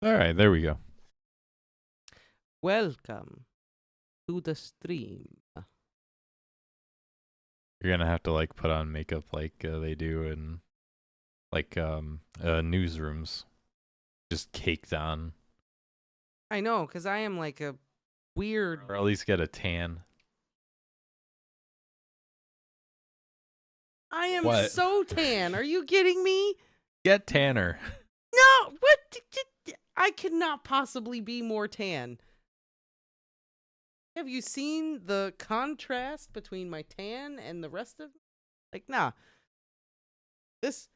All right, there we go. Welcome to the stream. You're gonna have to like put on makeup like they do in like newsrooms, just caked on, I know, because I am like a weird. or at least get a tan. I am What? so tan. Are you kidding me? Get tanner. No, what? I cannot possibly be more tan. Have you seen the contrast between my tan and the rest of? Like, nah. This,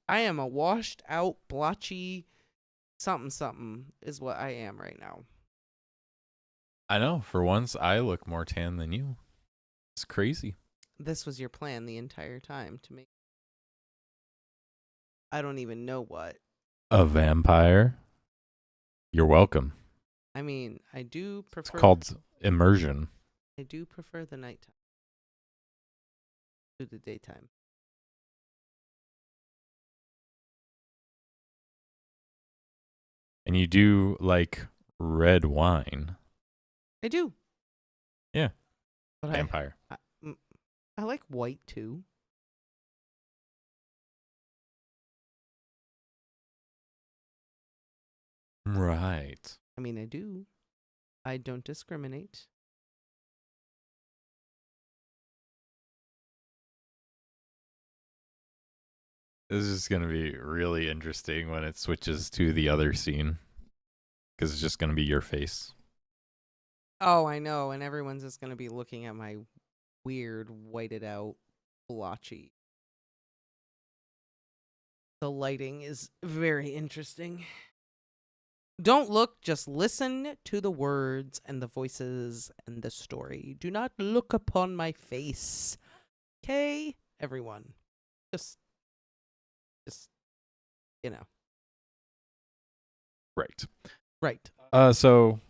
I am a washed out, blotchy, something is what I am right now. I know. For once, I look more tan than you. It's crazy. This was your plan the entire time to make. I don't even know what. A vampire. You're welcome. I mean, I do prefer. It's called immersion. I do prefer the nighttime to the daytime. And you do like red wine. I do. Yeah. But Vampire. I like white too. Right. I mean, I do. I don't discriminate. This is going to be really interesting when it switches to the other scene. Because it's just going to be your face. Oh, I know. And everyone's just going to be looking at my weird, whited out, blotchy. The lighting is very interesting. Don't look, just listen to the words and the voices and the story. Do not look upon my face. Okay, everyone. Just, you know. Right. Right. So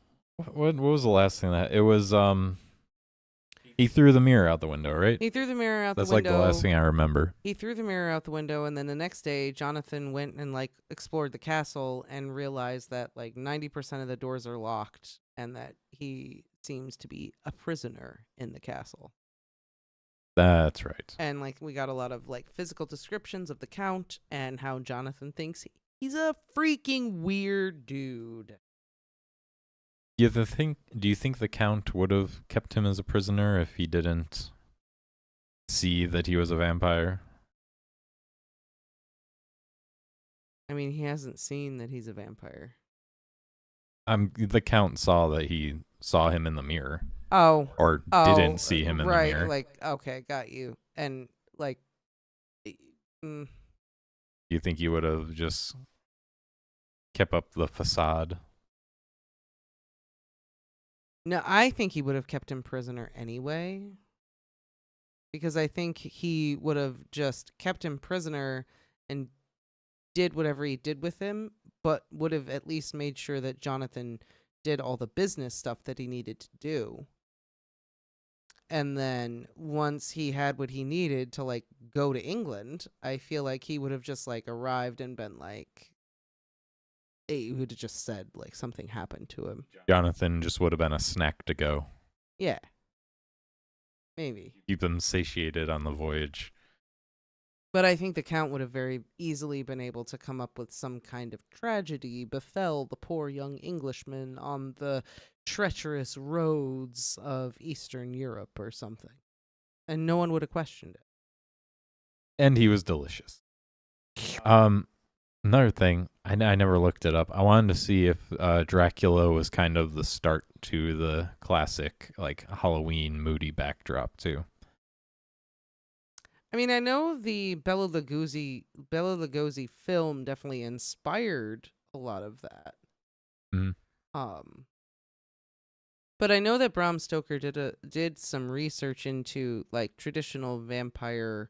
what was the last thing that it was? He threw the mirror out the window, right? He threw the mirror out That's the window. like the last thing I remember. He threw the mirror out the window, and then the next day, Jonathan went and like explored the castle and realized that like 90% of the doors are locked, and that he seems to be a prisoner in the castle. That's right. And like we got a lot of like physical descriptions of the Count and how Jonathan thinks he's a freaking weird dude. Do you think the Count would have kept him as a prisoner if he didn't see that he was a vampire? I mean, he hasn't seen that he's a vampire. The Count saw that he saw him in the mirror. Oh. Or didn't see him in the mirror. Right, like, okay, got you. And, like, You think he would have just kept up the facade? No, I think he would have kept him prisoner anyway. Because I think he would have just kept him prisoner and did whatever he did with him, but would have at least made sure that Jonathan did all the business stuff that he needed to do. And then once he had what he needed to like go to England, I feel like he would have just like arrived and been like, he would have just said like something happened to him. Jonathan just would have been a snack to go. Yeah. Maybe. Keep them satiated on the voyage. But I think the Count would have very easily been able to come up with some kind of tragedy befell the poor young Englishman on the treacherous roads of Eastern Europe or something. And no one would have questioned it. And he was delicious. Another thing, I never looked it up. I wanted to see if Dracula was kind of the start to the classic like Halloween moody backdrop too. I mean, I know the Bela Lugosi film definitely inspired a lot of that. Mm-hmm. But I know that Bram Stoker did some research into like traditional vampire,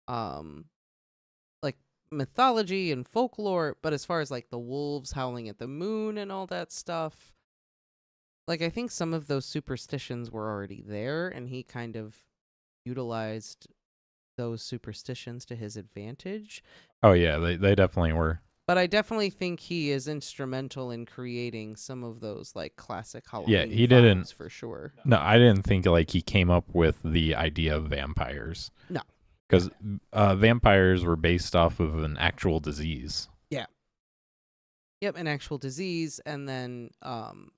like mythology and folklore. But as far as like the wolves howling at the moon and all that stuff, like I think some of those superstitions were already there, and he kind of utilized those superstitions to his advantage. Oh yeah, they definitely were. But I definitely think he is instrumental in creating some of those like classic Yeah, Halloween he vibes didn't. for sure. No, I didn't think like he came up with the idea of vampires. No. Because vampires were based off of an actual disease. Yeah. Yep, an actual disease, and then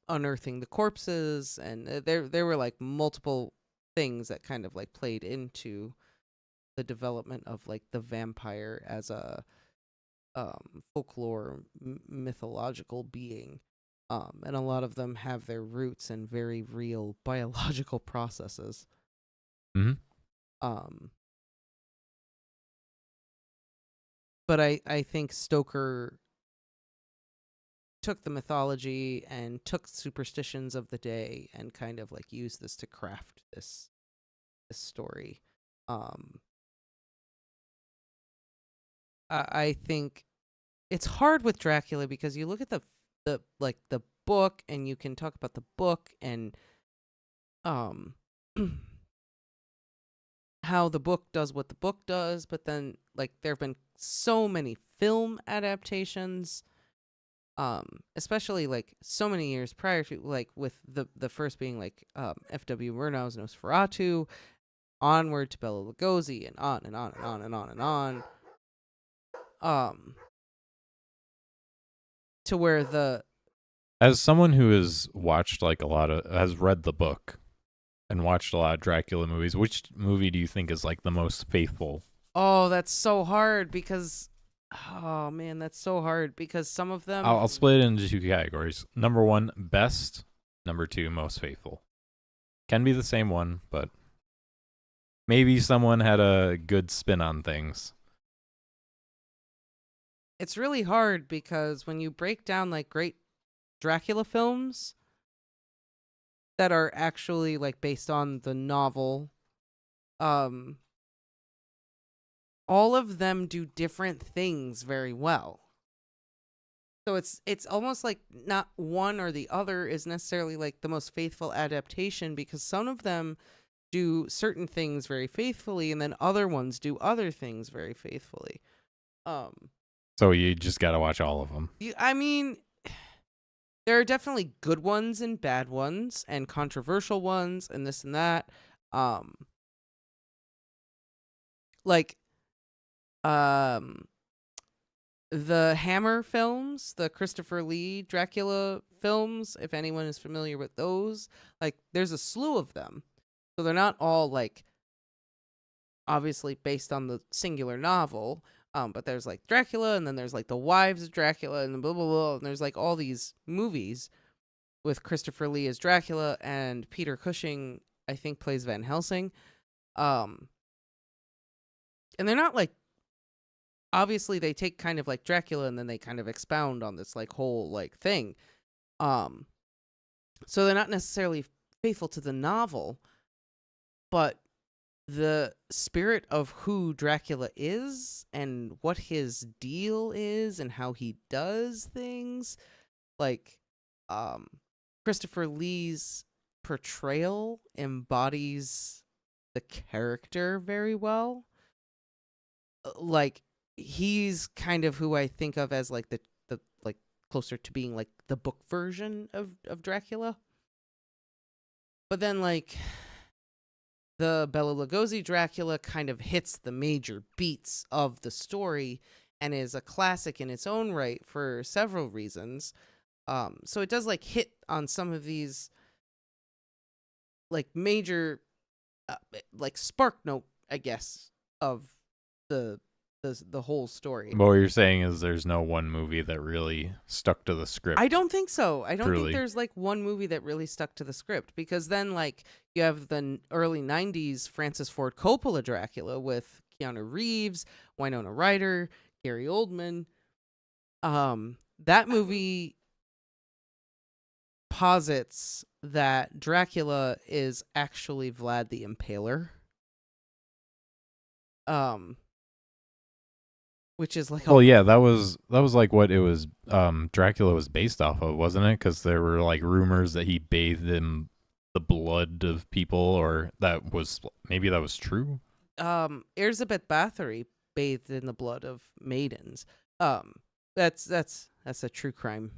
unearthing the corpses, and there were like multiple things that kind of like played into the development of like the vampire as a folklore mythological being, and a lot of them have their roots in very real biological processes. Mm-hmm. But I think Stoker took the mythology and took superstitions of the day and kind of like used this to craft this story. I think it's hard with Dracula because you look at the like the book, and you can talk about the book and um how the book does what the book does, but then like there have been so many film adaptations, especially like so many years prior to, like with the first being like F.W. Murnau's Nosferatu, onward to Bela Lugosi, and on and on and on and on and on, to where the As someone who has watched like has read the book and watched a lot of Dracula movies, which movie do you think is like the most faithful? oh, that's so hard because oh man, that's so hard because some of them I'll split it into two categories. Number one, best. Number two, most faithful. Can be the same one, but maybe someone had a good spin on things. it's really hard because when you break down like great Dracula films that are actually like based on the novel, um all of them do different things very well. So it's almost like not one or the other is necessarily like the most faithful adaptation, because some of them do certain things very faithfully and then other ones do other things very faithfully. So you just got to watch all of them. I mean, there are definitely good ones and bad ones and controversial ones and this and that. Like the Hammer films, the Christopher Lee Dracula films, if anyone is familiar with those, like there's a slew of them. So they're not all like obviously based on the singular novel, but there's like Dracula, and then there's like the Wives of Dracula, and blah blah blah, and there's like all these movies with Christopher Lee as Dracula, and Peter Cushing I think plays Van Helsing. And they're not like, obviously they take kind of like Dracula and then they kind of expound on this like whole like thing. So they're not necessarily faithful to the novel, but the spirit of who Dracula is and what his deal is and how he does things, like Christopher Lee's portrayal embodies the character very well. Like he's kind of who I think of as like the like closer to being like the book version of Dracula. But then like the Bela Lugosi Dracula kind of hits the major beats of the story and is a classic in its own right for several reasons. So it does like hit on some of these like major like spark note, I guess, of the whole story. But what you're saying is there's no one movie that really stuck to the script. I don't think so. I don't Truly. think there's like one movie that really stuck to the script, because then like you have the early 90s Francis Ford Coppola Dracula with Keanu Reeves, Winona Ryder, Gary Oldman. That movie posits that Dracula is actually Vlad the Impaler. Which is like well, yeah, that was like what it was. Dracula was based off of, wasn't it? Because there were like rumors that he bathed in the blood of people, or that was true. Elizabeth Bathory bathed in the blood of maidens. That's a true crime.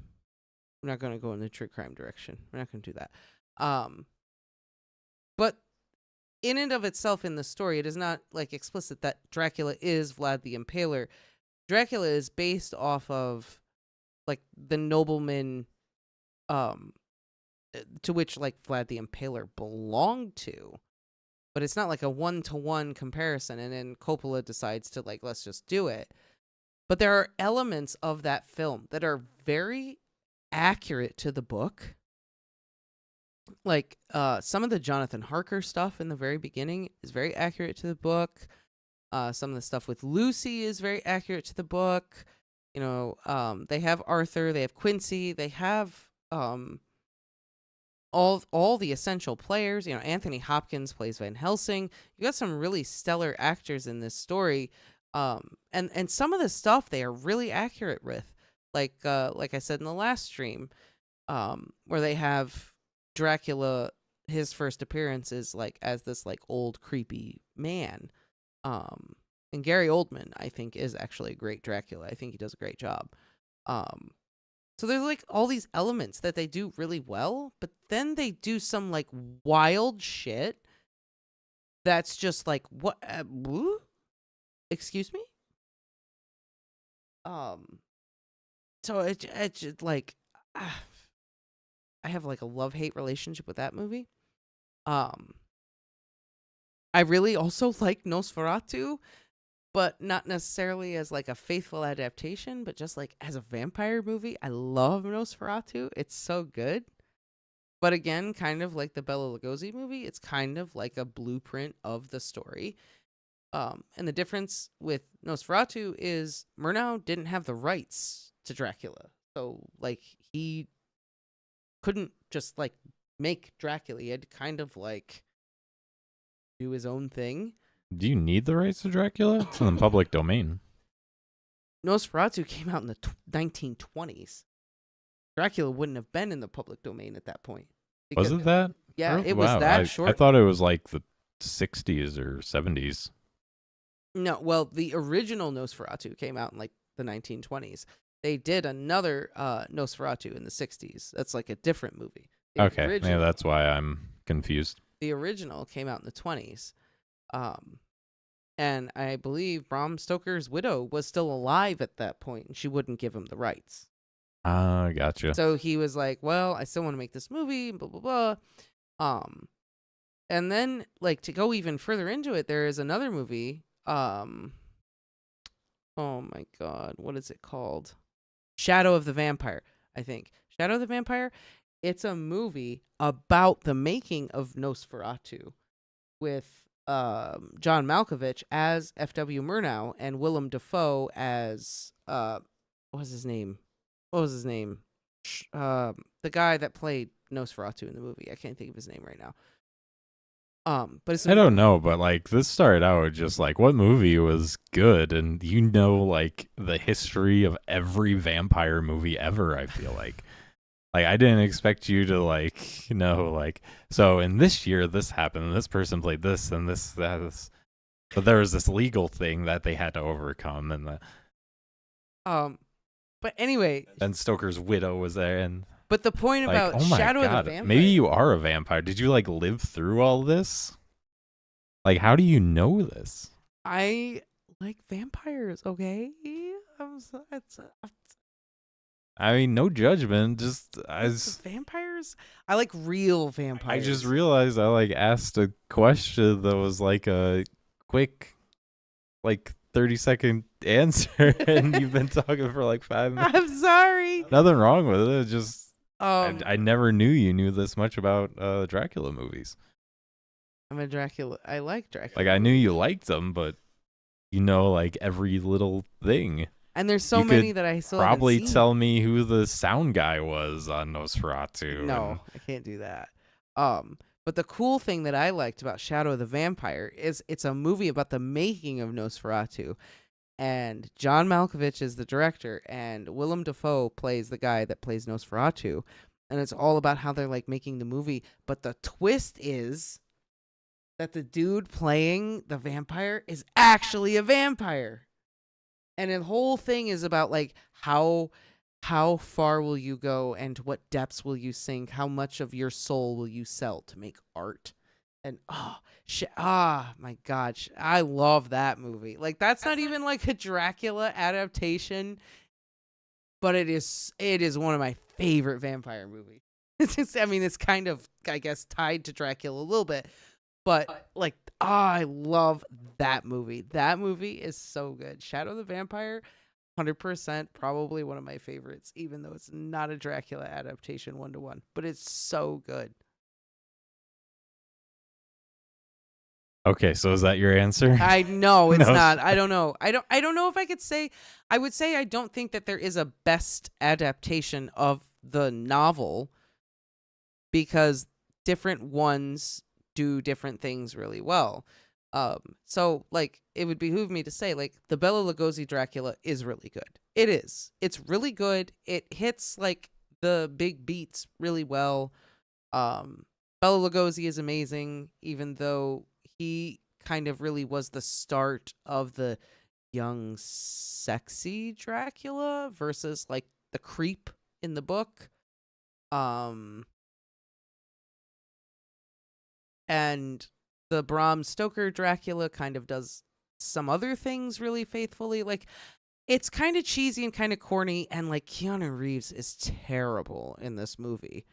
We're not going to go in the true crime direction. We're not going to do that. But in and of itself, in the story, it is not like explicit that Dracula is Vlad the Impaler. Dracula is based off of like the nobleman, to which like Vlad the Impaler belonged to. But it's not like a 1-to-1 comparison. And then Coppola decides to like, let's just do it. But there are elements of that film that are very accurate to the book. Like some of the Jonathan Harker stuff in the very beginning is very accurate to the book. Some of the stuff with Lucy is very accurate to the book. You know, they have Arthur, they have Quincy, they have all the essential players. You know, Anthony Hopkins plays Van Helsing. You got some really stellar actors in this story. And some of the stuff they are really accurate with. Like I said in the last stream, where they have Dracula, his first appearance is like as this like old creepy man. And Gary Oldman, I think, is actually a great Dracula. I think he does a great job. So there's like all these elements that they do really well, but then they do some like wild shit that's just like, what? Excuse me? So it just like, I have like a love-hate relationship with that movie. I really also like Nosferatu, but not necessarily as like a faithful adaptation, but just like as a vampire movie. I love Nosferatu. It's so good. But again, kind of like the Bela Lugosi movie, it's kind of like a blueprint of the story. And the difference with Nosferatu is Murnau didn't have the rights to Dracula. So like he couldn't just like make Dracula. He had to kind of like do his own thing. Do you need the rights to Dracula? It's in the public domain. Nosferatu came out in the 1920s. Dracula wouldn't have been in the public domain at that point. Was it that? Yeah, Really? it was that short. I thought it was like the 60s or 70s. No, well, the original Nosferatu came out in like the 1920s. They did another Nosferatu in the 60s. That's like a different movie. Okay, yeah, that's why I'm confused. The original came out in the 20s. And I believe Bram Stoker's widow was still alive at that point, and she wouldn't give him the rights. Ah, gotcha. So he was like, well, I still want to make this movie, blah, blah, blah. And then, like, to go even further into it, there is another movie. Oh my God, what is it called? Shadow of the Vampire, I think. Shadow of the Vampire. It's a movie about the making of Nosferatu with John Malkovich as F.W. Murnau and Willem Dafoe as what was his name? The guy that played Nosferatu in the movie. I can't think of his name right now. But it's I don't know, but like this started out just like what movie was good, and you know, like the history of every vampire movie ever. I feel like I didn't expect you to like know like so in this year this happened, and this person played this and this that, but there was this legal thing that they had to overcome, and but anyway, then Stoker's widow was there, and. But the point Like, about oh my Shadow God, of the Vampire... maybe you are a vampire. Did you, like, live through all this? Like, how do you know this? I like vampires, okay? I mean, no judgment. Just, vampires? I like real vampires. I just realized I, like, asked a question that was, like, a quick, like, 30-second answer, and you've been talking for, like, 5 minutes. I'm sorry. Nothing wrong with it. Just... I never knew you knew this much about Dracula movies. I'm a Dracula. I like Dracula. Like, I knew you liked them, but you know, like, every little thing. And there's so many that I still probably haven't seen. Tell me who the sound guy was on Nosferatu. No, I can't do that. But the cool thing that I liked about Shadow of the Vampire is it's a movie about the making of Nosferatu. And John Malkovich is the director, and Willem Dafoe plays the guy that plays Nosferatu. And it's all about how they're, like, making the movie. But the twist is that the dude playing the vampire is actually a vampire. And the whole thing is about like how far will you go and what depths will you sink? How much of your soul will you sell to make art? And my God, I love that movie. Like that's not even like a Dracula adaptation, but it is one of my favorite vampire movies. It's kind of, I guess, tied to Dracula a little bit, but like, I love that movie. That movie is so good. Shadow the Vampire, 100%, probably one of my favorites, even though it's not a Dracula adaptation 1-to-1, but it's so good. Okay, so is that your answer? I know it's No. not. I don't know. I don't know if I could say. I would say I don't think that there is a best adaptation of the novel, because different ones do different things really well. So like it would behoove me to say like the Bela Lugosi Dracula is really good. It is. It's really good. It hits like the big beats really well. Bela Lugosi is amazing, even though he kind of really was the start of the young, sexy Dracula versus like the creep in the book. And the Bram Stoker Dracula kind of does some other things really faithfully. Like, it's kind of cheesy and kind of corny, and like Keanu Reeves is terrible in this movie.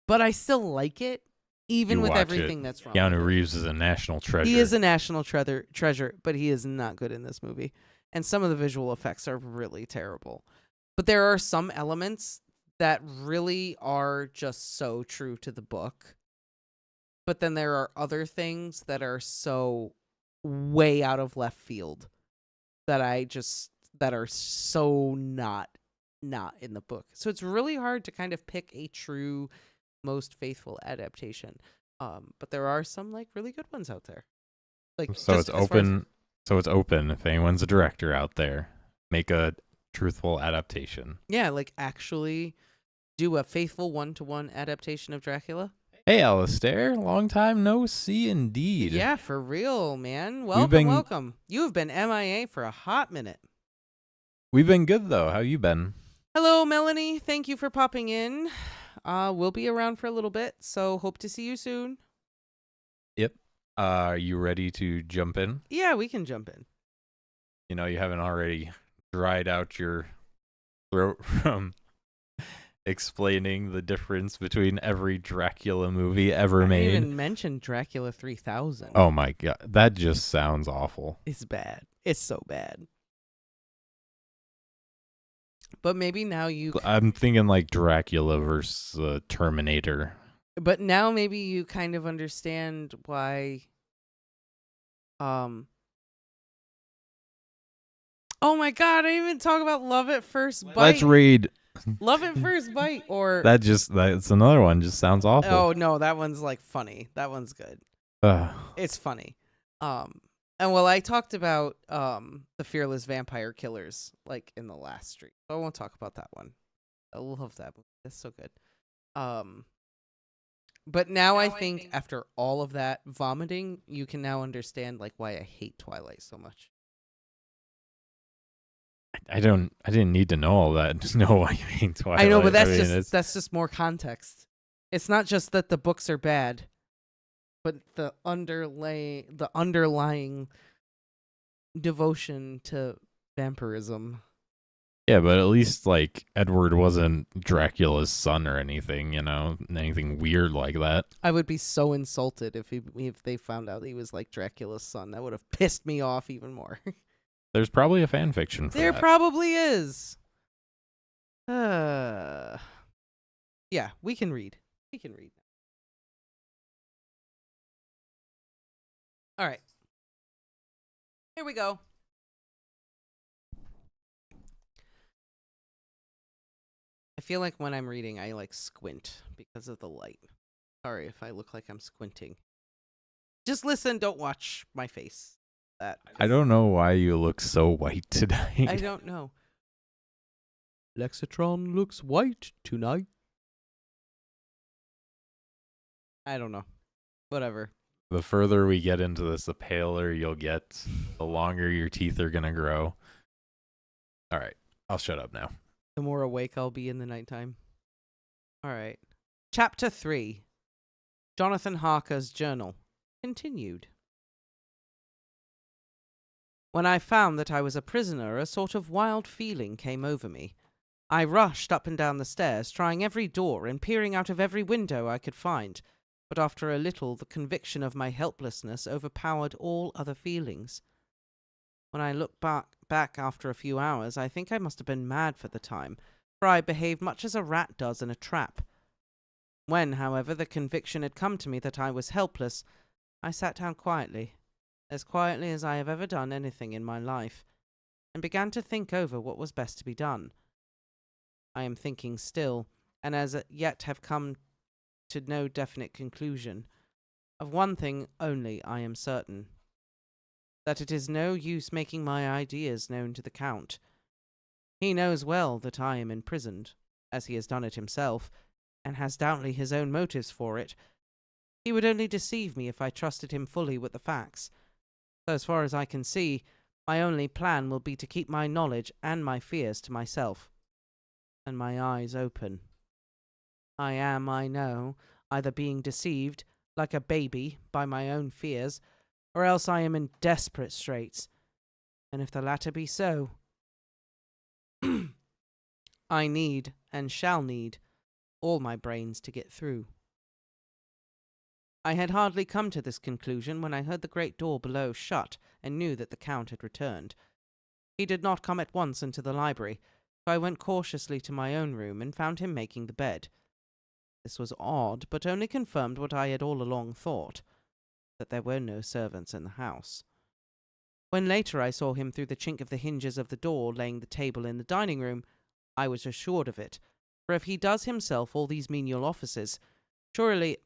But I still like it, even with everything that's wrong. Keanu Reeves is a national treasure. He is a national treasure, but he is not good in this movie. And some of the visual effects are really terrible. But there are some elements that really are just so true to the book. But then there are other things that are so way out of left field that are so not in the book. So it's really hard to kind of pick a true, most faithful adaptation. But there are some like really good ones out there. Like, so it's open. So it's open. If anyone's a director out there, make a truthful adaptation. Yeah, like actually do a faithful 1-to-1 adaptation of Dracula. Hey, Alistair, long time no see indeed. Yeah, for real, man. Welcome. You have been MIA for a hot minute. We've been good, though. How you been? Hello, Melanie. Thank you for popping in. We'll be around for a little bit, so hope to see you soon. Yep. Are you ready to jump in? Yeah, we can jump in. You know, you haven't already dried out your throat from explaining the difference between every Dracula movie ever made. I didn't even mention Dracula 3000. Oh my god, that just sounds awful. It's bad. It's so bad. But maybe now I'm thinking like Dracula versus Terminator. But now maybe you kind of understand why. Oh my god, I didn't even talk about Love at First Bite. Let's read. Love at First Bite, or that's another one. Just sounds awful. Oh no, that one's like funny. That one's good. It's funny. And well, I talked about the Fearless Vampire Killers like in the last stream, so I won't talk about that one. I love that movie. That's so good. But now I think after all of that vomiting, you can now understand like why I hate Twilight so much. I didn't need to know all that to know why you hate Twilight. I know, but that's just more context. It's not just that the books are bad, but the underlying devotion to vampirism. Yeah, but at least like Edward wasn't Dracula's son or anything, you know, anything weird like that. I would be so insulted if they found out he was like Dracula's son. That would have pissed me off even more. There's probably a fan fiction for that. There probably is. Yeah, we can read. All right. Here we go. I feel like when I'm reading, I like squint because of the light. Sorry if I look like I'm squinting. Just listen, don't watch my face. I don't know why you look so white tonight. I don't know. Lexatron looks white tonight. I don't know. Whatever. The further we get into this, the paler you'll get, the longer your teeth are going to grow. All right, I'll shut up now. The more awake I'll be in the nighttime. All right. Chapter 3. Jonathan Harker's Journal. Continued. When I found that I was a prisoner, a sort of wild feeling came over me. I rushed up and down the stairs, trying every door and peering out of every window I could find, but after a little the conviction of my helplessness overpowered all other feelings. When I look back after a few hours, I think I must have been mad for the time, for I behaved much as a rat does in a trap. When, however, the conviction had come to me that I was helpless, I sat down quietly as I have ever done anything in my life, and began to think over what was best to be done. I am thinking still, and as yet have come to no definite conclusion. Of one thing only I am certain, that it is no use making my ideas known to the Count. He knows well that I am imprisoned, as he has done it himself, and has doubtless his own motives for it. He would only deceive me if I trusted him fully with the facts. So as far as I can see, my only plan will be to keep my knowledge and my fears to myself, and my eyes open. I am, I know, either being deceived, like a baby, by my own fears, or else I am in desperate straits, and if the latter be so, I need, and shall need, all my brains to get through. I had hardly come to this conclusion when I heard the great door below shut and knew that the Count had returned. He did not come at once into the library, so I went cautiously to my own room and found him making the bed. This was odd, but only confirmed what I had all along thought, that there were no servants in the house. When later I saw him through the chink of the hinges of the door laying the table in the dining room, I was assured of it, for if he does himself all these menial offices, surely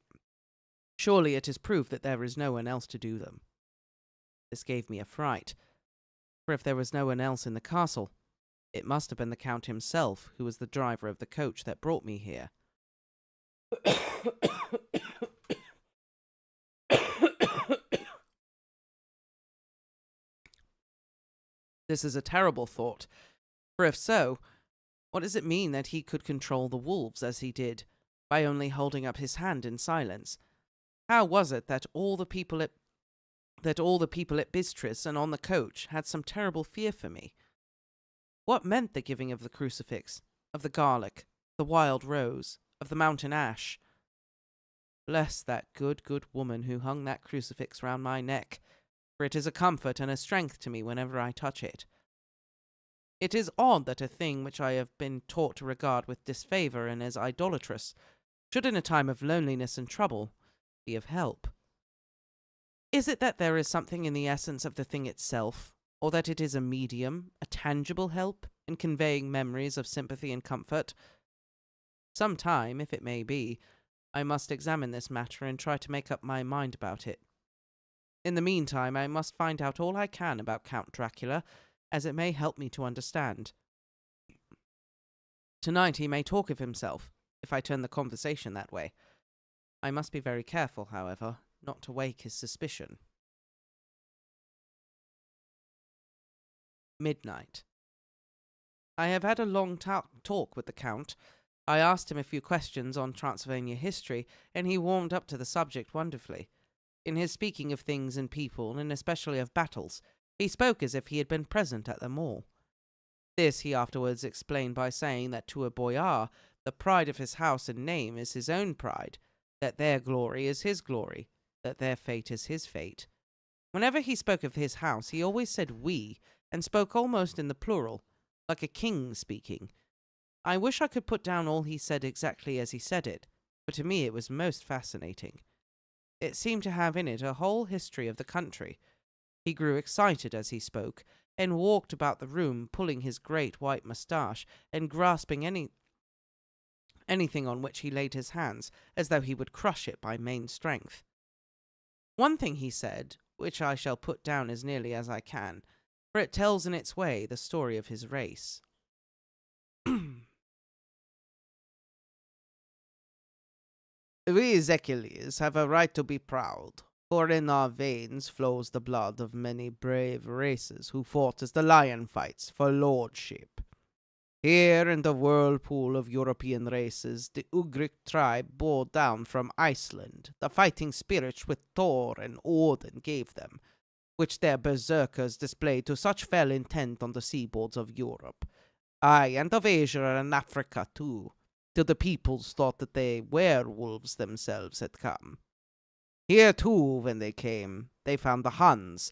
it is proof that there is no one else to do them. This gave me a fright, for if there was no one else in the castle, it must have been the Count himself who was the driver of the coach that brought me here. This is a terrible thought, for if so, what does it mean that he could control the wolves as he did, by only holding up his hand in silence? How was it that all the people at Bistris and on the coach had some terrible fear for me? What meant the giving of the crucifix, of the garlic, the wild rose, of the mountain ash? Bless that good woman who hung that crucifix round my neck, for it is a comfort and a strength to me whenever I touch it. It is odd that a thing which I have been taught to regard with disfavour and as idolatrous should in a time of loneliness and trouble be of help. Is it that there is something in the essence of the thing itself, or that it is a medium, a tangible help, in conveying memories of sympathy and comfort? Some time, if it may be, I must examine this matter and try to make up my mind about it. In the meantime, I must find out all I can about Count Dracula, as it may help me to understand. Tonight he may talk of himself, if I turn the conversation that way. I must be very careful, however, not to wake his suspicion. Midnight. I have had a long talk with the Count. I asked him a few questions on Transylvania history, and he warmed up to the subject wonderfully. In his speaking of things and people, and especially of battles, he spoke as if he had been present at them all. This he afterwards explained by saying that to a boyar, the pride of his house and name is his own pride, that their glory is his glory, that their fate is his fate. Whenever he spoke of his house, he always said we, and spoke almost in the plural, like a king speaking. I wish I could put down all he said exactly as he said it, but to me it was most fascinating. It seemed to have in it a whole history of the country. He grew excited as he spoke, and walked about the room, pulling his great white moustache, and grasping anything on which he laid his hands, as though he would crush it by main strength. One thing he said, which I shall put down as nearly as I can, for it tells in its way the story of his race. We Zekilis have a right to be proud, for in our veins flows the blood of many brave races who fought as the lion fights for lordship. Here in the whirlpool of European races, the Ugric tribe bore down from Iceland the fighting spirits which Thor and Odin gave them, which their berserkers displayed to such fell intent on the seaboards of Europe, aye, and of Asia and Africa too, till the peoples thought that they werewolves themselves had come. Here too, when they came, they found the Huns,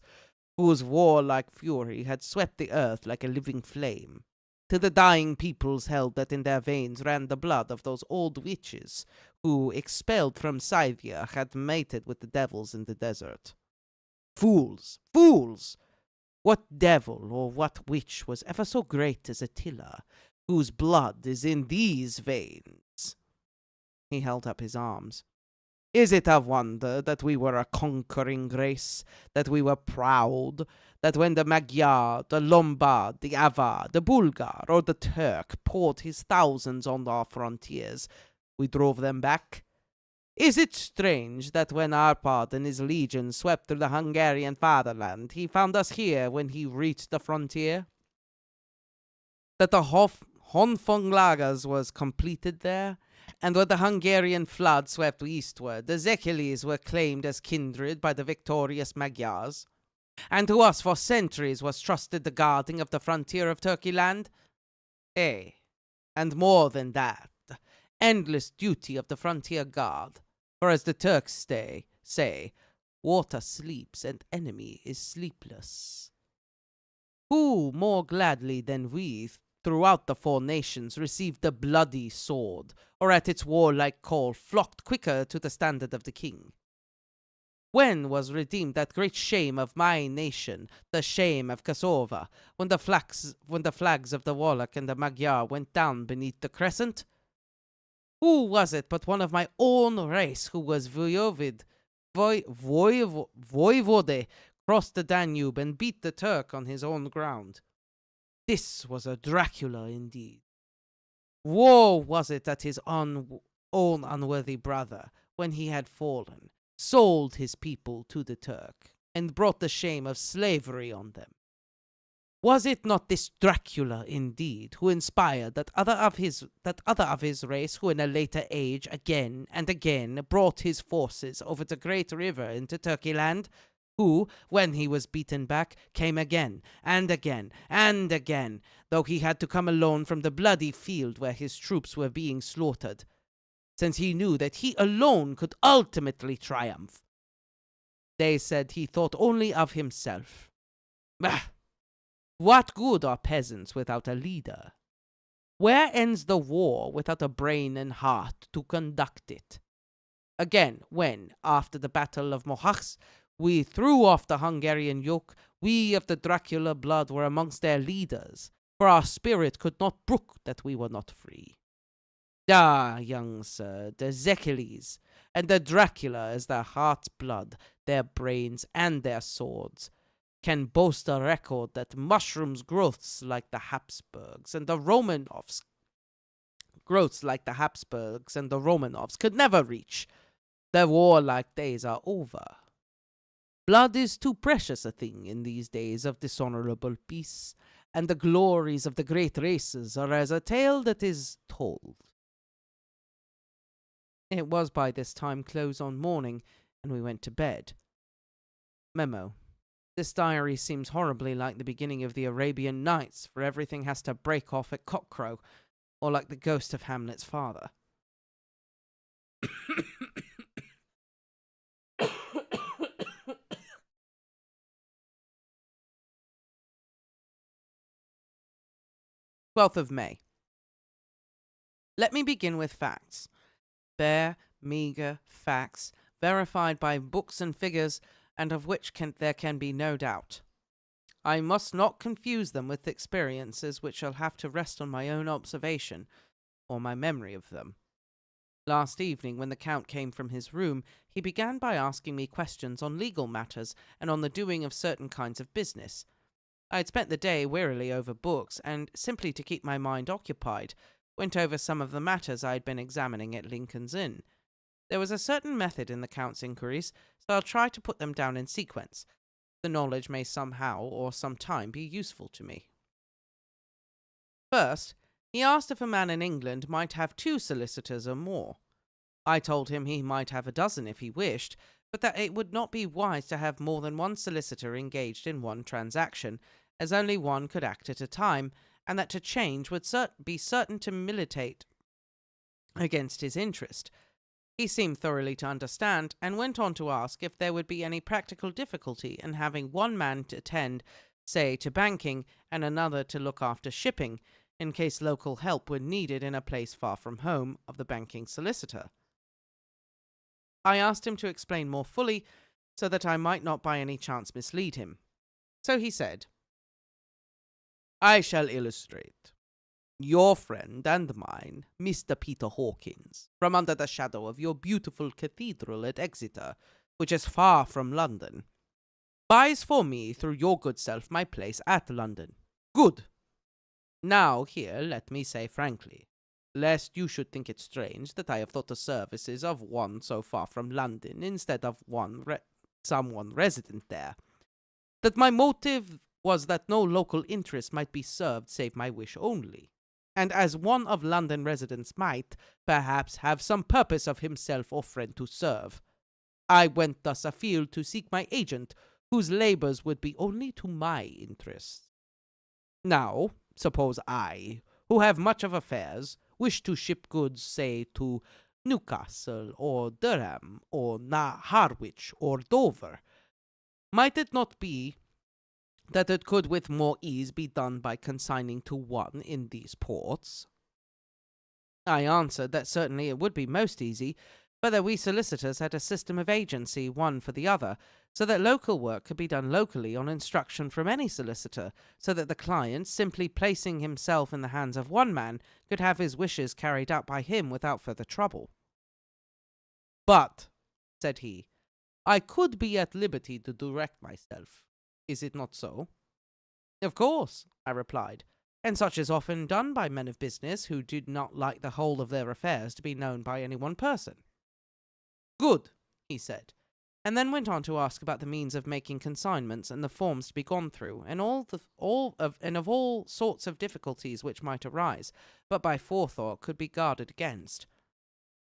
whose warlike fury had swept the earth like a living flame, till the dying peoples held that in their veins ran the blood of those old witches who, expelled from Scythia, had mated with the devils in the desert. Fools! Fools! What devil or what witch was ever so great as Attila, whose blood is in these veins? He held up his arms. Is it a wonder that we were a conquering race, that we were proud, that when the Magyar, the Lombard, the Avar, the Bulgar, or the Turk poured his thousands on our frontiers, we drove them back? Is it strange that when Arpad and his legions swept through the Hungarian fatherland, he found us here when he reached the frontier? That the Honfonglagas was completed there, and when the Hungarian flood swept eastward, the Zekilis were claimed as kindred by the victorious Magyars, and to us for centuries was trusted the guarding of the frontier of Turkey land? Ay, and more than that, the endless duty of the frontier guard, for as the Turks say, water sleeps and enemy is sleepless. Who more gladly than we throughout the four nations received the bloody sword, or at its warlike call flocked quicker to the standard of the king? When was redeemed that great shame of my nation, the shame of Kosovo, when the flags of the Wallach and the Magyar went down beneath the crescent? Who was it but one of my own race who was voivode, crossed the Danube and beat the Turk on his own ground? This was a Dracula indeed. Woe was it that his own unworthy brother, when he had fallen, sold his people to the Turk, and brought the shame of slavery on them. Was it not this Dracula indeed who inspired that other of his race who in a later age again and again brought his forces over the great river into Turkey land, who, when he was beaten back, came again, and again, and again, though he had to come alone from the bloody field where his troops were being slaughtered, since he knew that he alone could ultimately triumph? They said he thought only of himself. Bah! What good are peasants without a leader? Where ends the war without a brain and heart to conduct it? Again, when, after the Battle of Mohacs, we threw off the Hungarian yoke, we of the Dracula blood were amongst their leaders, for our spirit could not brook that we were not free. Ah, young sir, the Zekilis, and the Dracula as their heart's blood, their brains, and their swords, can boast a record that mushrooms growths like the Habsburgs and the Romanovs could never reach. Their warlike days are over. Blood is too precious a thing in these days of dishonorable peace, and the glories of the great races are as a tale that is told. It was by this time close on morning, and we went to bed. Memo. This diary seems horribly like the beginning of the Arabian Nights, for everything has to break off at cockcrow, or like the ghost of Hamlet's father. 12th of May. Let me begin with facts. Bare, meagre facts, verified by books and figures, and of which there can be no doubt. I must not confuse them with experiences which shall have to rest on my own observation, or my memory of them. Last evening, when the Count came from his room, he began by asking me questions on legal matters and on the doing of certain kinds of business. I had spent the day wearily over books, and, simply to keep my mind occupied, went over some of the matters I had been examining at Lincoln's Inn. There was a certain method in the Count's inquiries, so I'll try to put them down in sequence. The knowledge may somehow or sometime be useful to me. First, he asked if a man in England might have 2 solicitors or more. I told him he might have a dozen if he wished, but that it would not be wise to have more than 1 solicitor engaged in one transaction, as only one could act at a time, and that to change would be certain to militate against his interest. He seemed thoroughly to understand, and went on to ask if there would be any practical difficulty in having one man to attend, say, to banking, and another to look after shipping, in case local help were needed in a place far from home of the banking solicitor. I asked him to explain more fully, so that I might not by any chance mislead him. So he said, "I shall illustrate. Your friend and mine, Mr. Peter Hawkins, from under the shadow of your beautiful cathedral at Exeter, which is far from London, buys for me through your good self my place at London. Good. Now here let me say frankly, lest you should think it strange that I have thought the services of one so far from London instead of someone resident there, that my motive was that no local interest might be served save my wish only, and as one of London residents might, perhaps, have some purpose of himself or friend to serve, I went thus afield to seek my agent, whose labours would be only to my interest. Now, suppose I, who have much of affairs, wish to ship goods, say, to Newcastle, or Durham, or Harwich, or Dover. Might it not be that it could with more ease be done by consigning to one in these ports?" I answered that certainly it would be most easy, but that we solicitors had a system of agency one for the other, so that local work could be done locally on instruction from any solicitor, so that the client, simply placing himself in the hands of one man, could have his wishes carried out by him without further trouble. "But," said he, "I could be at liberty to direct myself. Is it not so?" "Of course," I replied, "and such is often done by men of business who do not like the whole of their affairs to be known by any one person." "Good," he said, and then went on to ask about the means of making consignments and the forms to be gone through, and of all sorts of difficulties which might arise, but by forethought could be guarded against.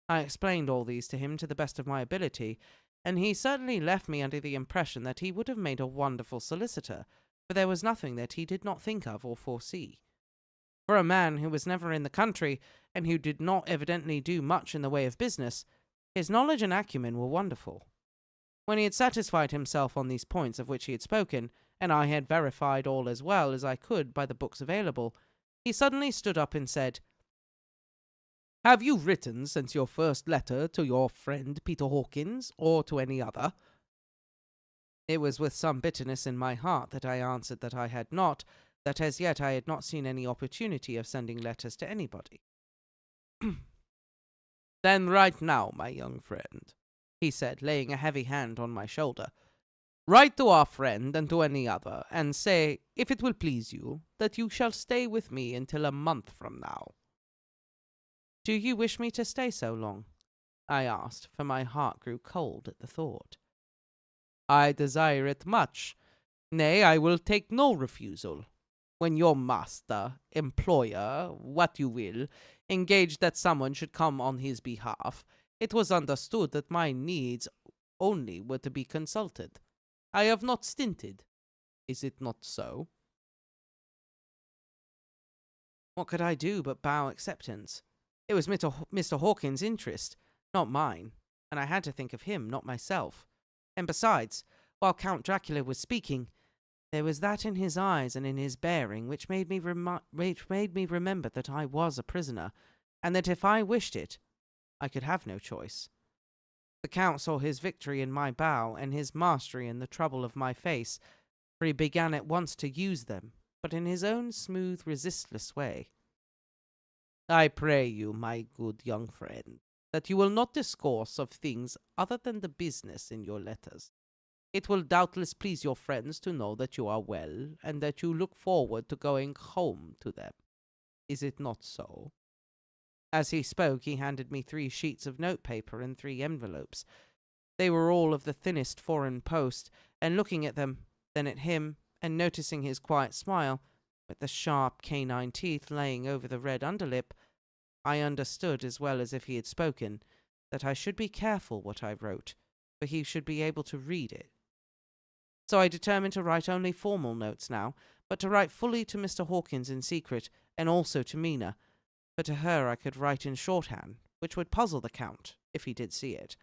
I explained all these to him to the best of my ability, and he certainly left me under the impression that he would have made a wonderful solicitor, for there was nothing that he did not think of or foresee. For a man who was never in the country, and who did not evidently do much in the way of business, his knowledge and acumen were wonderful. When he had satisfied himself on these points of which he had spoken, and I had verified all as well as I could by the books available, he suddenly stood up and said, "Have you written since your first letter to your friend Peter Hawkins, or to any other?" It was with some bitterness in my heart that I answered that I had not, that as yet I had not seen any opportunity of sending letters to anybody. "Then write now, my young friend," he said, laying a heavy hand on my shoulder. "Write to our friend and to any other, and say, if it will please you, that you shall stay with me until a month from now." "Do you wish me to stay so long?" I asked, for my heart grew cold at the thought. "I desire it much. Nay, I will take no refusal. When your master, employer, what you will, engaged that someone should come on his behalf, it was understood that my needs only were to be consulted. I have not stinted. Is it not so?" What could I do but bow acceptance? It was Mr. Hawkins' interest, not mine, and I had to think of him, not myself. And besides, while Count Dracula was speaking, there was that in his eyes and in his bearing which made me remember that I was a prisoner, and that if I wished it, I could have no choice. The Count saw his victory in my bow, and his mastery in the trouble of my face, for he began at once to use them, but in his own smooth, resistless way. "I pray you, my good young friend, that you will not discourse of things other than the business in your letters. It will doubtless please your friends to know that you are well, and that you look forward to going home to them. Is it not so?" As he spoke, he handed me 3 sheets of notepaper and 3 envelopes. They were all of the thinnest foreign post, and looking at them, then at him, and noticing his quiet smile, with the sharp canine teeth laying over the red underlip, I understood, as well as if he had spoken, that I should be careful what I wrote, for he should be able to read it. So I determined to write only formal notes now, but to write fully to Mr. Hawkins in secret, and also to Mina, for to her I could write in shorthand, which would puzzle the Count, if he did see it.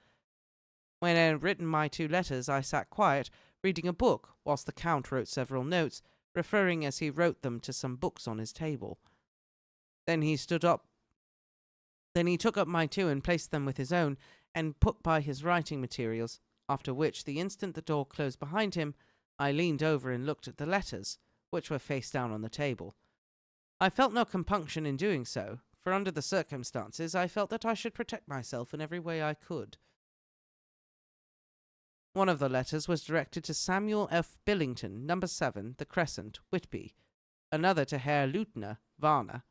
When I had written my 2 letters, I sat quiet, reading a book, whilst the Count wrote several notes, referring as he wrote them to some books on his table. Then he stood up. Then he took up my 2 and placed them with his own, and put by his writing materials, after which, the instant the door closed behind him, I leaned over and looked at the letters, which were face down on the table. I felt no compunction in doing so, for under the circumstances I felt that I should protect myself in every way I could. One of the letters was directed to Samuel F. Billington, No. 7, The Crescent, Whitby. Another to Herr Leutner, Varna.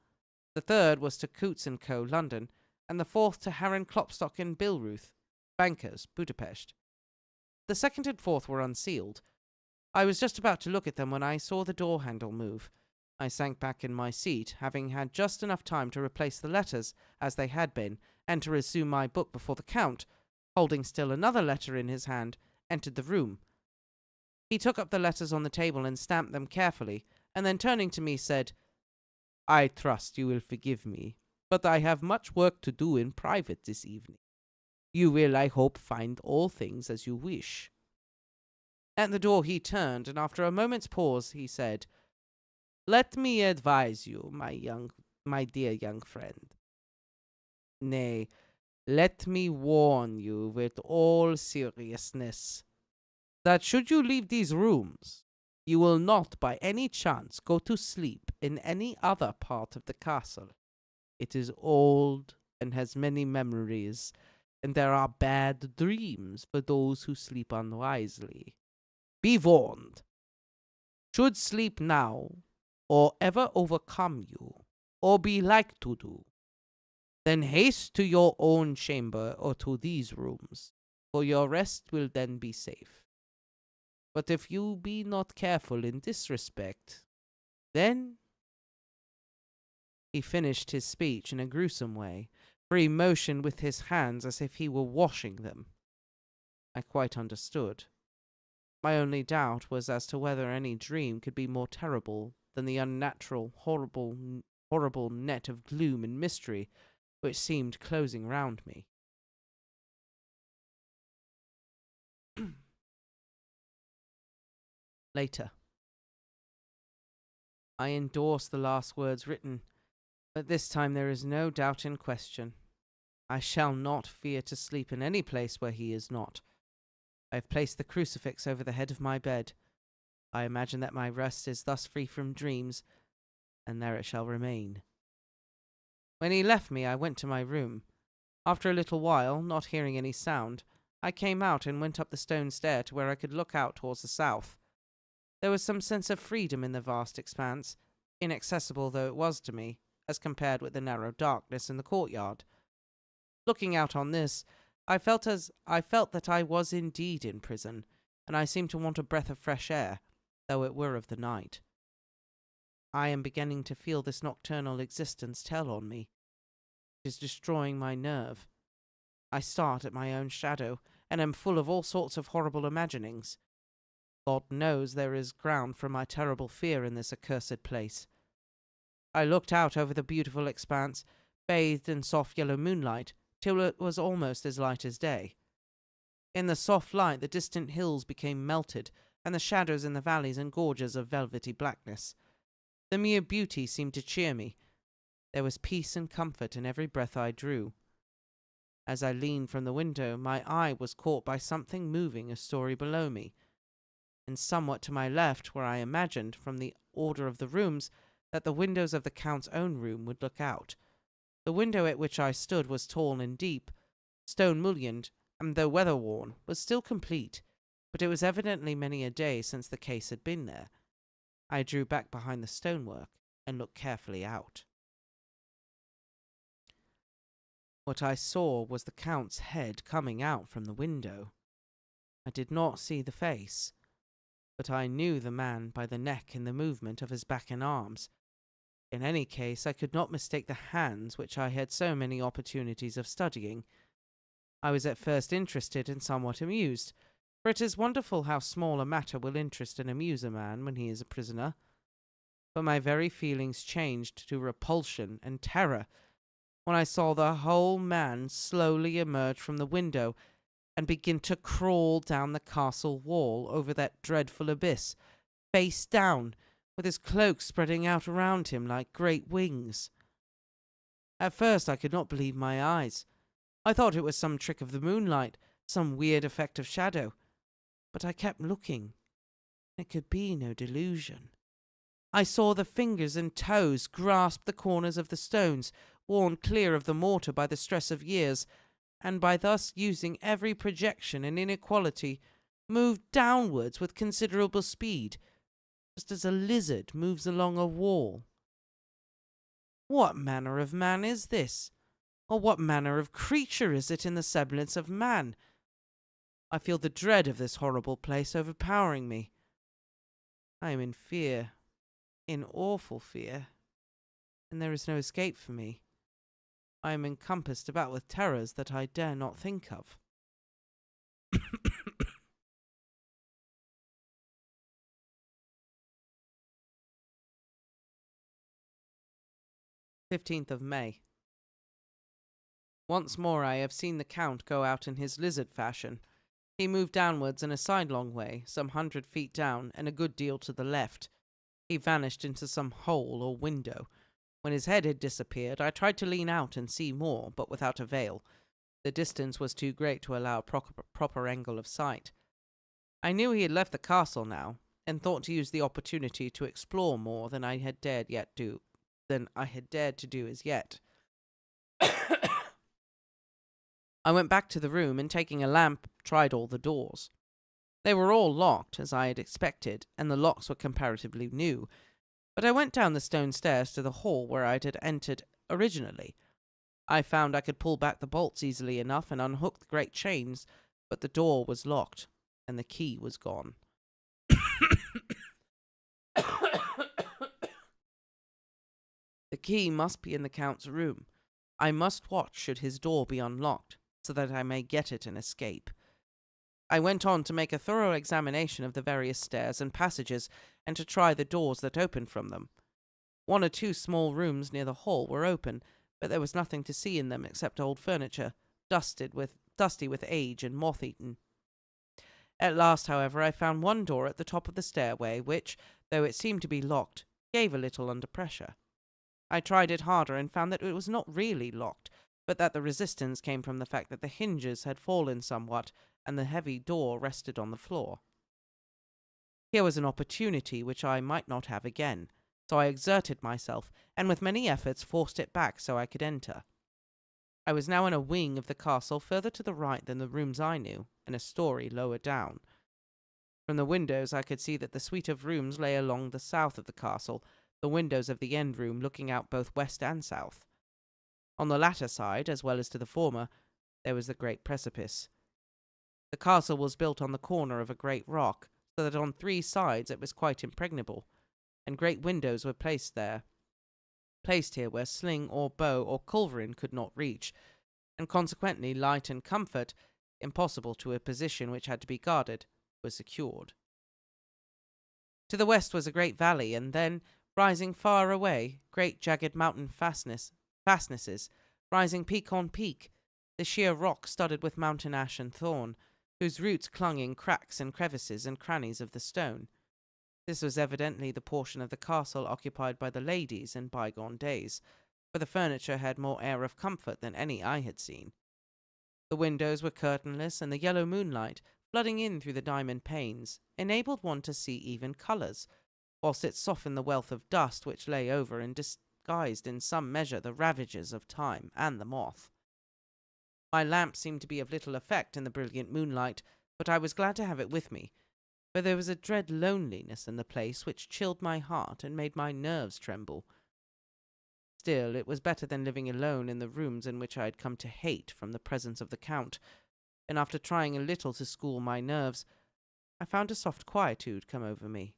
The third was to Coutts & Co., London, and the fourth to Harren Klopstock and Billruth, bankers, Budapest. The second and fourth were unsealed. I was just about to look at them when I saw the door handle move. I sank back in my seat, having had just enough time to replace the letters as they had been, and to resume my book before the Count, holding still another letter in his hand, entered the room. He took up the letters on the table and stamped them carefully, and then turning to me said, "I trust you will forgive me, but I have much work to do in private this evening. You will, I hope, find all things as you wish." At the door he turned, and after a moment's pause he said, "Let me advise you, my dear young friend. Nay, let me warn you with all seriousness, that should you leave these rooms, you will not by any chance go to sleep in any other part of the castle. It is old and has many memories, and there are bad dreams for those who sleep unwisely. Be warned. Should sleep now, or ever overcome you, or be like to do, then haste to your own chamber or to these rooms, for your rest will then be safe. But if you be not careful in this respect, then—" He finished his speech in a gruesome way, for he motioned with his hands as if he were washing them. I quite understood. My only doubt was as to whether any dream could be more terrible than the unnatural, horrible net of gloom and mystery which seemed closing round me. Later. I endorse the last words written, but this time there is no doubt in question. I shall not fear to sleep in any place where he is not. I have placed the crucifix over the head of my bed. I imagine that my rest is thus free from dreams, and there it shall remain. When he left me, I went to my room. After a little while, not hearing any sound, I came out and went up the stone stair to where I could look out towards the south. There was some sense of freedom in the vast expanse, inaccessible though it was to me, as compared with the narrow darkness in the courtyard. Looking out on this, I felt that I was indeed in prison, and I seemed to want a breath of fresh air, though it were of the night. I am beginning to feel this nocturnal existence tell on me. It is destroying my nerve. I start at my own shadow, and am full of all sorts of horrible imaginings. God knows there is ground for my terrible fear in this accursed place. I looked out over the beautiful expanse, bathed in soft yellow moonlight, till it was almost as light as day. In the soft light the distant hills became melted, and the shadows in the valleys and gorges of velvety blackness. The mere beauty seemed to cheer me. There was peace and comfort in every breath I drew. As I leaned from the window, my eye was caught by something moving a story below me, and somewhat to my left, where I imagined, from the order of the rooms, that the windows of the Count's own room would look out. The window at which I stood was tall and deep, stone-mullioned, and though weather-worn, was still complete, but it was evidently many a day since the case had been there. I drew back behind the stonework, and looked carefully out. What I saw was the Count's head coming out from the window. I did not see the face, but I knew the man by the neck and the movement of his back and arms. In any case, I could not mistake the hands which I had so many opportunities of studying. I was at first interested and somewhat amused, for it is wonderful how small a matter will interest and amuse a man when he is a prisoner. But my very feelings changed to repulsion and terror when I saw the whole man slowly emerge from the window and begin to crawl down the castle wall over that dreadful abyss, face down, with his cloak spreading out around him like great wings. At first I could not believe my eyes. I thought it was some trick of the moonlight, some weird effect of shadow. But I kept looking. It could be no delusion. I saw the fingers and toes grasp the corners of the stones, worn clear of the mortar by the stress of years, and by thus using every projection and inequality, move downwards with considerable speed, just as a lizard moves along a wall. What manner of man is this? Or what manner of creature is it in the semblance of man? I feel the dread of this horrible place overpowering me. I am in fear, in awful fear, and there is no escape for me. I am encompassed about with terrors that I dare not think of. 15th of May. Once more I have seen the Count go out in his lizard fashion. He moved downwards in a sidelong way, some 100 feet down, and a good deal to the left. He vanished into some hole or window. When his head had disappeared, I tried to lean out and see more, but without avail. The distance was too great to allow a proper angle of sight. I knew he had left the castle now, and thought to use the opportunity to explore more than I had dared to do as yet. I went back to the room, and taking a lamp, tried all the doors. They were all locked, as I had expected, and the locks were comparatively new. But I went down the stone stairs to the hall where I had entered originally. I found I could pull back the bolts easily enough and unhook the great chains, but the door was locked, and the key was gone. The key must be in the Count's room. I must watch should his door be unlocked, so that I may get it and escape. I went on to make a thorough examination of the various stairs and passages, and to try the doors that opened from them. 1 or 2 small rooms near the hall were open, but there was nothing to see in them except old furniture, dusty with age and moth-eaten. At last, however, I found one door at the top of the stairway, which, though it seemed to be locked, gave a little under pressure. I tried it harder and found that it was not really locked, but that the resistance came from the fact that the hinges had fallen somewhat, and the heavy door rested on the floor. Here was an opportunity which I might not have again, so I exerted myself, and with many efforts forced it back so I could enter. I was now in a wing of the castle further to the right than the rooms I knew, and a story lower down. From the windows I could see that the suite of rooms lay along the south of the castle, the windows of the end room looking out both west and south. On the latter side, as well as to the former, there was the great precipice. The castle was built on the corner of a great rock, so that on 3 sides it was quite impregnable, and great windows were placed here where sling or bow or culverin could not reach, and consequently light and comfort, impossible to a position which had to be guarded, were secured. To the west was a great valley, and then, rising far away, great jagged mountain fastnesses, rising peak on peak, the sheer rock studded with mountain ash and thorn, whose roots clung in cracks and crevices and crannies of the stone. This was evidently the portion of the castle occupied by the ladies in bygone days, for the furniture had more air of comfort than any I had seen. The windows were curtainless, and the yellow moonlight, flooding in through the diamond panes, enabled one to see even colours, whilst it softened the wealth of dust which lay over and disguised in some measure the ravages of time and the moth. My lamp seemed to be of little effect in the brilliant moonlight, but I was glad to have it with me, for there was a dread loneliness in the place which chilled my heart and made my nerves tremble. Still, it was better than living alone in the rooms in which I had come to hate from the presence of the Count, and after trying a little to school my nerves, I found a soft quietude come over me.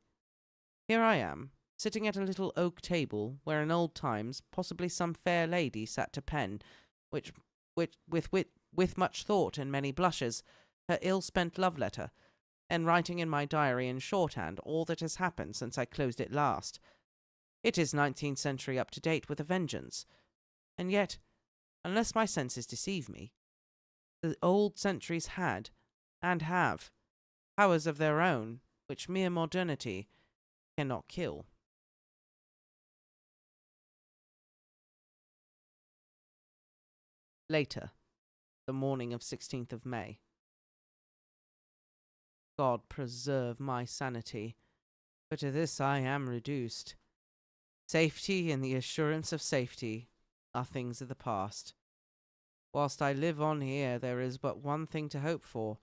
Here I am, sitting at a little oak table, where in old times possibly some fair lady sat to pen, which with much thought and many blushes, her ill-spent love-letter, and writing in my diary in shorthand all that has happened since I closed it last. It is 19th century up to date with a vengeance, and yet, unless my senses deceive me, the old centuries had, and have, powers of their own which mere modernity cannot kill. Later, the morning of 16th of May. God preserve my sanity, for to this I am reduced. Safety and the assurance of safety are things of the past. Whilst I live on here, there is but one thing to hope for,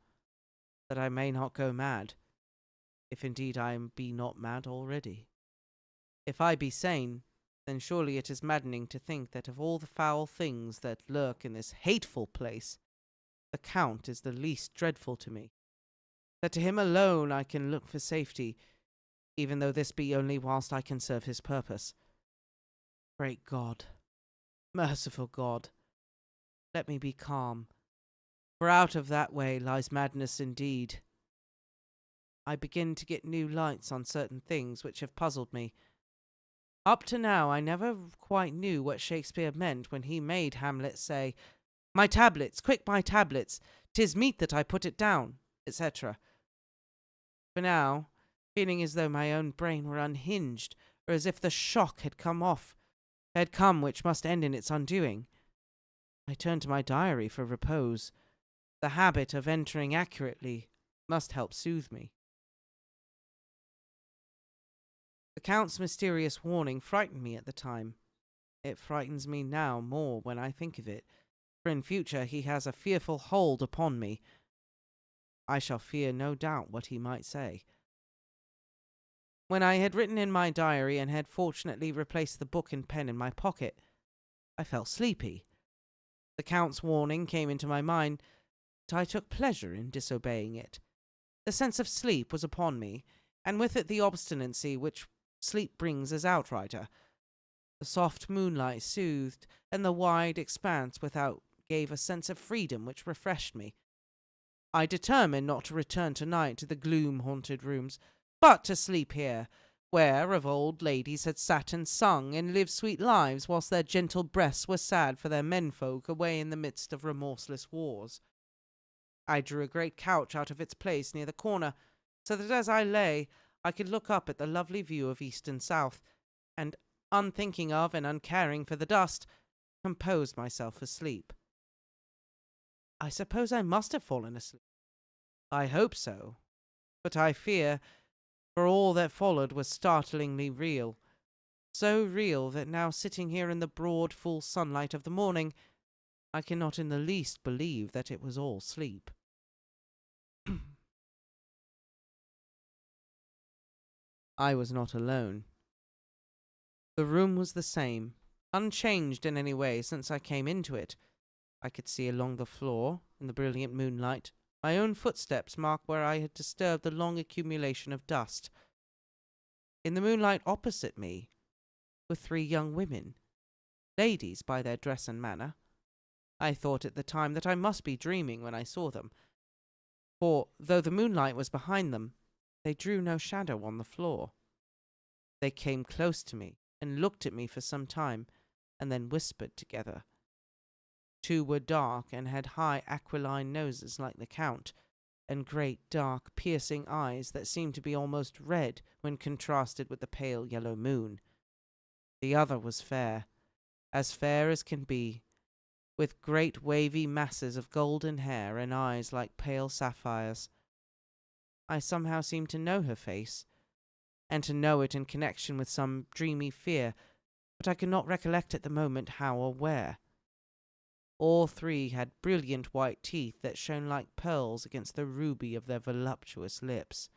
that I may not go mad, if indeed I be not mad already. If I be sane, then surely it is maddening to think that of all the foul things that lurk in this hateful place, the Count is the least dreadful to me. That to him alone I can look for safety, even though this be only whilst I can serve his purpose. Great God, merciful God, let me be calm, for out of that way lies madness indeed. I begin to get new lights on certain things which have puzzled me. Up to now I never quite knew what Shakespeare meant when he made Hamlet say, "My tablets, quick my tablets, 'tis meet that I put it down," etc. For now, feeling as though my own brain were unhinged, or as if the shock had come which must end in its undoing, I turned to my diary for repose. The habit of entering accurately must help soothe me. The Count's mysterious warning frightened me at the time. It frightens me now more when I think of it, for in future he has a fearful hold upon me. I shall fear no doubt what he might say. When I had written in my diary and had fortunately replaced the book and pen in my pocket, I felt sleepy. The Count's warning came into my mind, but I took pleasure in disobeying it. The sense of sleep was upon me, and with it the obstinacy which sleep brings as outrider. The soft moonlight soothed, and the wide expanse without gave a sense of freedom which refreshed me. I determined not to return tonight to the gloom-haunted rooms, but to sleep here, where of old ladies had sat and sung and lived sweet lives whilst their gentle breasts were sad for their menfolk away in the midst of remorseless wars. I drew a great couch out of its place near the corner, so that as I lay I could look up at the lovely view of east and south, and, unthinking of and uncaring for the dust, composed myself for sleep. I suppose I must have fallen asleep. I hope so, but I fear, for all that followed was startlingly real, so real that now sitting here in the broad full sunlight of the morning, I cannot in the least believe that it was all sleep. I was not alone. The room was the same, unchanged in any way since I came into it. I could see along the floor, in the brilliant moonlight, my own footsteps mark where I had disturbed the long accumulation of dust. In the moonlight opposite me were 3 young women, ladies by their dress and manner. I thought at the time that I must be dreaming when I saw them, for, though the moonlight was behind them, they drew no shadow on the floor. They came close to me and looked at me for some time, and then whispered together. 2 were dark and had high aquiline noses like the Count, and great dark piercing eyes that seemed to be almost red when contrasted with the pale yellow moon. The other was fair as can be, with great wavy masses of golden hair and eyes like pale sapphires. I somehow seemed to know her face, and to know it in connection with some dreamy fear, but I could not recollect at the moment how or where. All 3 had brilliant white teeth that shone like pearls against the ruby of their voluptuous lips.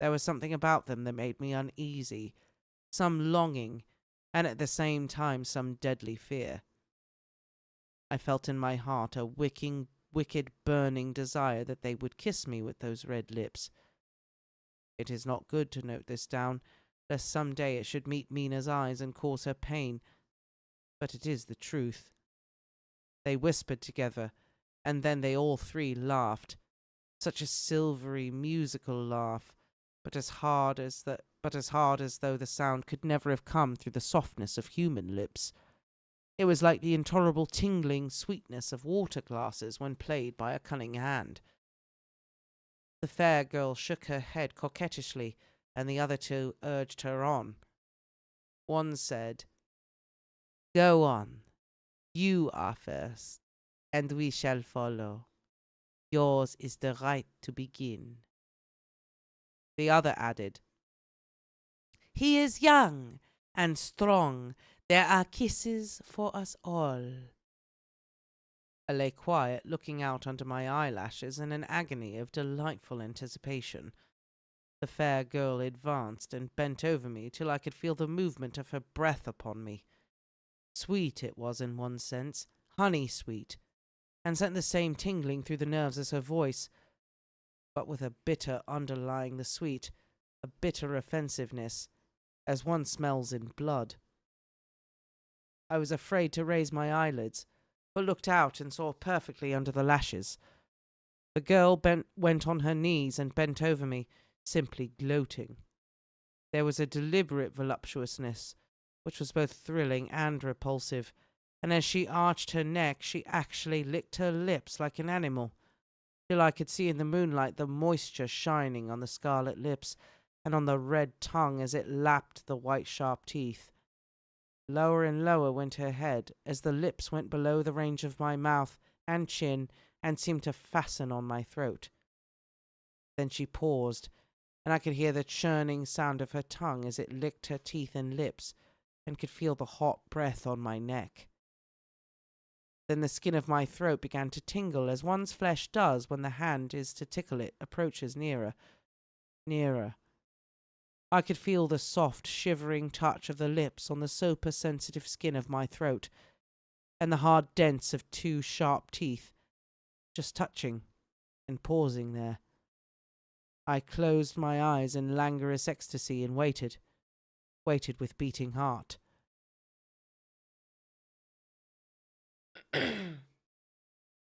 There was something about them that made me uneasy, some longing, and at the same time some deadly fear. I felt in my heart a wicked burning desire that they would kiss me with those red lips. It is not good to note this down, lest some day it should meet Mina's eyes and cause her pain, but it is the truth. They whispered together, and then they all three laughed, such a silvery, musical laugh, but as hard as though the sound could never have come through the softness of human lips. It was like the intolerable tingling sweetness of water glasses when played by a cunning hand. The fair girl shook her head coquettishly, and the other two urged her on. One said, "Go on. You are first, and we shall follow. Yours is the right to begin." The other added, "He is young and strong. There are kisses for us all." I lay quiet, looking out under my eyelashes in an agony of delightful anticipation. The fair girl advanced and bent over me till I could feel the movement of her breath upon me. Sweet it was in one sense, honey-sweet, and sent the same tingling through the nerves as her voice, but with a bitter underlying the sweet, a bitter offensiveness, as one smells in blood. I was afraid to raise my eyelids, but looked out and saw perfectly under the lashes. The girl went on her knees and bent over me, simply gloating. There was a deliberate voluptuousness, which was both thrilling and repulsive, and as she arched her neck, she actually licked her lips like an animal, till I could see in the moonlight the moisture shining on the scarlet lips and on the red tongue as it lapped the white sharp teeth. Lower and lower went her head, as the lips went below the range of my mouth and chin and seemed to fasten on my throat. Then she paused, and I could hear the churning sound of her tongue as it licked her teeth and lips, and could feel the hot breath on my neck. Then the skin of my throat began to tingle, as one's flesh does when the hand is to tickle it approaches nearer, nearer. I could feel the soft, shivering touch of the lips on the super-sensitive skin of my throat, and the hard dents of two sharp teeth, just touching and pausing there. I closed my eyes in languorous ecstasy and waited with beating heart.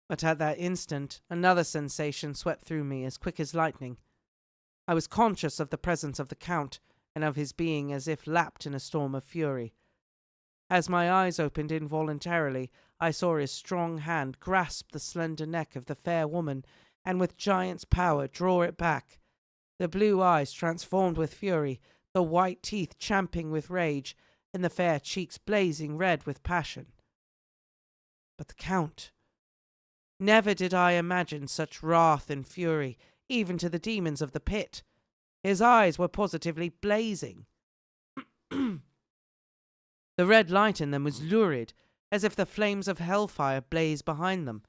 But at that instant, another sensation swept through me as quick as lightning. I was conscious of the presence of the Count, and of his being as if lapped in a storm of fury. As my eyes opened involuntarily, I saw his strong hand grasp the slender neck of the fair woman, and with giant's power draw it back. The blue eyes transformed with fury, the white teeth champing with rage, and the fair cheeks blazing red with passion. But the Count! Never did I imagine such wrath and fury, even to the demons of the pit. His eyes were positively blazing. The red light in them was lurid, as if the flames of hellfire blazed behind them.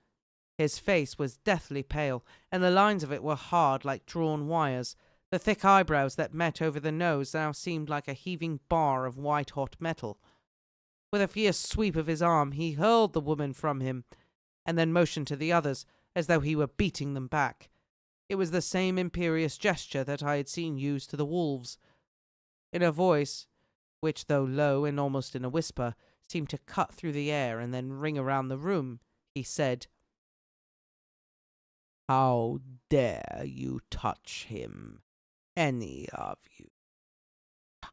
His face was deathly pale, and the lines of it were hard like drawn wires. The thick eyebrows that met over the nose now seemed like a heaving bar of white-hot metal. With a fierce sweep of his arm, he hurled the woman from him, and then motioned to the others, as though he were beating them back. It was the same imperious gesture that I had seen used to the wolves. In a voice which, though low and almost in a whisper, seemed to cut through the air and then ring around the room, he said, "How dare you touch him, any of you?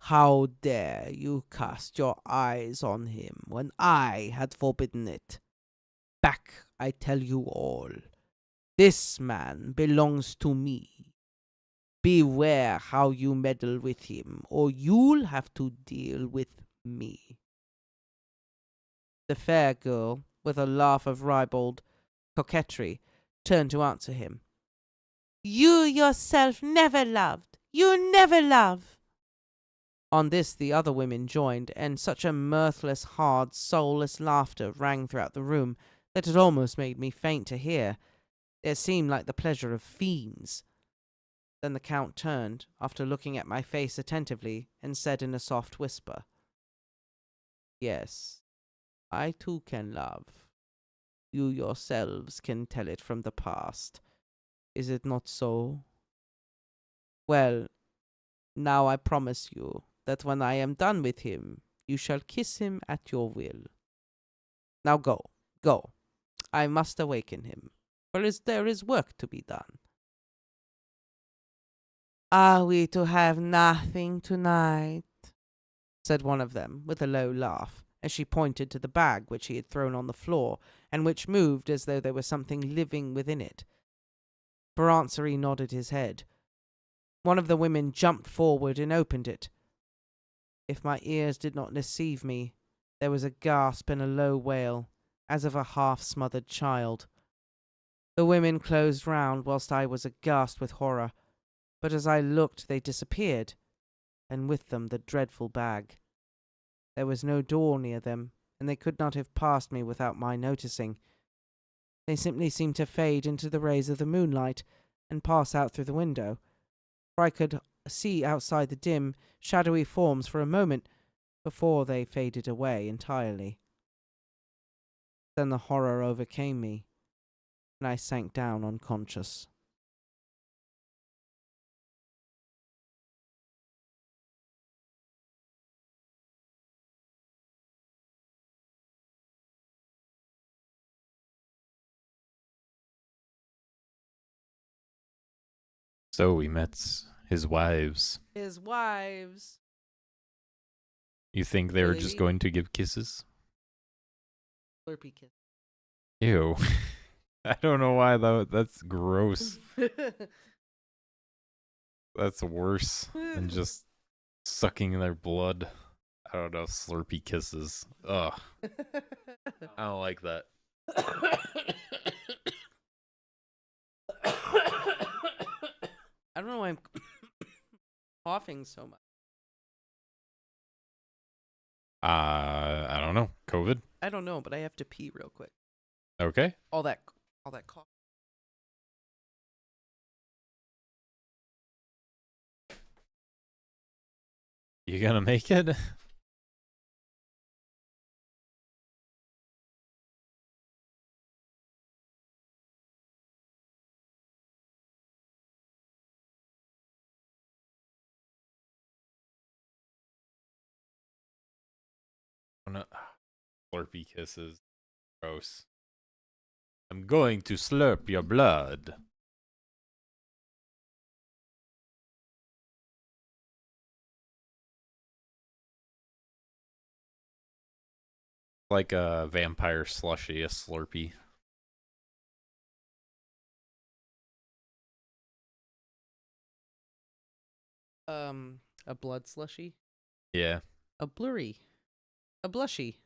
How dare you cast your eyes on him when I had forbidden it? Back, I tell you all. This man belongs to me. Beware how you meddle with him, or you'll have to deal with me." The fair girl, with a laugh of ribald coquetry, turned to answer him. "You yourself never loved. You never love." On this the other women joined, and such a mirthless, hard, soulless laughter rang throughout the room that it almost made me faint to hear. It seemed like the pleasure of fiends. Then the Count turned, after looking at my face attentively, and said in a soft whisper, Yes, I too can love. You yourselves can tell it from the past. Is it not so? Well, now I promise you that when I am done with him, you shall kiss him at your will. Now go, go. I must awaken him, for there is work to be done. Are we to have nothing tonight? Said one of them, with a low laugh, as she pointed to the bag which he had thrown on the floor, and which moved as though there was something living within it. Baranzari nodded his head. One of the women jumped forward and opened it. If my ears did not deceive me, there was a gasp and a low wail, as of a half-smothered child. The women closed round whilst I was aghast with horror, but as I looked they disappeared, and with them the dreadful bag. There was no door near them, and they could not have passed me without my noticing. They simply seemed to fade into the rays of the moonlight and pass out through the window, for I could see outside the dim, shadowy forms for a moment before they faded away entirely. Then the horror overcame me, and I sank down unconscious. So he met his wives. His wives. You think they were Really? just going to give kisses? Slurpee kiss. Ew. I don't know why though. That's gross. That's worse than just sucking their blood. I don't know. Slurpee kisses. Ugh. I don't like that. I don't know why I'm coughing so much. I don't know. COVID? I don't know, but I have to pee real quick. Okay. All that cough. You gonna make it? Slurpee kisses. Gross. I'm going to slurp your blood. Like a vampire slushy, a Slurpee. A blood slushy, Yeah. a blurry, a blushy,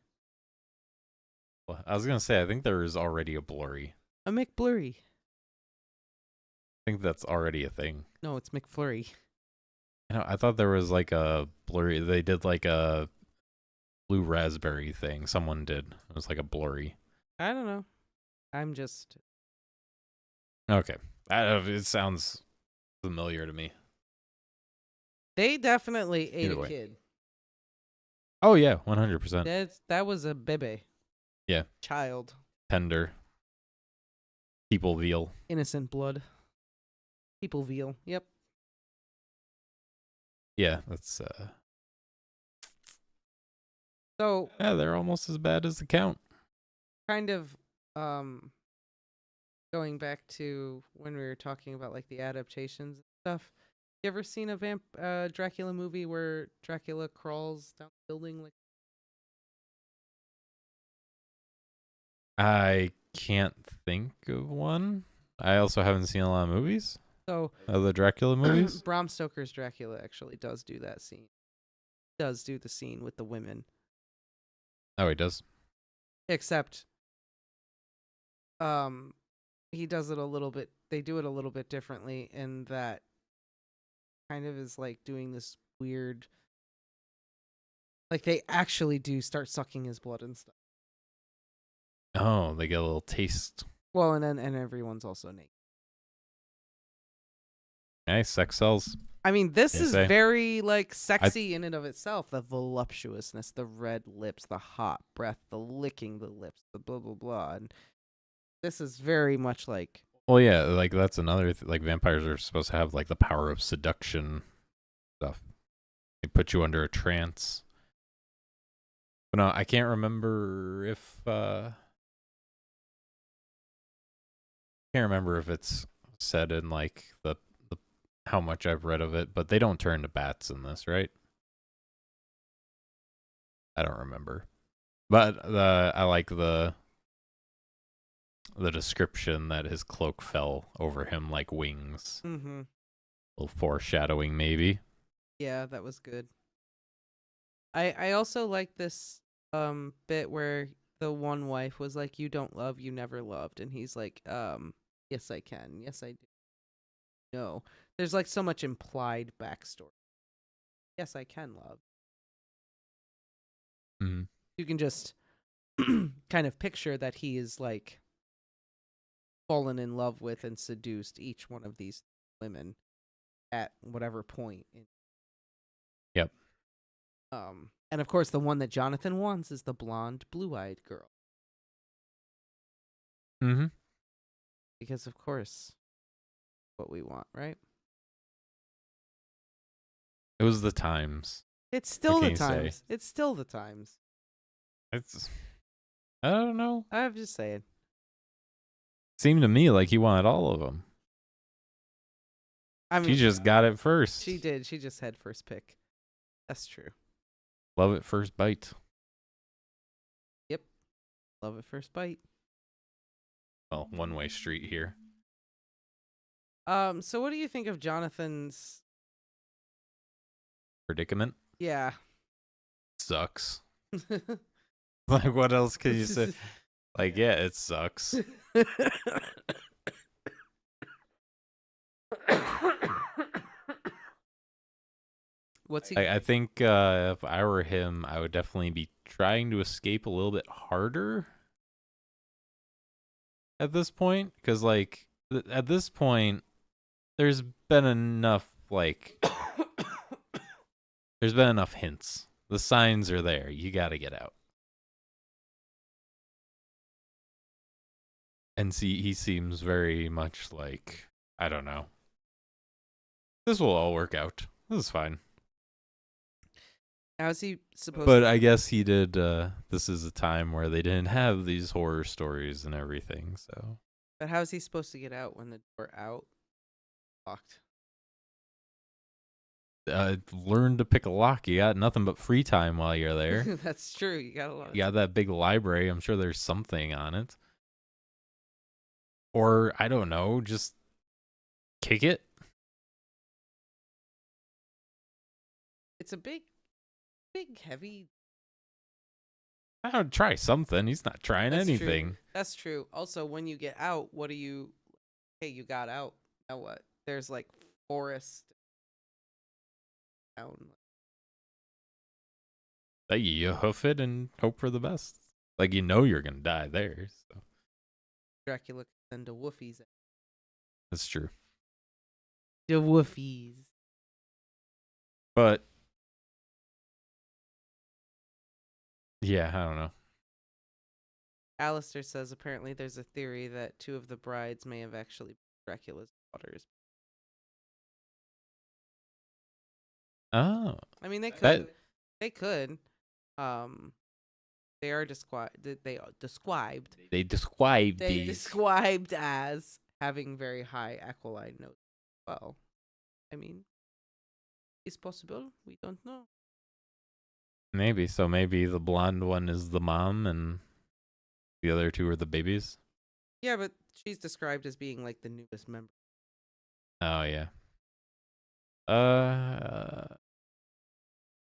Well, I was gonna say, I think there is already a blurry. a McBlurry. I think that's already a thing. No, it's McFlurry. I thought there was like a blurry. They did like a blue raspberry thing. Someone did. It was like a blurry. I don't know. I'm just. Okay. It sounds familiar to me. They definitely ate Either a way. kid. Oh yeah, 100%. That was a baby. Yeah. Child. Tender. People veal. Innocent blood. People veal. Yep. Yeah, that's So yeah, they're almost as bad as the Count. kind of going back to when we were talking about like the adaptations and stuff. You ever seen a Dracula movie where Dracula crawls down the building like I can't think of one. I also haven't seen a lot of movies. so? The Dracula movies. Bram Stoker's Dracula actually does do that scene. Does do the scene with the women, Oh, he does. except he does it a little bit. They do it a little bit differently in that kind of is like doing this weird. Like they actually do start sucking his blood and stuff. Oh, they get a little taste. Well, and everyone's also naked. Hey, sex sells. I mean, this They is say. very like I sexy in and of itself. The voluptuousness, the red lips, the hot breath, the licking the lips, the blah blah blah. And this is very much like well, yeah, like that's another like vampires are supposed to have like the power of seduction stuff. They put you under a trance. But no, I can't remember if can't remember if it's said in like the how much I've read of it, but they don't turn to bats in this, right? I don't remember. But I like the description that his cloak fell over him like wings. mm-hmm. A little foreshadowing, maybe. Yeah, that was good. I also like this bit where the one wife was like, "You don't love, you never loved," and he's like, yes I can, yes I do. No, there's like so much implied backstory. Yes, I can love. Mm. You can just kind of picture that he is like fallen in love with and seduced each one of these women at whatever point. Yep. And of course, the one that Jonathan wants is the blonde, blue-eyed girl, Mm-hmm. because of course, what we want, right? It was the times. It's What still can the you say? times. It's still the times. It's I don't know. I'm just saying. Seemed to me like he wanted all of them. I She mean, just got it first. she did. She just had first pick. That's true. Love at first bite. Yep. Love at first bite. Well, one-way street here. So what do you think of Jonathan's? Predicament Yeah. sucks. Like, what else can you say? Like, yeah, it sucks. What's he? I think if I were him, I would definitely be trying to escape a little bit harder at this point, because like at this point, there's been enough like there's been enough hints. The signs are there. You got to get out. And see, he seems very much like, I don't know. This will all work out. This is fine. How's he supposed But to? I guess he did. This is a time where they didn't have these horror stories and everything. So But how's he supposed to get out when the door out locked? learn to pick a lock. You got nothing but free time while you're there. That's true. You got a lot. You got that big library. I'm sure there's something on it. Or I don't know, just kick it. It's a big, heavy. I would try something. He's not trying That's anything. True. That's true. Also, when you get out, what do you? Hey, you got out. Now what? There's like forest. Down. Like, you hoof it and hope for the best. Like, you know you're gonna die there. So Dracula and the woofies. that's true. The woofies. But yeah, I don't know. Alistair says apparently there's a theory that two of the brides may have actually been Dracula's daughters. Oh, I mean, they could. that They could. They are described. They are described. they described They these. described as having very high aquiline notes. Well, I mean, it's possible. We don't know. Maybe so. Maybe the blonde one is the mom, and the other two are the babies. Yeah, but she's described as being like the newest member. Oh yeah.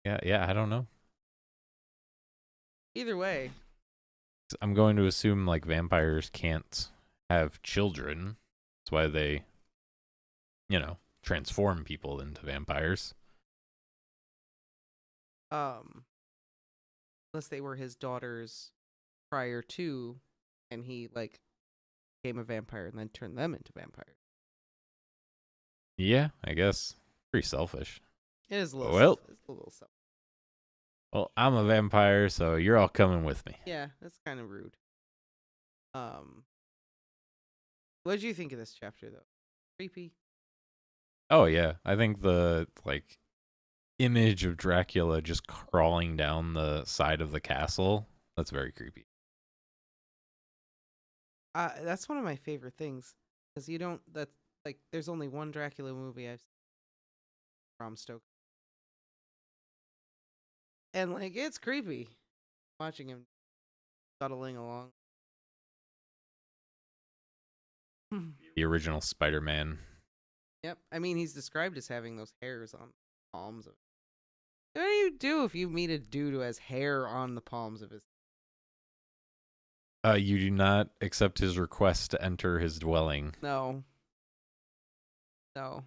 Yeah. I don't know. Either way, I'm going to assume like vampires can't have children. That's why they, transform people into vampires. unless they were his daughters prior to, and he like became a vampire and then turned them into vampires. Yeah, I guess. Pretty selfish. It is a little Well, self. It's a little self. well, I'm a vampire, so you're all coming with me. Yeah, that's kind of rude. What did you think of this chapter though? Creepy. Oh yeah, I think the like image of Dracula just crawling down the side of the castle, that's very creepy. That's one of my favorite things because you don't. That's like there's only one Dracula movie I've seen, Bram Stoker, and like it's creepy watching him scuttling along. The original Spider-Man. Yep. I mean, he's described as having those hairs on the palms of. What do you do if you meet a dude who has hair on the palms of his? You do not accept his request to enter his dwelling. No. No.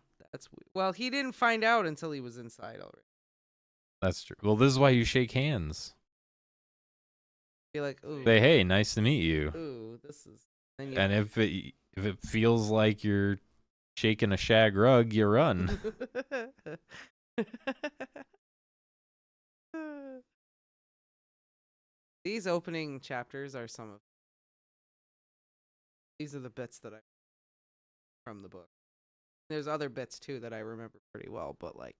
Well, he didn't find out until he was inside already. That's true. Well, this is why you shake hands. Be like, ooh. Say, hey, nice to meet you. Ooh, this is. And if it feels like you're shaking a shag rug, you run. These opening chapters are some of. These are the bits that I from the book. There's other bits too that I remember pretty well, but like.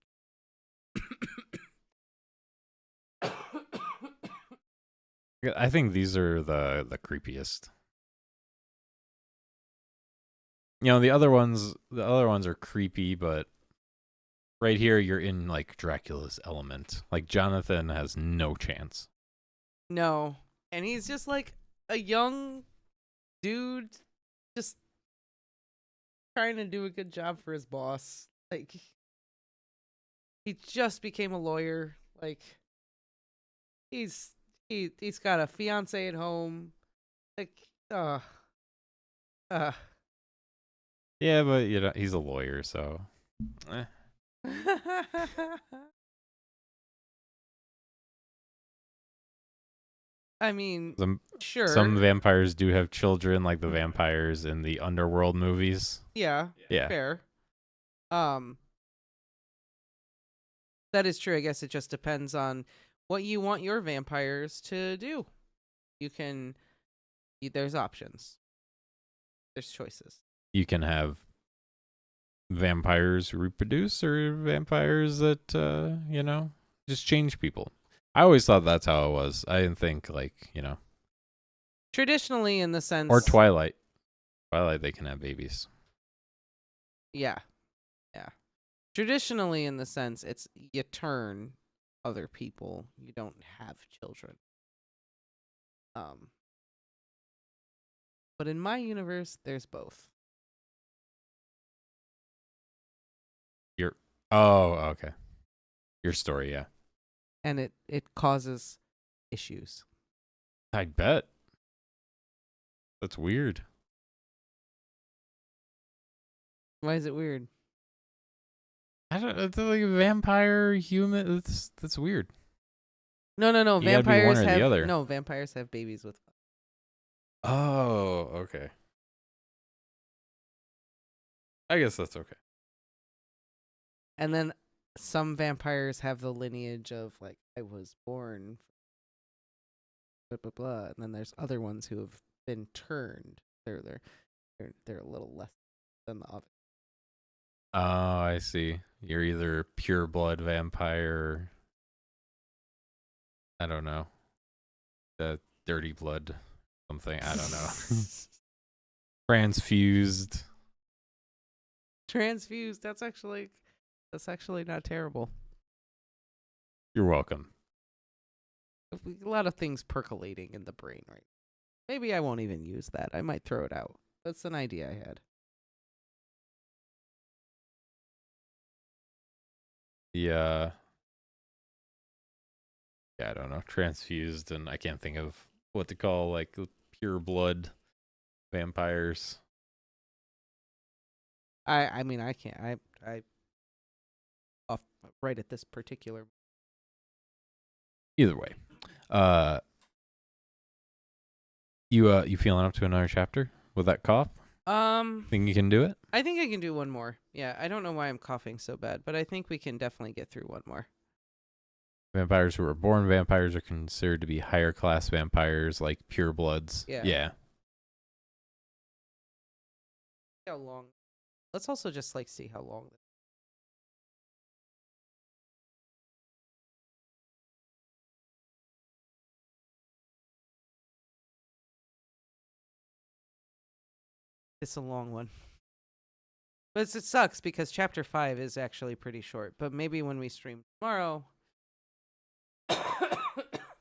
I think these are the creepiest. You know, the other ones are creepy, but right here you're in like Dracula's element. Like Jonathan has no chance. No. And he's just like a young dude just trying to do a good job for his boss. Like he just became a lawyer. Like he's got a fiance at home. Like Yeah, but you know, he's a lawyer, so I mean, sure. Some vampires do have children, like the vampires in the Underworld movies. Yeah. Fair. That is true. I guess it just depends on what you want your vampires to do. There's options. There's choices. You can have vampires reproduce or vampires that, you know, just change people. I always thought that's how it was. I didn't think, like, you know. Traditionally, in the sense. Or Twilight. Twilight, they can have babies. Yeah. Yeah. Traditionally, in the sense, it's you turn other people. You don't have children. But in my universe, there's both. Oh, okay. Your story, yeah. And it causes issues. I bet. That's weird. Why is it weird? I don't know. It's like a vampire, human. That's weird. No. You gotta be Vampires one or have the other. no. Vampires have babies with. Oh, okay. I guess that's okay. And then some vampires have the lineage of like I was born, blah blah blah. And then there's other ones who have been turned. They're a little less than the other. Oh, I see. You're either pure blood vampire. I don't know. The dirty blood something. I don't know. Transfused. Transfused. That's actually not terrible. You're welcome. A lot of things percolating in the brain right. Maybe I won't even use that. I might throw it out. That's an idea I had. Yeah, I don't know. Transfused, and I can't think of what to call like pure blood vampires. I mean I can't. I off right at this particular. Either way, you feeling up to another chapter with that cough? Think you can do it? I think I can do one more. Yeah, I don't know why I'm coughing so bad, but I think we can definitely get through one more. Vampires who are born vampires are considered to be higher class vampires, like purebloods. Yeah. How long? Let's also just like see how long. It's a long one. But it sucks because chapter 5 is actually pretty short. But maybe when we stream tomorrow,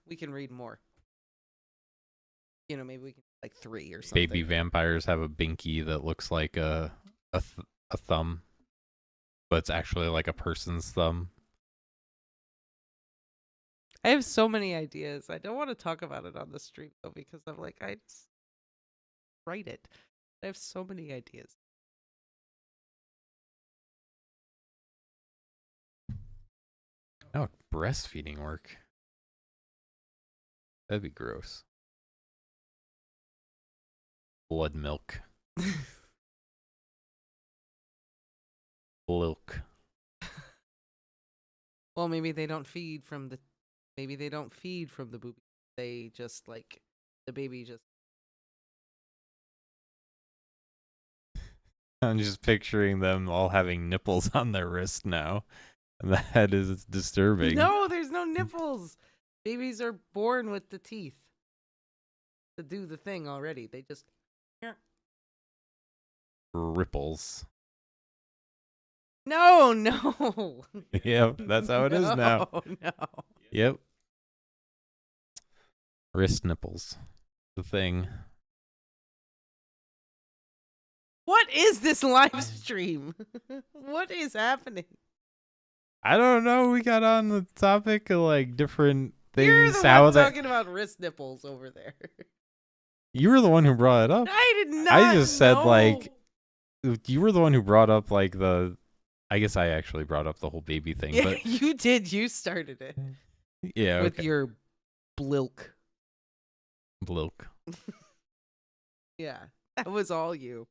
we can read more. You know, maybe we can like 3 or something. Baby vampires have a binky that looks like a thumb, but it's actually like a person's thumb. I have so many ideas. I don't want to talk about it on the stream though because I'm like, I just write it. I have so many ideas. Oh, breastfeeding work. That'd be gross. Blood milk. Milk. Well, maybe they don't feed from the booby. They just like the baby just. I'm just picturing them all having nipples on their wrist now. And that is disturbing. No, there's no nipples. Babies are born with the teeth to do the thing already. They just. Ripples. No. Yep, that's how it is now. No. Yep. Wrist nipples. The thing. What is this live stream? What is happening? I don't know. We got on the topic of like different things. You're the one talking about wrist nipples over there. You were the one who brought it up. I did not. I just said know. like you were the one who brought up like the. I guess I actually brought up the whole baby thing. Yeah, but you did. You started it. Yeah. With your blilk. Blilk. Yeah, that was all you.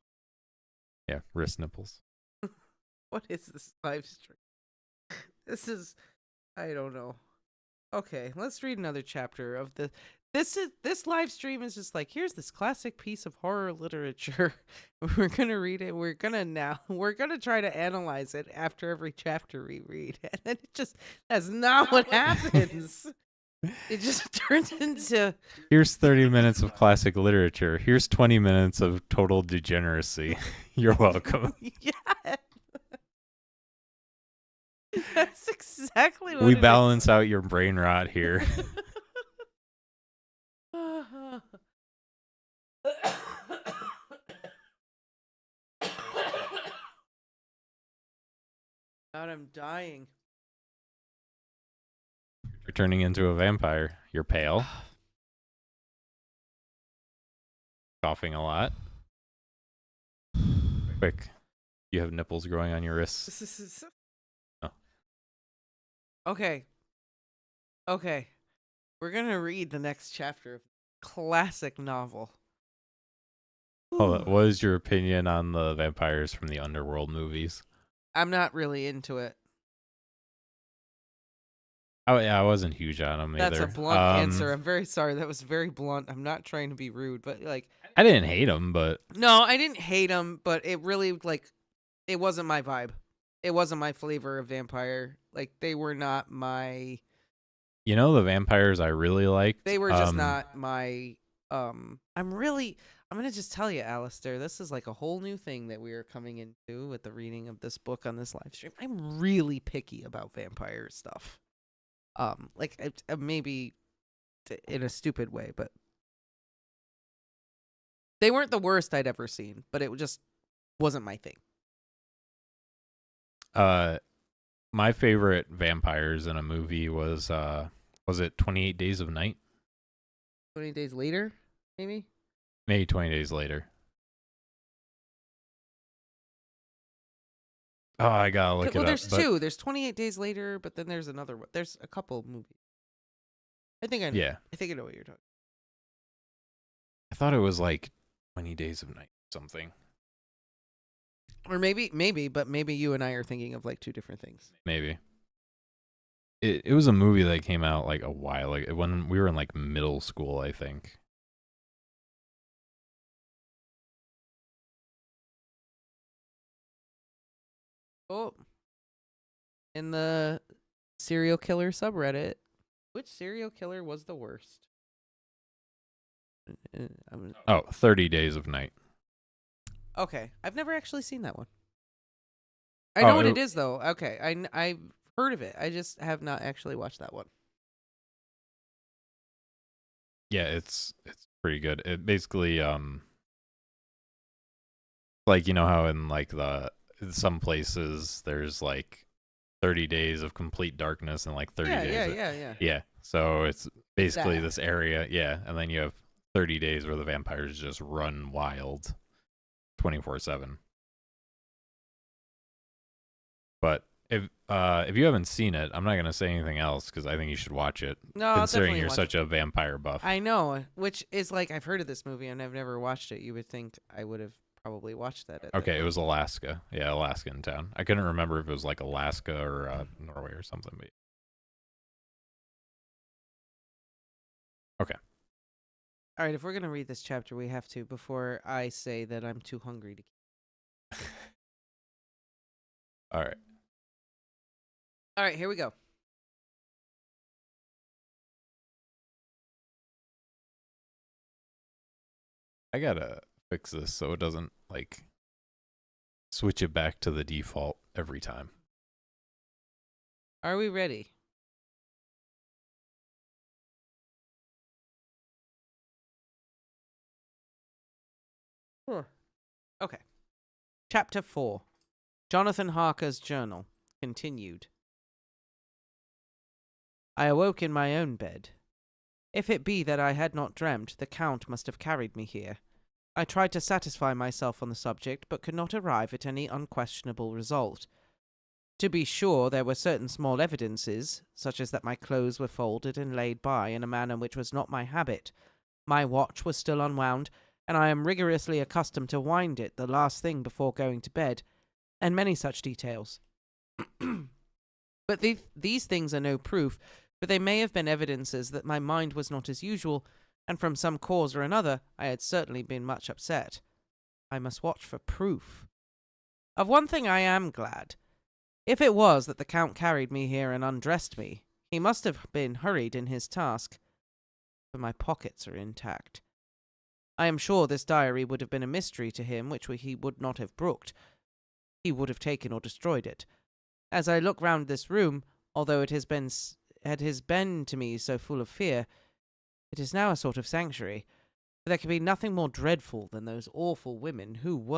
Yeah, wrist nipples. What is this live stream? This is, I don't know. Okay, let's read another chapter of the. This live stream is just like, here's this classic piece of horror literature. We're gonna read it. We're gonna try to analyze it after every chapter we read, and then that's not what happens. It just turns into. Here's 30 minutes of classic literature. Here's 20 minutes of total degeneracy. You're welcome. Yeah. That's exactly what We it balance out your brain rot here. God, I'm dying. You're turning into a vampire. You're pale. Coughing a lot. Quick. You have nipples growing on your wrists. Oh. Okay. We're going to read the next chapter of classic novel. Oh, what is your opinion on the vampires from the Underworld movies? I'm not really into it. Oh, yeah, I wasn't huge on them either. That's a blunt answer. I'm very sorry. That was very blunt. I'm not trying to be rude, but like... I didn't hate them, but... No, I didn't hate them, but it really, like... It wasn't my vibe. It wasn't my flavor of vampire. Like, they were not my... You know the vampires I really liked? They were just not my... I'm going to just tell you, Alistair, this is like a whole new thing that we are coming into with the reading of this book on this live stream. I'm really picky about vampire stuff. Maybe in a stupid way, but they weren't the worst I'd ever seen, but it just wasn't my thing. My favorite vampires in a movie was it 28 Days of Night? 20 Days Later, maybe? Maybe 20 Days Later. Oh, I gotta look it up. Well, there's two. There's 28 Days Later, but then there's another one. There's a couple of movies. I think I know. Yeah. I think I know what you're talking. I thought it was like 20 Days of Night or something. Or maybe, but maybe you and I are thinking of like two different things. Maybe. It was a movie that came out like a while ago, when we were in like middle school, I think. Oh, in the serial killer subreddit, which serial killer was the worst? Oh, 30 Days of Night. Okay, I've never actually seen that one. I know what it is though. Okay, I've heard of it. I just have not actually watched that one. Yeah, it's pretty good. It basically like, you know how in like some places there's like 30 days of complete darkness and like 30 days. Yeah. So it's basically this area, yeah, and then you have 30 days where the vampires just run wild 24/7. But if you haven't seen it, I'm not gonna say anything else because I think you should watch it. No, considering you're such a vampire buff. I know, which is like I've heard of this movie and I've never watched it. You would think I would have probably watched that. Okay, it was Alaska. Yeah, Alaskan town. I couldn't remember if it was like Alaska or Norway or something. But... Okay. All right, if we're gonna read this chapter, we have to before I say that I'm too hungry to keep. All right. All right, here we go. I gotta fix this so it doesn't like switch it back to the default every time. Are we ready? Okay. Chapter 4. Jonathan Harker's Journal. Continued. I awoke in my own bed. If it be that I had not dreamt, the Count must have carried me here. I tried to satisfy myself on the subject, but could not arrive at any unquestionable result. To be sure, there were certain small evidences, such as that my clothes were folded and laid by in a manner which was not my habit. My watch was still unwound, and I am rigorously accustomed to wind it the last thing before going to bed, and many such details. But these things are no proof, for they may have been evidences that my mind was not as usual, and from some cause or another I had certainly been much upset. I must watch for proof. Of one thing I am glad. If it was that the Count carried me here and undressed me, he must have been hurried in his task, for my pockets are intact. I am sure this diary would have been a mystery to him which he would not have brooked. He would have taken or destroyed it. As I look round this room, although it has been to me so full of fear, it is now a sort of sanctuary. For there can be nothing more dreadful than those awful women who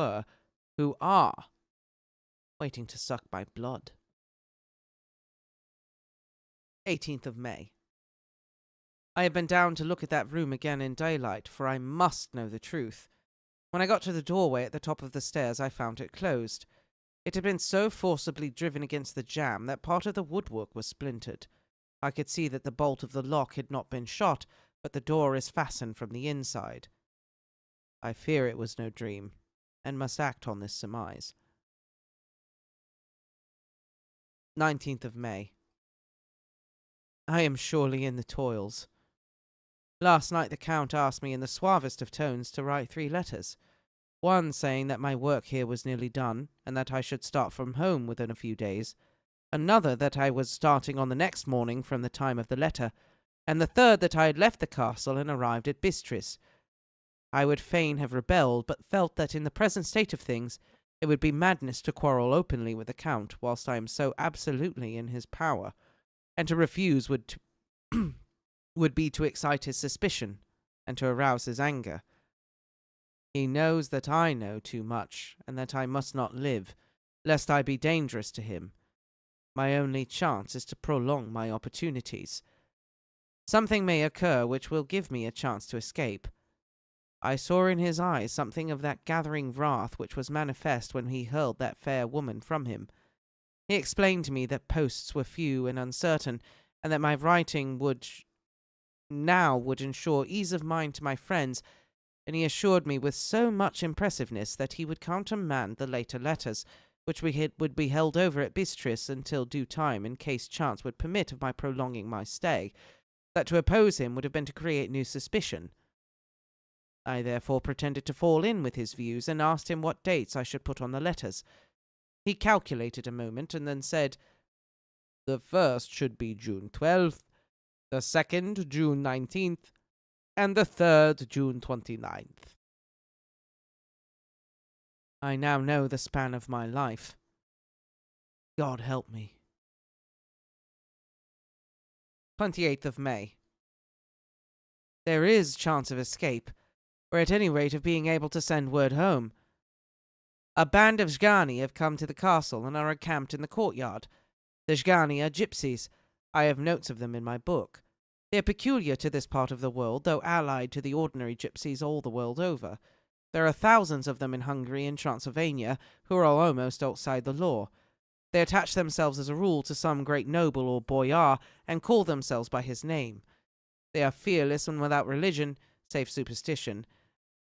are, waiting to suck my blood. 18th of May. I had been down to look at that room again in daylight, for I must know the truth. When I got to the doorway at the top of the stairs, I found it closed. It had been so forcibly driven against the jamb that part of the woodwork was splintered. I could see that the bolt of the lock had not been shot, but the door is fastened from the inside. I fear it was no dream, and must act on this surmise. 19th of May. I am surely in the toils. Last night the Count asked me in the suavest of tones to write 3 letters. One saying that my work here was nearly done, and that I should start from home within a few days. Another that I was starting on the next morning from the time of the letter, and the third that I had left the castle and arrived at Bistris. I would fain have rebelled, but felt that in the present state of things it would be madness to quarrel openly with the Count whilst I am so absolutely in his power, and to refuse would be to excite his suspicion, and to arouse his anger. He knows that I know too much, and that I must not live, lest I be dangerous to him. My only chance is to prolong my opportunities. Something may occur which will give me a chance to escape. I saw in his eyes something of that gathering wrath which was manifest when he hurled that fair woman from him. He explained to me that posts were few and uncertain, and that my writing would ensure ease of mind to my friends, and he assured me with so much impressiveness that he would countermand the later letters, which would be held over at Bistris until due time in case chance would permit of my prolonging my stay, that to oppose him would have been to create new suspicion. I therefore pretended to fall in with his views and asked him what dates I should put on the letters. He calculated a moment and then said, "The first should be June 12th, the second June 19th, and the third June 29th. I now know the span of my life. God help me. 28th of May. There is chance of escape, or at any rate of being able to send word home. A band of Zhgani have come to the castle and are encamped in the courtyard. The Zhgani are gypsies. I have notes of them in my book. They are peculiar to this part of the world, though allied to the ordinary gypsies all the world over. There are thousands of them in Hungary and Transylvania, who are all almost outside the law. They attach themselves as a rule to some great noble or boyar, and call themselves by his name. They are fearless and without religion, save superstition,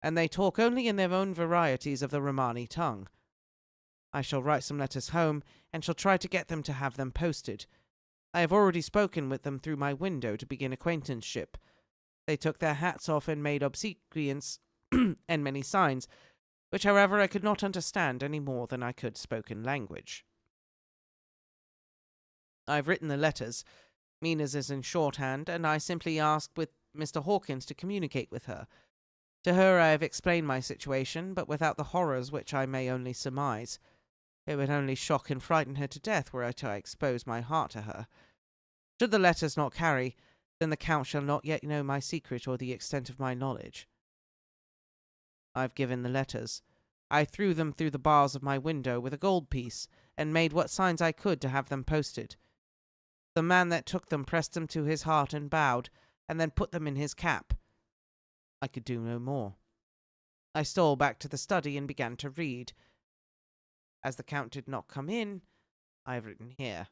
and they talk only in their own varieties of the Romani tongue. I shall write some letters home, and shall try to get them to have them posted. I have already spoken with them through my window to begin acquaintanceship. They took their hats off and made obsequience and many signs, which, however, I could not understand any more than I could spoken language. I have written the letters. Mina's is in shorthand, and I simply asked with Mr. Hawkins to communicate with her. To her I have explained my situation, but without the horrors which I may only surmise. It would only shock and frighten her to death were I to expose my heart to her. Should the letters not carry, then the Count shall not yet know my secret or the extent of my knowledge. I have given the letters. I threw them through the bars of my window with a gold piece, and made what signs I could to have them posted. The man that took them pressed them to his heart and bowed, and then put them in his cap. I could do no more. I stole back to the study and began to read. As the Count did not come in, I have written here.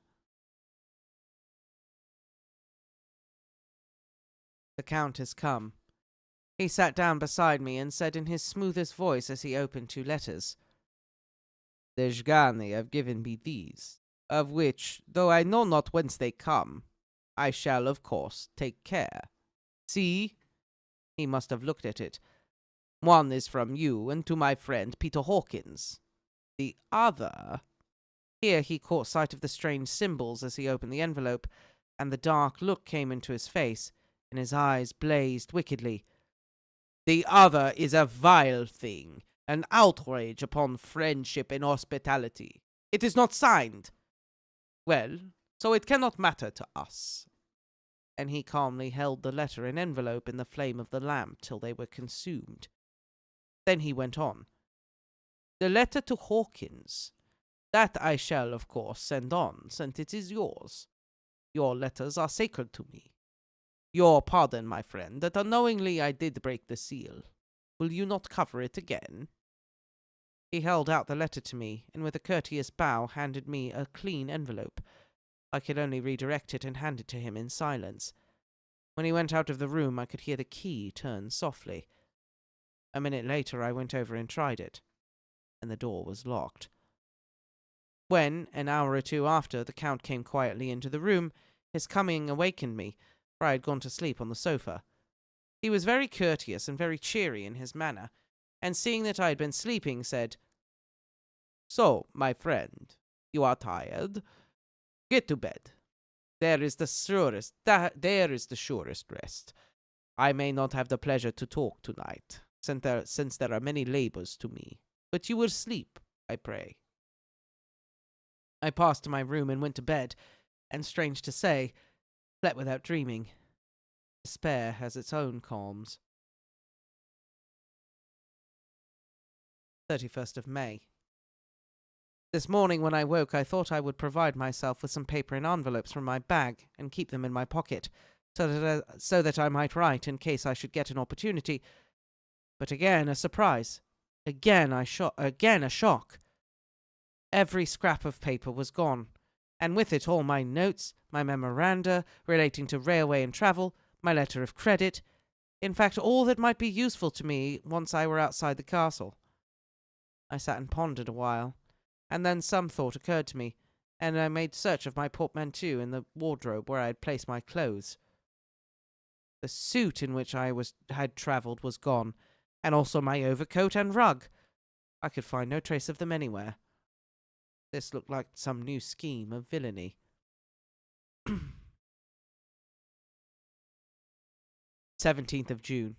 The Count has come. He sat down beside me and said in his smoothest voice as he opened 2 letters, "The Zhgani have given me these, of which, though I know not whence they come, I shall, of course, take care. See," he must have looked at it, "one is from you and to my friend Peter Hawkins. The other—" Here he caught sight of the strange symbols as he opened the envelope, and the dark look came into his face, and his eyes blazed wickedly. "The other is a vile thing, an outrage upon friendship and hospitality. It is not signed. Well, so it cannot matter to us." And he calmly held the letter and envelope in the flame of the lamp till they were consumed. Then he went on. "The letter to Hawkins, that I shall, of course, send on, since it is yours. Your letters are sacred to me. Your pardon, my friend, that unknowingly I did break the seal. Will you not cover it again?" He held out the letter to me, and with a courteous bow handed me a clean envelope. I could only redirect it and hand it to him in silence. When he went out of the room, I could hear the key turn softly. A minute later I went over and tried it, and the door was locked. When, an hour or 2 after, the Count came quietly into the room, his coming awakened me, for I had gone to sleep on the sofa. He was very courteous and very cheery in his manner, and seeing that I had been sleeping, said, "So, my friend, you are tired? Get to bed. There is the surest rest. I may not have the pleasure to talk tonight, since there are many labors to me, but you will sleep, I pray." I passed to my room and went to bed, and strange to say, slept without dreaming. Despair has its own calms. 31st of May. This morning when I woke, I thought I would provide myself with some paper and envelopes from my bag and keep them in my pocket, so that I might write in case I should get an opportunity. But again a surprise. Again a shock. Every scrap of paper was gone, and with it all my notes, my memoranda relating to railway and travel, my letter of credit. In fact, all that might be useful to me once I were outside the castle. I sat and pondered a while, and then some thought occurred to me, and I made search of my portmanteau in the wardrobe where I had placed my clothes. The suit in which I had travelled was gone, and also my overcoat and rug. I could find no trace of them anywhere. This looked like some new scheme of villainy. 17th of June.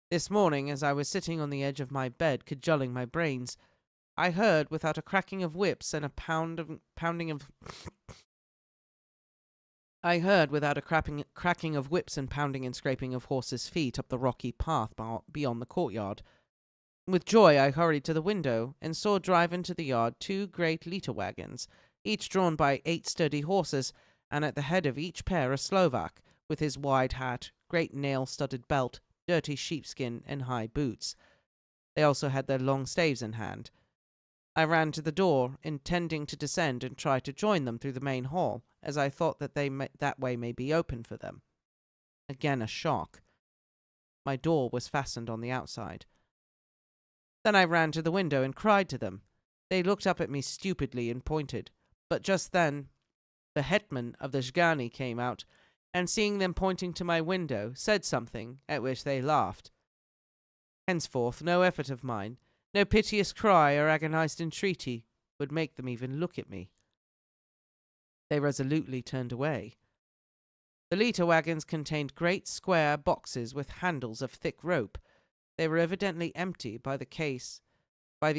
This morning, as I was sitting on the edge of my bed, cajoling my brains, I heard, without a cracking of whips and a cracking of whips and pounding and scraping of horses' feet up the rocky path beyond the courtyard. With joy I hurried to the window, and saw drive into the yard 2 great litter wagons, each drawn by 8 sturdy horses, and at the head of each pair a Slovak, with his wide hat, great nail-studded belt, dirty sheepskin, and high boots. They also had their long staves in hand. I ran to the door, intending to descend and try to join them through the main hall, as I thought that that way may be open for them. Again a shock. My door was fastened on the outside. Then I ran to the window and cried to them. They looked up at me stupidly and pointed, but just then the hetman of the Zhgani came out, and seeing them pointing to my window, said something, at which they laughed. Henceforth no effort of mine, no piteous cry or agonized entreaty, would make them even look at me. They resolutely turned away. The litter wagons contained great square boxes with handles of thick rope. They were evidently empty by the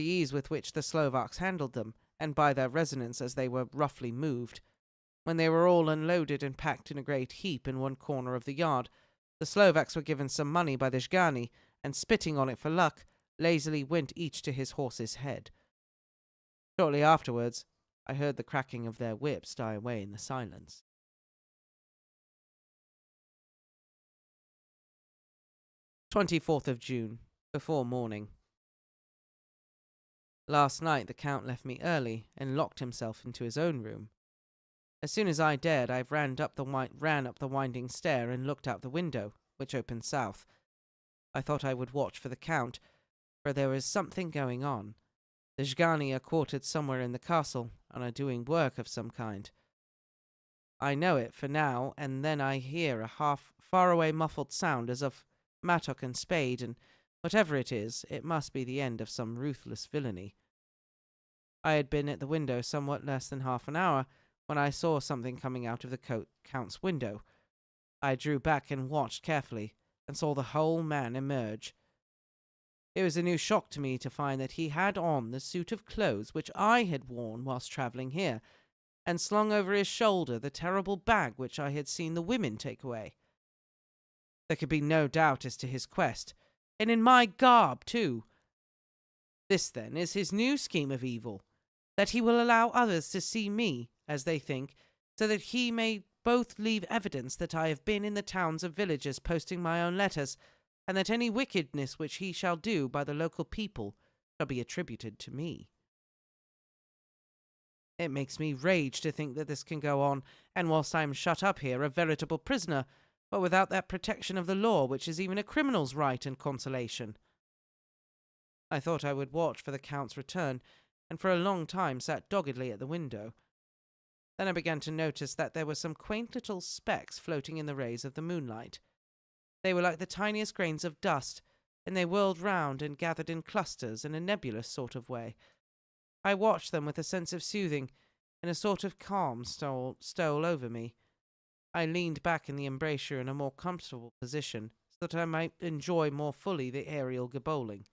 ease with which the Slovaks handled them, and by their resonance as they were roughly moved. When they were all unloaded and packed in a great heap in one corner of the yard, the Slovaks were given some money by the Zhgani, and spitting on it for luck, lazily went each to his horse's head. Shortly afterwards, I heard the cracking of their whips die away in the silence. 24th of June, before morning. Last night the Count left me early and locked himself into his own room. As soon as I dared, I ran up the winding stair and looked out the window, which opened south. I thought I would watch for the Count, for there was something going on. The Zhgani are quartered somewhere in the castle, and are doing work of some kind. I know it, for now and then I hear a far-away muffled sound as of mattock and spade, and whatever it is, it must be the end of some ruthless villainy. I had been at the window somewhat less than half an hour, when I saw something coming out of the Count's window. I drew back and watched carefully, and saw the whole man emerge. It was a new shock to me to find that he had on the suit of clothes which I had worn whilst travelling here, and slung over his shoulder the terrible bag which I had seen the women take away. There could be no doubt as to his quest, and in my garb too. This, then, is his new scheme of evil, that he will allow others to see me, as they think, so that he may both leave evidence that I have been in the towns and villages posting my own letters, and that any wickedness which he shall do by the local people shall be attributed to me. It makes me rage to think that this can go on, and whilst I am shut up here, a veritable prisoner, but without that protection of the law which is even a criminal's right and consolation. I thought I would watch for the Count's return, and for a long time sat doggedly at the window. Then I began to notice that there were some quaint little specks floating in the rays of the moonlight. They were like the tiniest grains of dust, and they whirled round and gathered in clusters in a nebulous sort of way. I watched them with a sense of soothing, and a sort of calm stole over me. I leaned back in the embrasure in a more comfortable position, so that I might enjoy more fully the aerial gaboling.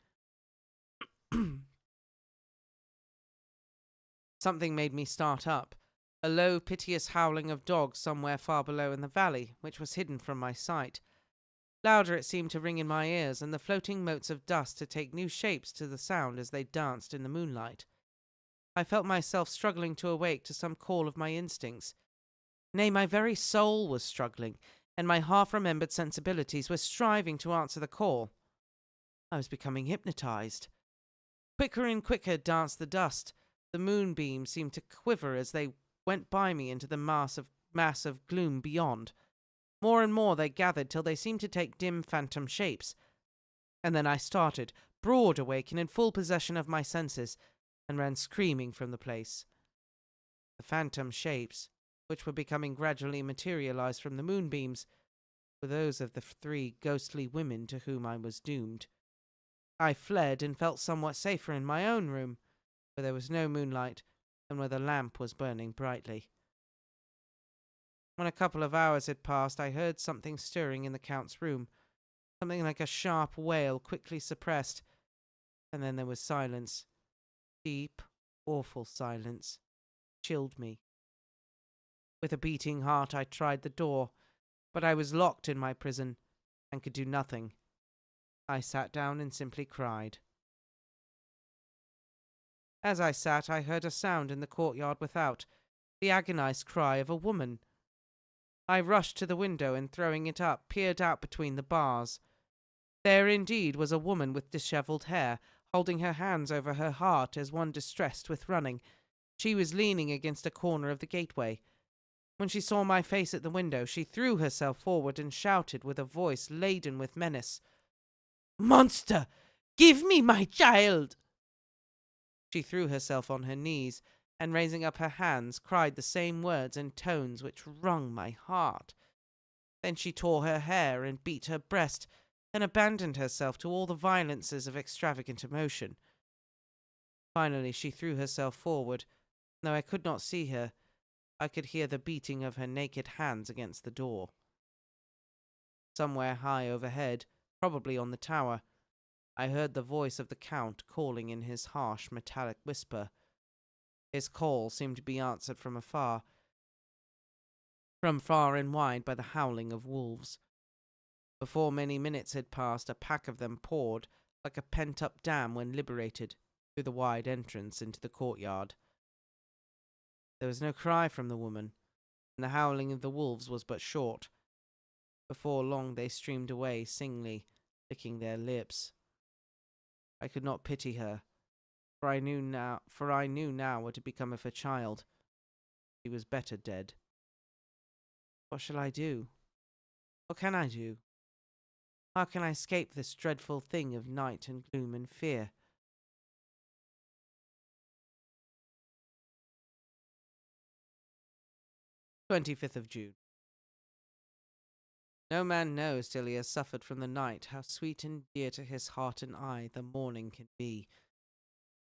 Something made me start up, a low, piteous howling of dogs somewhere far below in the valley, which was hidden from my sight. Louder it seemed to ring in my ears, and the floating motes of dust to take new shapes to the sound as they danced in the moonlight. I felt myself struggling to awake to some call of my instincts. Nay, my very soul was struggling, and my half-remembered sensibilities were striving to answer the call. I was becoming hypnotized. Quicker and quicker danced the dust. The moonbeams seemed to quiver as they went by me into the mass of gloom beyond. More and more they gathered till they seemed to take dim phantom shapes. And then I started, broad awake and in full possession of my senses, and ran screaming from the place. The phantom shapes, which were becoming gradually materialized from the moonbeams, were those of the 3 ghostly women to whom I was doomed. I fled and felt somewhat safer in my own room, where there was no moonlight and where the lamp was burning brightly. When a couple of hours had passed, I heard something stirring in the Count's room, something like a sharp wail quickly suppressed, and then there was silence. Deep, awful silence. Chilled me. With a beating heart I tried the door, but I was locked in my prison and could do nothing. I sat down and simply cried. As I sat, I heard a sound in the courtyard without, the agonized cry of a woman. I rushed to the window and, throwing it up, peered out between the bars. There indeed was a woman with dishevelled hair, holding her hands over her heart as one distressed with running. She was leaning against a corner of the gateway. When she saw my face at the window, she threw herself forward and shouted with a voice laden with menace, "Monster! Give me my child!" She threw herself on her knees, and raising up her hands, cried the same words in tones which wrung my heart. Then she tore her hair and beat her breast, and abandoned herself to all the violences of extravagant emotion. Finally she threw herself forward. Though I could not see her, I could hear the beating of her naked hands against the door. Somewhere high overhead, probably on the tower, I heard the voice of the Count calling in his harsh metallic whisper. His call seemed to be answered from far and wide by the howling of wolves. Before many minutes had passed, a pack of them poured, like a pent-up dam when liberated, through the wide entrance into the courtyard. There was no cry from the woman, and the howling of the wolves was but short. Before long they streamed away singly, licking their lips. I could not pity her, for I knew now what had become of her child. She was better dead. What shall I do? What can I do? How can I escape this dreadful thing of night and gloom and fear? June 25th. No man knows till he has suffered from the night how sweet and dear to his heart and eye the morning can be.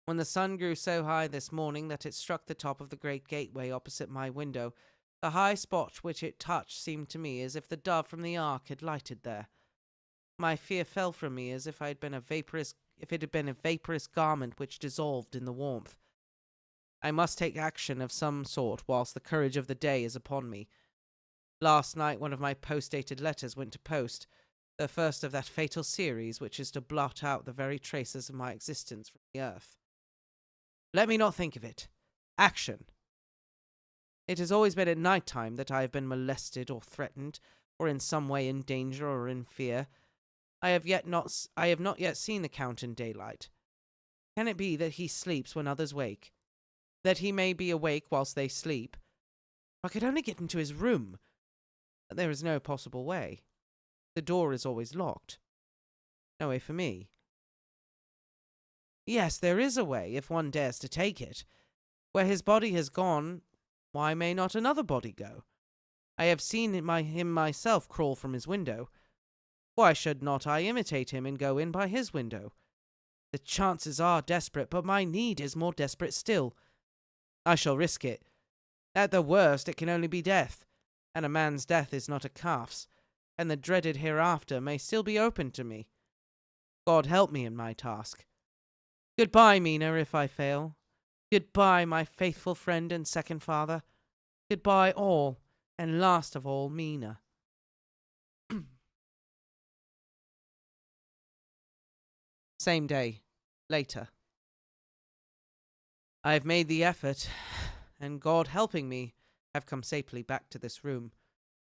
When the sun grew so high this morning that it struck the top of the great gateway opposite my window, the high spot which it touched seemed to me as if the dove from the ark had lighted there. My fear fell from me as if it had been a vaporous garment which dissolved in the warmth. I must take action of some sort whilst the courage of the day is upon me. Last night one of my post-dated letters went to post, the first of that fatal series which is to blot out the very traces of my existence from the earth. Let me not think of it. Action! It has always been at night time that I have been molested or threatened, or in some way in danger or in fear. I have not yet seen the Count in daylight. Can it be that he sleeps when others wake? That he may be awake whilst they sleep? If I could only get into his room! But there is no possible way. The door is always locked. No way for me. Yes, there is a way, if one dares to take it. Where his body has gone, why may not another body go? I have seen him myself crawl from his window. Why should not I imitate him and go in by his window? The chances are desperate, but my need is more desperate still. I shall risk it. At the worst, it can only be death, and a man's death is not a calf's, and the dreaded hereafter may still be open to me. God help me in my task. Goodbye, Mina, if I fail. Goodbye, my faithful friend and second father. Goodbye, all, and last of all, Mina. Same day, later. I have made the effort, and God helping me, have come safely back to this room.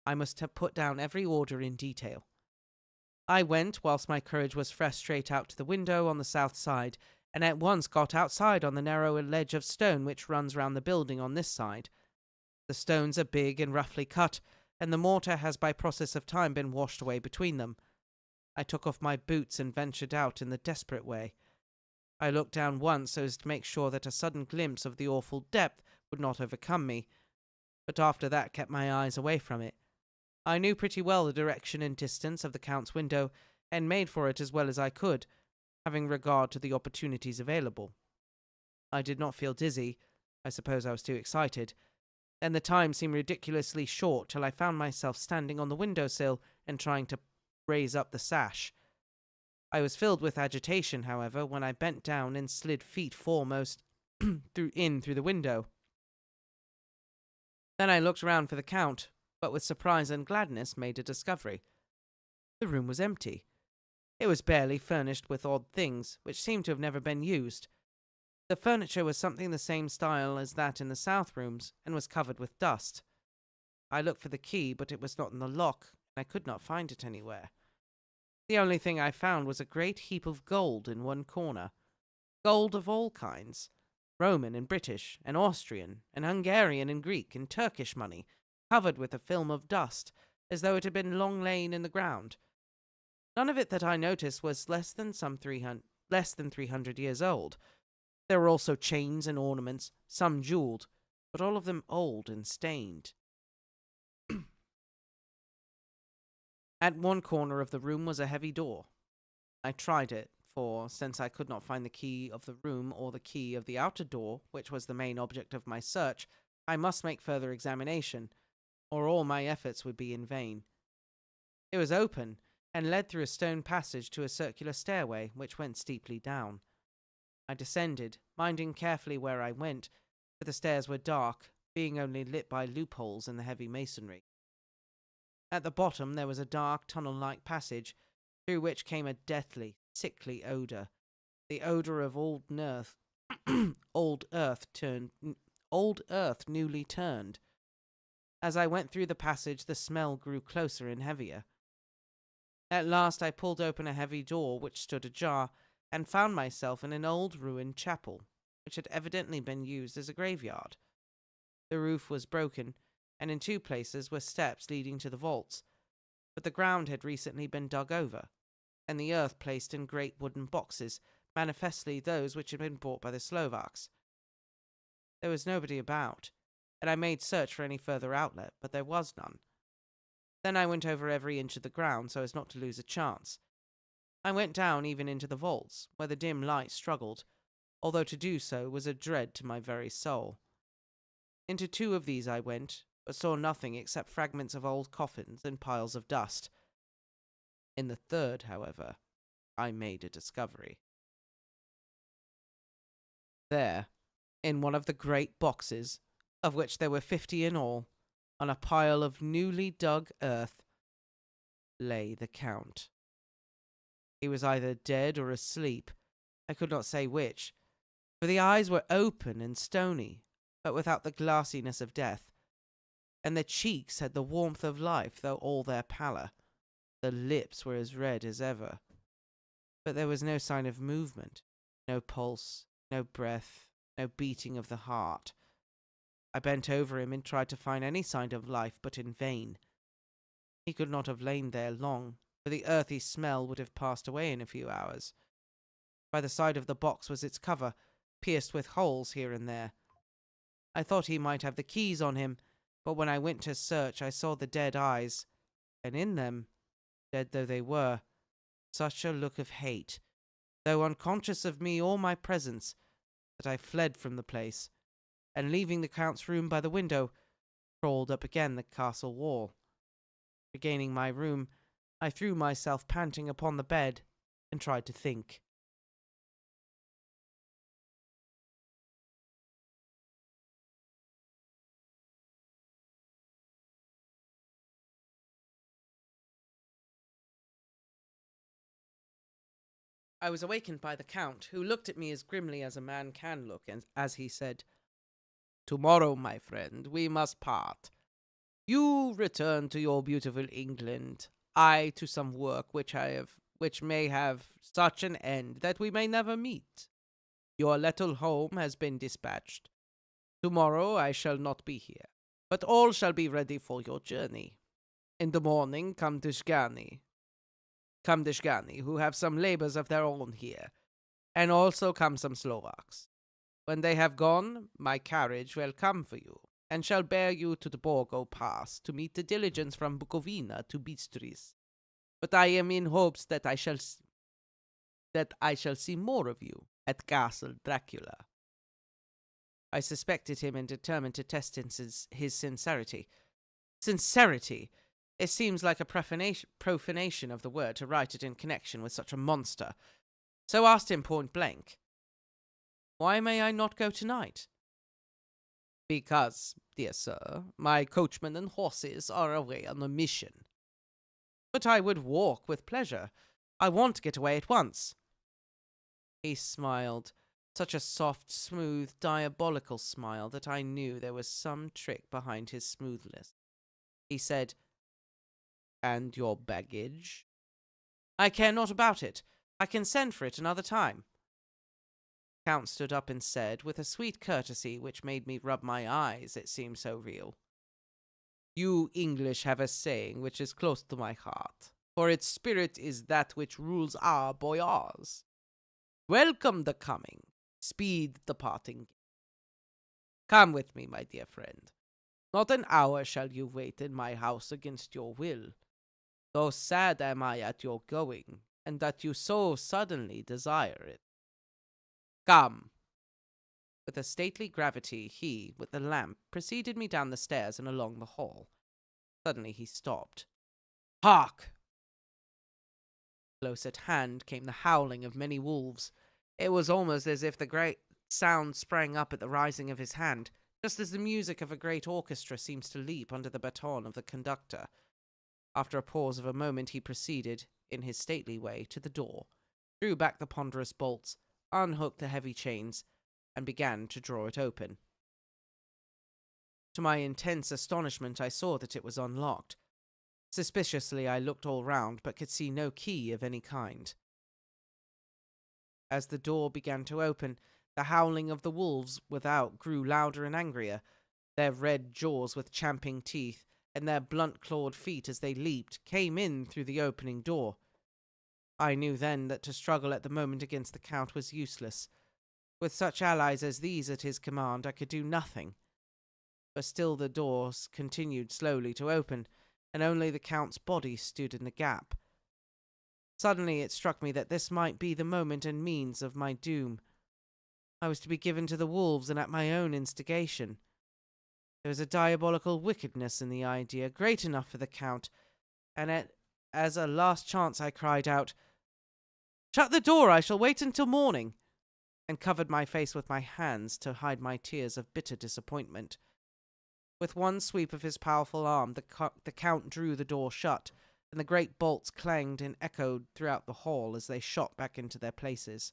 I must have put down every order in detail. I went, whilst my courage was fresh, straight out to the window on the south side, and at once got outside on the narrow ledge of stone which runs round the building on this side. The stones are big and roughly cut, and the mortar has by process of time been washed away between them. I took off my boots and ventured out in the desperate way. I looked down once so as to make sure that a sudden glimpse of the awful depth would not overcome me, but after that kept my eyes away from it. I knew pretty well the direction and distance of the Count's window, and made for it as well as I could, having regard to the opportunities available. I did not feel dizzy. I suppose I was too excited, and the time seemed ridiculously short till I found myself standing on the window-sill and trying to raise up the sash. I was filled with agitation, however, when I bent down and slid feet foremost through the window. Then I looked round for the Count, but with surprise and gladness made a discovery. The room was empty. It was barely furnished with odd things, which seemed to have never been used. The furniture was something the same style as that in the south rooms, and was covered with dust. I looked for the key, but it was not in the lock, and I could not find it anywhere. The only thing I found was a great heap of gold in one corner. Gold of all kinds. Roman and British, and Austrian, and Hungarian and Greek, and Turkish money, covered with a film of dust, as though it had been long lain in the ground. None of it that I noticed was less than 300 years old. There were also chains and ornaments, some jeweled, but all of them old and stained. At one corner of the room was a heavy door. I tried it, for since I could not find the key of the room or the key of the outer door, which was the main object of my search, I must make further examination, or all my efforts would be in vain. It was open, and led through a stone passage to a circular stairway, which went steeply down. I descended, minding carefully where I went, for the stairs were dark, being only lit by loopholes in the heavy masonry. At the bottom there was a dark tunnel-like passage, through which came a deathly, sickly odour, the odour of old earth newly turned. As I went through the passage, the smell grew closer and heavier. At last I pulled open a heavy door which stood ajar, and found myself in an old ruined chapel, which had evidently been used as a graveyard. The roof was broken, and in two places were steps leading to the vaults, but the ground had recently been dug over, and the earth placed in great wooden boxes, manifestly those which had been brought by the Slovaks. There was nobody about, and I made search for any further outlet, but there was none. Then I went over every inch of the ground so as not to lose a chance. I went down even into the vaults, where the dim light struggled, although to do so was a dread to my very soul. Into two of these I went, but saw nothing except fragments of old coffins and piles of dust. In the third, however, I made a discovery. There, in one of the great boxes, of which there were 50 in all, on a pile of newly dug earth, lay the Count. He was either dead or asleep, I could not say which, for the eyes were open and stony, but without the glassiness of death, and the cheeks had the warmth of life, though all their pallor. The lips were as red as ever, but there was no sign of movement, no pulse, no breath, no beating of the heart. I bent over him and tried to find any sign of life, but in vain. He could not have lain there long, for the earthy smell would have passed away in a few hours. By the side of the box was its cover, pierced with holes here and there. I thought he might have the keys on him, but when I went to search I saw the dead eyes, and in them, dead though they were, such a look of hate, though unconscious of me or my presence, that I fled from the place, and leaving the Count's room by the window, crawled up again the castle wall. Regaining my room, I threw myself panting upon the bed, and tried to think. I was awakened by the Count, who looked at me as grimly as a man can look, and as he said, "Tomorrow, my friend, we must part. You return to your beautiful England, I to some work which may have such an end that we may never meet. Your little home has been dispatched. Tomorrow I shall not be here, but all shall be ready for your journey. In the morning, come Dishgani, who have some labors of their own here, and also come some Slovaks. When they have gone, my carriage will come for you, and shall bear you to the Borgo Pass to meet the diligence from Bukovina to Bistris. But I am in hopes that I shall see more of you at Castle Dracula. I suspected him and determined to test his sincerity. Sincerity! It seems like a profanation of the word to write it in connection with such a monster. So asked him point blank, "Why may I not go tonight?" "Because, dear sir, my coachman and horses are away on a mission." "But I would walk with pleasure. I want to get away at once." He smiled, such a soft, smooth, diabolical smile that I knew there was some trick behind his smoothness. He said, "And your baggage?" "I care not about it. I can send for it another time." Count stood up and said, with a sweet courtesy which made me rub my eyes, it seemed so real, "You English have a saying which is close to my heart, for its spirit is that which rules our boyars. Welcome the coming, speed the parting. Come with me, my dear friend. Not an hour shall you wait in my house against your will, though sad am I at your going, and that you so suddenly desire it. Come." With a stately gravity, he, with the lamp, preceded me down the stairs and along the hall. Suddenly he stopped. "Hark!" Close at hand came the howling of many wolves. It was almost as if the great sound sprang up at the rising of his hand, just as the music of a great orchestra seems to leap under the baton of the conductor. After a pause of a moment, he proceeded, in his stately way, to the door, drew back the ponderous bolts, unhooked the heavy chains, and began to draw it open. To my intense astonishment, I saw that it was unlocked. Suspiciously, I looked all round, but could see no key of any kind. As the door began to open, the howling of the wolves without grew louder and angrier, their red jaws with champing teeth, and their blunt-clawed feet as they leaped, came in through the opening door. I knew then that to struggle at the moment against the Count was useless. With such allies as these at his command, I could do nothing. But still the doors continued slowly to open, and only the Count's body stood in the gap. Suddenly it struck me that this might be the moment and means of my doom. I was to be given to the wolves, and at my own instigation. There was a diabolical wickedness in the idea, great enough for the Count, and as a last chance I cried out, "Shut the door, I shall wait until morning," and covered my face with my hands to hide my tears of bitter disappointment. With one sweep of his powerful arm, the Count drew the door shut, and the great bolts clanged and echoed throughout the hall as they shot back into their places.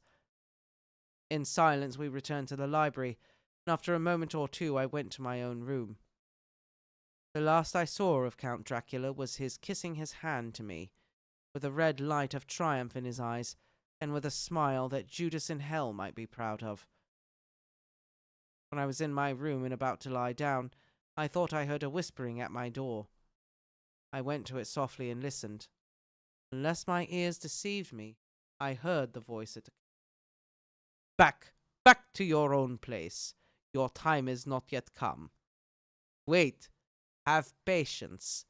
In silence we returned to the library, and after a moment or two I went to my own room. The last I saw of Count Dracula was his kissing his hand to me, with a red light of triumph in his eyes, and with a smile that Judas in hell might be proud of. When I was in my room and about to lie down, I thought I heard a whispering at my door. I went to it softly and listened. Unless my ears deceived me, I heard the voice at the "Back, back to your own place. Your time is not yet come. Wait, have patience.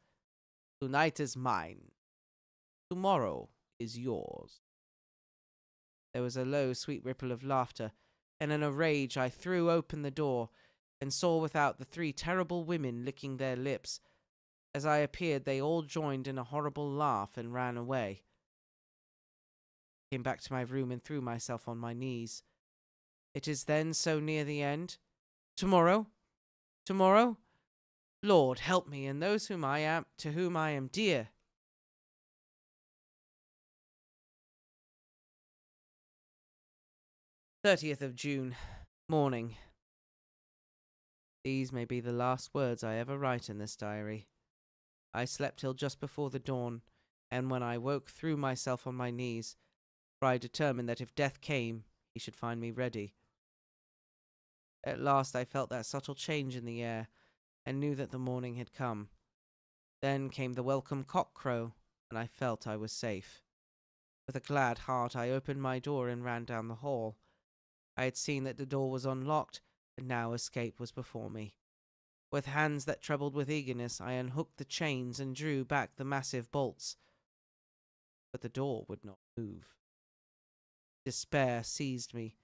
Tonight is mine. Tomorrow is yours." There was a low, sweet ripple of laughter, and in a rage I threw open the door, and saw without the three terrible women licking their lips. As I appeared, they all joined in a horrible laugh and ran away. I came back to my room and threw myself on my knees. It is then so near the end? Tomorrow? Tomorrow? Lord, help me and those to whom I am dear. 30th of June, morning. These may be the last words I ever write in this diary. I slept till just before the dawn, and when I woke threw myself on my knees, for I determined that if death came, he should find me ready. At last I felt that subtle change in the air, and knew that the morning had come. Then came the welcome cock-crow, and I felt I was safe. With a glad heart I opened my door and ran down the hall. I had seen that the door was unlocked, and now escape was before me. With hands that trembled with eagerness, I unhooked the chains and drew back the massive bolts. But the door would not move. Despair seized me.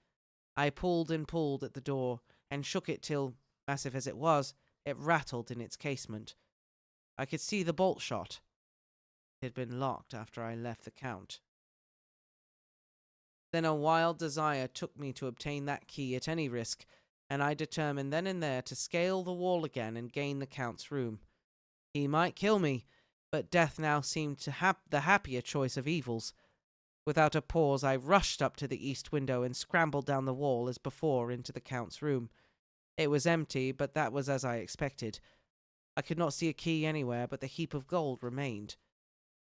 I pulled and pulled at the door, and shook it till, massive as it was, it rattled in its casement. I could see the bolt shot. It had been locked after I left the Count. Then a wild desire took me to obtain that key at any risk, and I determined then and there to scale the wall again and gain the Count's room. He might kill me, but death now seemed to the happier choice of evils. Without a pause, I rushed up to the east window and scrambled down the wall as before into the Count's room. It was empty, but that was as I expected. I could not see a key anywhere, but the heap of gold remained.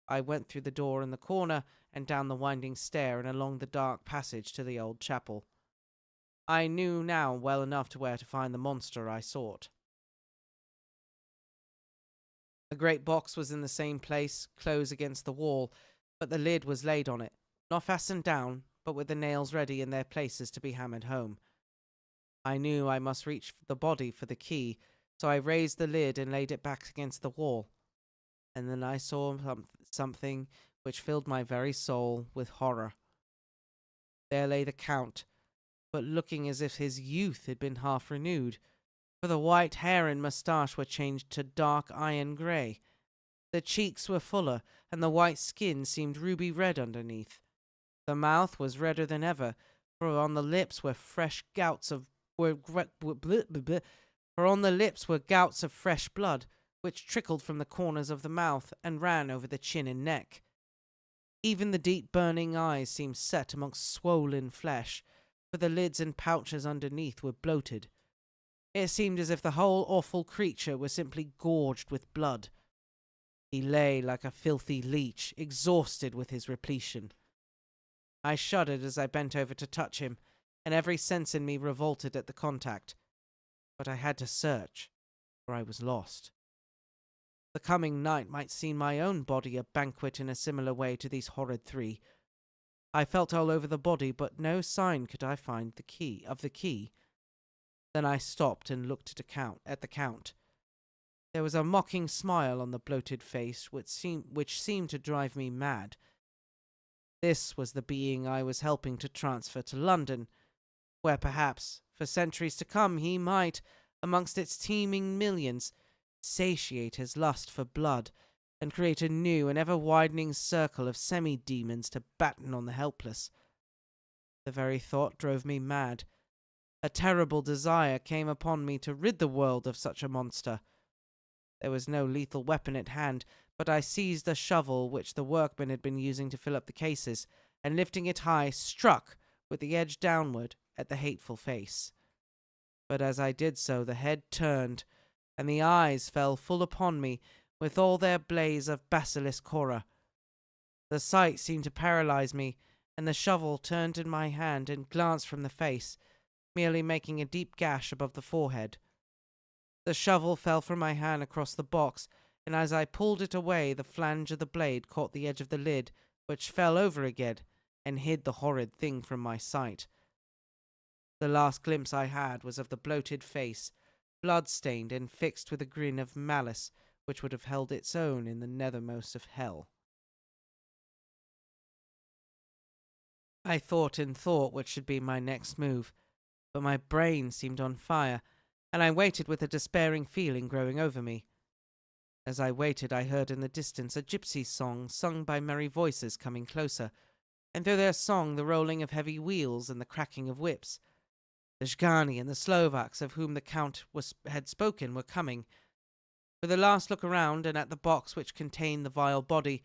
I went through the door in the corner and down the winding stair and along the dark passage to the old chapel. I knew now well enough to where to find the monster I sought. A great box was in the same place, close against the wall, but the lid was laid on it, not fastened down, but with the nails ready in their places to be hammered home. I knew I must reach the body for the key, so I raised the lid and laid it back against the wall. And then I saw something which filled my very soul with horror. There lay the Count, but looking as if his youth had been half renewed, for the white hair and moustache were changed to dark iron grey. The cheeks were fuller, and the white skin seemed ruby red underneath. The mouth was redder than ever, for on the lips were gouts of fresh blood, which trickled from the corners of the mouth and ran over the chin and neck. Even the deep burning eyes seemed set amongst swollen flesh, for the lids and pouches underneath were bloated. It seemed as if the whole awful creature were simply gorged with blood. He lay like a filthy leech, exhausted with his repletion. I shuddered as I bent over to touch him, and every sense in me revolted at the contact. But I had to search, for I was lost. The coming night might see my own body a banquet in a similar way to these horrid three. I felt all over the body, but no sign could I find of the key. Then I stopped and looked at the Count. There was a mocking smile on the bloated face which seemed to drive me mad. This was the being I was helping to transfer to London, where perhaps, for centuries to come, he might, amongst its teeming millions, satiate his lust for blood and create a new and ever-widening circle of semi-demons to batten on the helpless. The very thought drove me mad. A terrible desire came upon me to rid the world of such a monster. There was no lethal weapon at hand, but I seized a shovel which the workmen had been using to fill up the cases, and lifting it high, struck, with the edge downward, at the hateful face. But as I did so, the head turned, and the eyes fell full upon me, with all their blaze of basilisk horror. The sight seemed to paralyze me, and the shovel turned in my hand and glanced from the face, merely making a deep gash above the forehead. The shovel fell from my hand across the box, and as I pulled it away, the flange of the blade caught the edge of the lid, which fell over again, and hid the horrid thing from my sight. The last glimpse I had was of the bloated face, blood-stained and fixed with a grin of malice which would have held its own in the nethermost of hell. I thought and thought what should be my next move, but my brain seemed on fire, and I waited with a despairing feeling growing over me. As I waited, I heard in the distance a gypsy song sung by merry voices coming closer, and through their song the rolling of heavy wheels and the cracking of whips. The Zhgani and the Slovaks of whom the Count had spoken were coming. With a last look around and at the box which contained the vile body,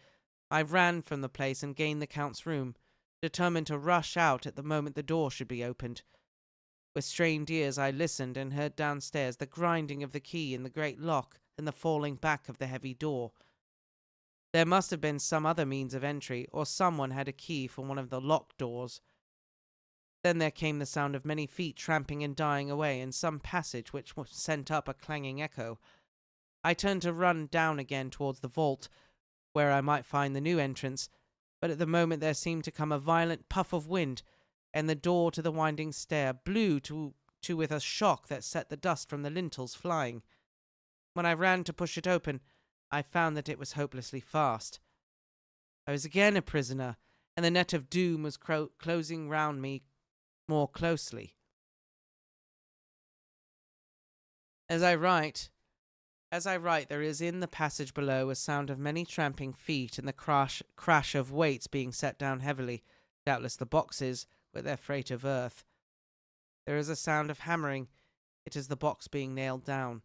I ran from the place and gained the Count's room, determined to rush out at the moment the door should be opened. With strained ears I listened and heard downstairs the grinding of the key in the great lock and the falling back of the heavy door. There must have been some other means of entry, or someone had a key for one of the locked doors. Then there came the sound of many feet tramping and dying away in some passage which sent up a clanging echo. I turned to run down again towards the vault, where I might find the new entrance, but at the moment there seemed to come a violent puff of wind, and the door to the winding stair blew to with a shock that set the dust from the lintels flying. When I ran to push it open, I found that it was hopelessly fast. I was again a prisoner, and the net of doom was closing round me more closely. As I write, there is in the passage below a sound of many tramping feet and the crash of weights being set down heavily, doubtless the boxes with their freight of earth. There is a sound of hammering. It is the box being nailed down.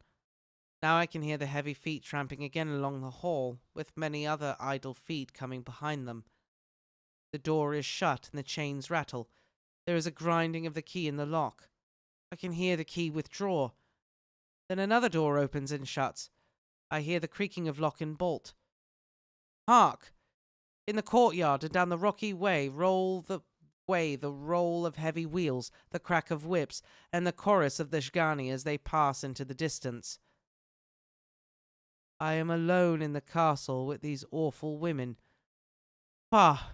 Now I can hear the heavy feet tramping again along the hall, with many other idle feet coming behind them. The door is shut and the chains rattle. There is a grinding of the key in the lock. I can hear the key withdraw. Then another door opens and shuts. I hear the creaking of lock and bolt. Hark! In the courtyard and down the rocky way the roll of heavy wheels, the crack of whips, and the chorus of the Shgani as they pass into the distance. I am alone in the castle with these awful women. Pah!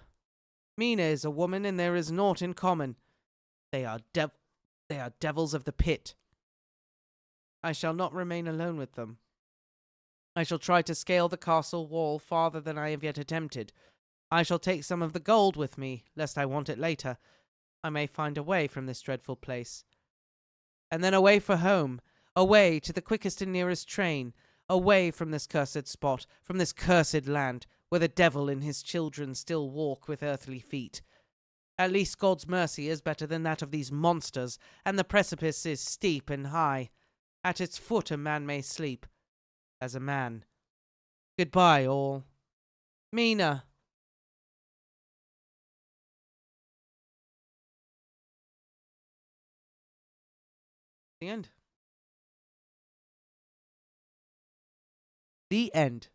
Mina is a woman, and there is naught in common. They are devils of the pit. I shall not remain alone with them. I shall try to scale the castle wall farther than I have yet attempted. I shall take some of the gold with me, lest I want it later. I may find a way from this dreadful place. And then away for home, away to the quickest and nearest train, away from this cursed spot, from this cursed land, where the devil and his children still walk with earthly feet. At least God's mercy is better than that of these monsters, and the precipice is steep and high. At its foot a man may sleep, as a man. Goodbye, all. Mina. The end. The end.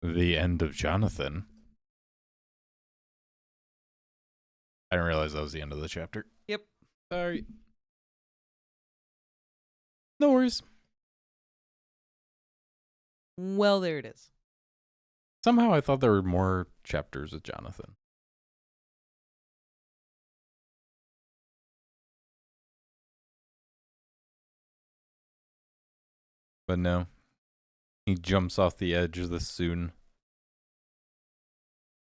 The end of Jonathan. I didn't realize that was the end of the chapter. Yep. Sorry. No worries. Well, there it is. Somehow I thought there were more chapters with Jonathan. But no. He jumps off the edge this soon.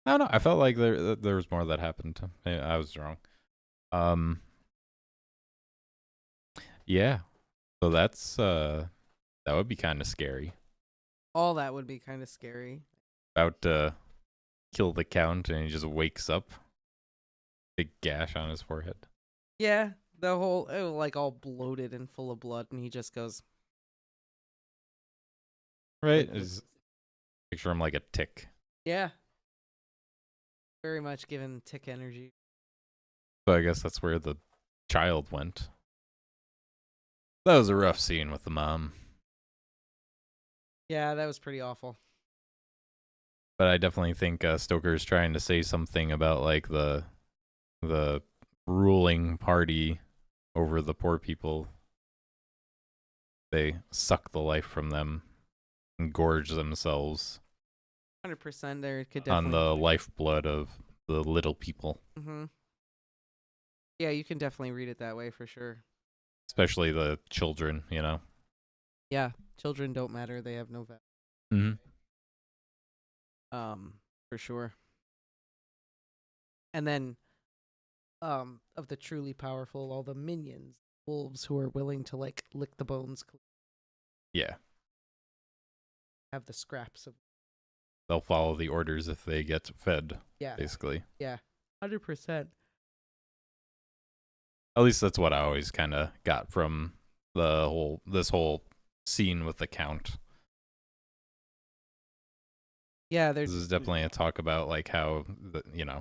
I don't know. I felt like there was more that happened. I was wrong. Yeah. So that's that would be kind of scary. All that would be kind of scary. About to kill the count and he just wakes up. Big gash on his forehead. Yeah, the whole like all bloated and full of blood, and he just goes. Right. Picture him like a tick. Yeah. Very much given tick energy. So I guess that's where the child went. That was a rough scene with the mom. Yeah, that was pretty awful. But I definitely think Stoker is trying to say something about like the ruling party over the poor people. They suck the life from them and gorge themselves 100% there could on definitely the lifeblood of the little people. Mm-hmm. Yeah, you can definitely read it that way for sure. Especially the children, you know. Yeah, children don't matter. They have no value. Mm-hmm. For sure. And then, of the truly powerful, all the minions, wolves who are willing to like lick the bones, Yeah. have the scraps of. They'll follow the orders if they get fed. Yeah. Basically. Yeah. 100%. At least that's what I always kind of got from this whole scene with the count. Yeah, This is definitely a talk about like how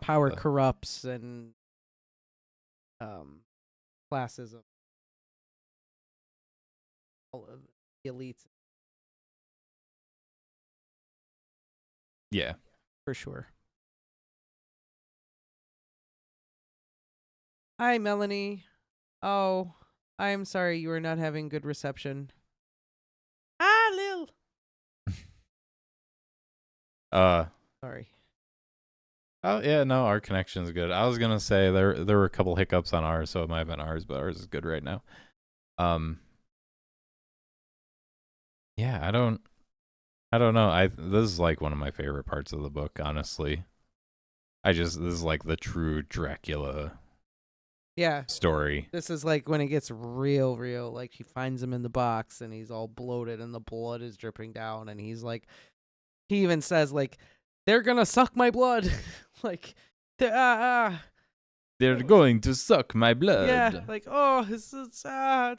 power corrupts and classism. All of the elites. Yeah. For sure. Hi, Melanie. Oh, I'm sorry you are not having good reception. Sorry. Oh yeah, no, our connection's good. I was gonna say there were a couple hiccups on ours, so it might have been ours, but ours is good right now. Um, yeah, I don't know. This is like one of my favorite parts of the book, honestly. This is like the true Dracula Yeah. story. This is like when it gets real, real. Like she finds him in the box and he's all bloated and the blood is dripping down. And he's like, he even says, like, they're going to suck my blood. Like, They're going to suck my blood. Yeah, like, oh, it's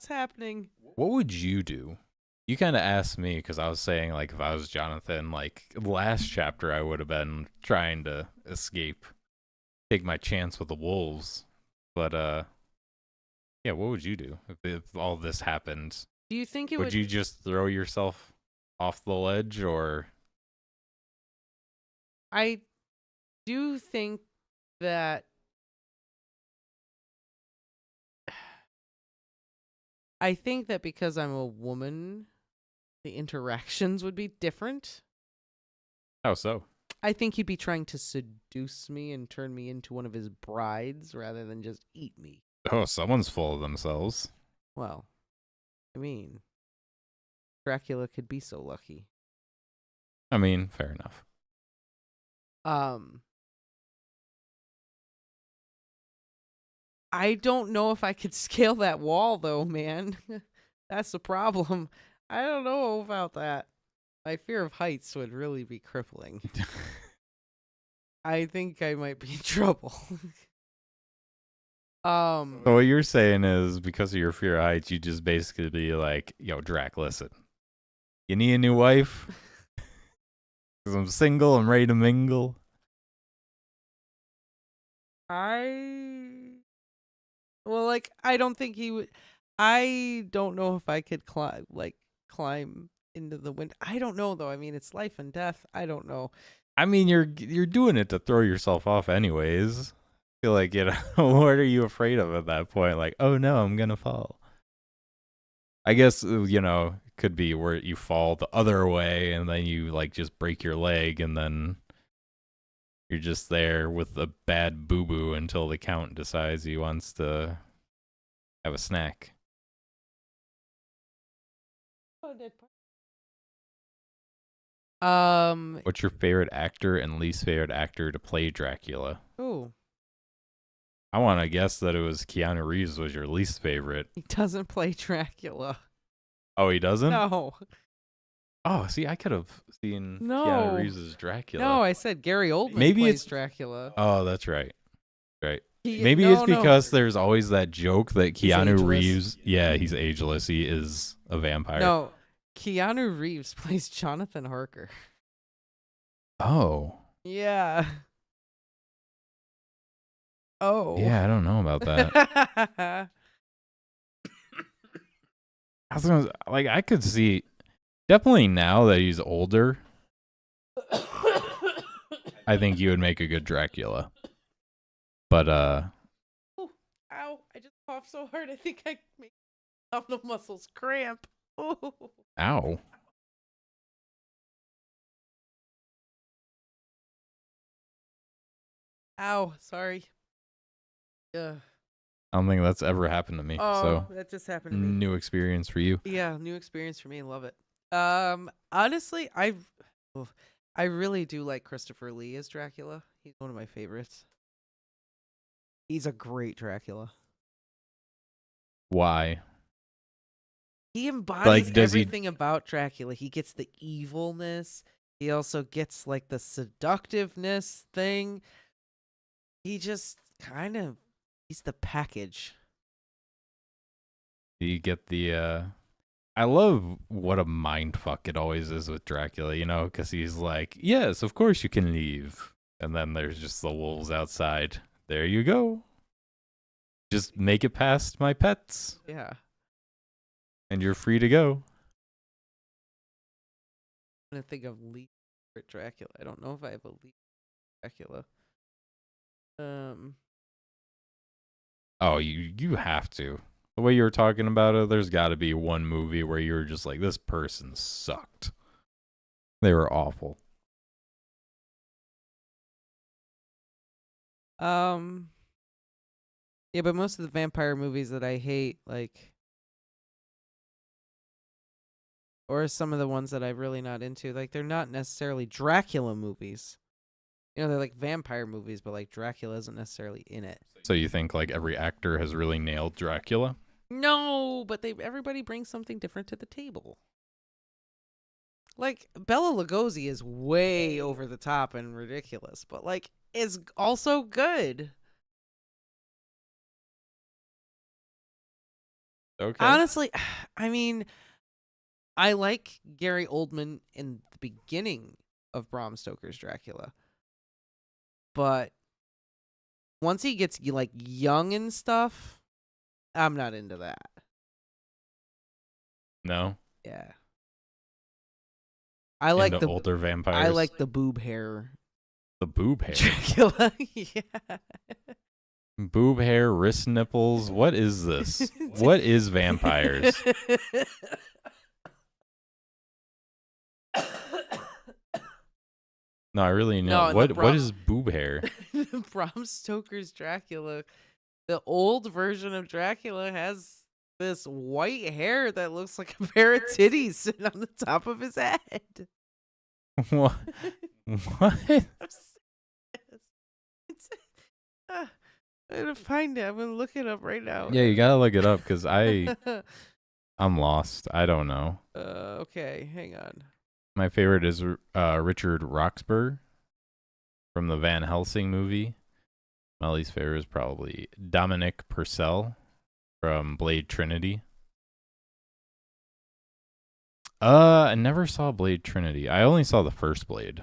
happening. What would you do? You kind of asked me because I was saying, like, if I was Jonathan, like, last chapter, I would have been trying to escape, take my chance with the wolves. But, yeah, what would you do if all this happened? Do you think it Would you just throw yourself off the ledge, or? I do think that because I'm a woman, the interactions would be different. How so? I think he'd be trying to seduce me and turn me into one of his brides rather than just eat me. Oh, someone's full of themselves. Well, I mean, Dracula could be so lucky. I mean, fair enough. I don't know if I could scale that wall, though, man. That's the problem. I don't know about that. My fear of heights would really be crippling. I think I might be in trouble. So what you're saying is, because of your fear of heights, you just basically be like, yo, Drac, listen. You need a new wife? Because I'm single, I'm ready to mingle. Well, like, I don't think he would. I don't know if I could climb into the wind. I don't know, though. I mean, it's life and death. I don't know. I mean, you're doing it to throw yourself off anyways. I feel like, you know, what are you afraid of at that point? Like, oh no, I'm gonna fall. I guess, you know, it could be where you fall the other way and then you, like, just break your leg and then you're just there with a bad boo-boo until the count decides he wants to have a snack. What's your favorite actor and least favorite actor to play Dracula? Oh, I want to guess that it was Keanu Reeves was your least favorite. he doesn't play Dracula. Oh, he doesn't? No. Oh, see, I could have seen Keanu Reeves as Dracula. No, I said Gary Oldman Maybe plays it's Dracula. Oh, that's right. Right. Maybe it's because there's always that joke that Keanu Reeves, yeah, he's ageless. He is a vampire. No, Keanu Reeves plays Jonathan Harker. Oh. Yeah. Oh. Yeah, I don't know about that. I was gonna, like, I could see definitely now that he's older. I think you would make a good Dracula. But Ooh, ow! I just coughed so hard. I think I made abdominal muscles cramp. Ooh. Ow. Ow! Sorry. Ugh. I don't think that's ever happened to me. Oh, so that just happened to me. new experience for you. Yeah, new experience for me. Love it. Honestly, I really do like Christopher Lee as Dracula. He's one of my favorites. He's a great Dracula. Why? He embodies does he- everything about Dracula. He gets the evilness. He also gets like the seductiveness thing. He just kind of, he's the package. You get the I love what a mind fuck it always is with Dracula, you know, because he's like, yes, of course you can leave. And then there's just the wolves outside. There you go. Just make it past my pets. Yeah. And you're free to go. I'm gonna think of least favorite Dracula. I don't know if I have a least Dracula. Oh, you have to. The way you were talking about it, there's got to be one movie where you're just like, this person sucked. They were awful. Um. Yeah, but most of the vampire movies that I hate, like, or some of the ones that I'm really not into, like, they're not necessarily Dracula movies. You know, they're like vampire movies, but like Dracula isn't necessarily in it. So you think like every actor has really nailed Dracula? No, but everybody brings something different to the table. Like Bela Lugosi is way over the top and ridiculous, but like is also good. Okay. Honestly, I mean, I like Gary Oldman in the beginning of Bram Stoker's Dracula, but once he gets like young and stuff, I'm not into that. No. Yeah. I like Into older vampires. I like the boob hair the boob hair. Dracula. Yeah. Boob hair, wrist nipples. What is this? What is vampires? No, I really know. No, What is boob hair? Bram Stoker's Dracula, the old version of Dracula has this white hair that looks like a pair of titties sitting on the top of his head. What? What? I'm gonna find it. I'm gonna look it up right now. Yeah, you gotta look it up because I'm lost. I don't know. Okay, hang on. My favorite is Richard Roxburgh from the Van Helsing movie. My least favorite is probably Dominic Purcell from Blade Trinity. I never saw Blade Trinity. I only saw the first Blade.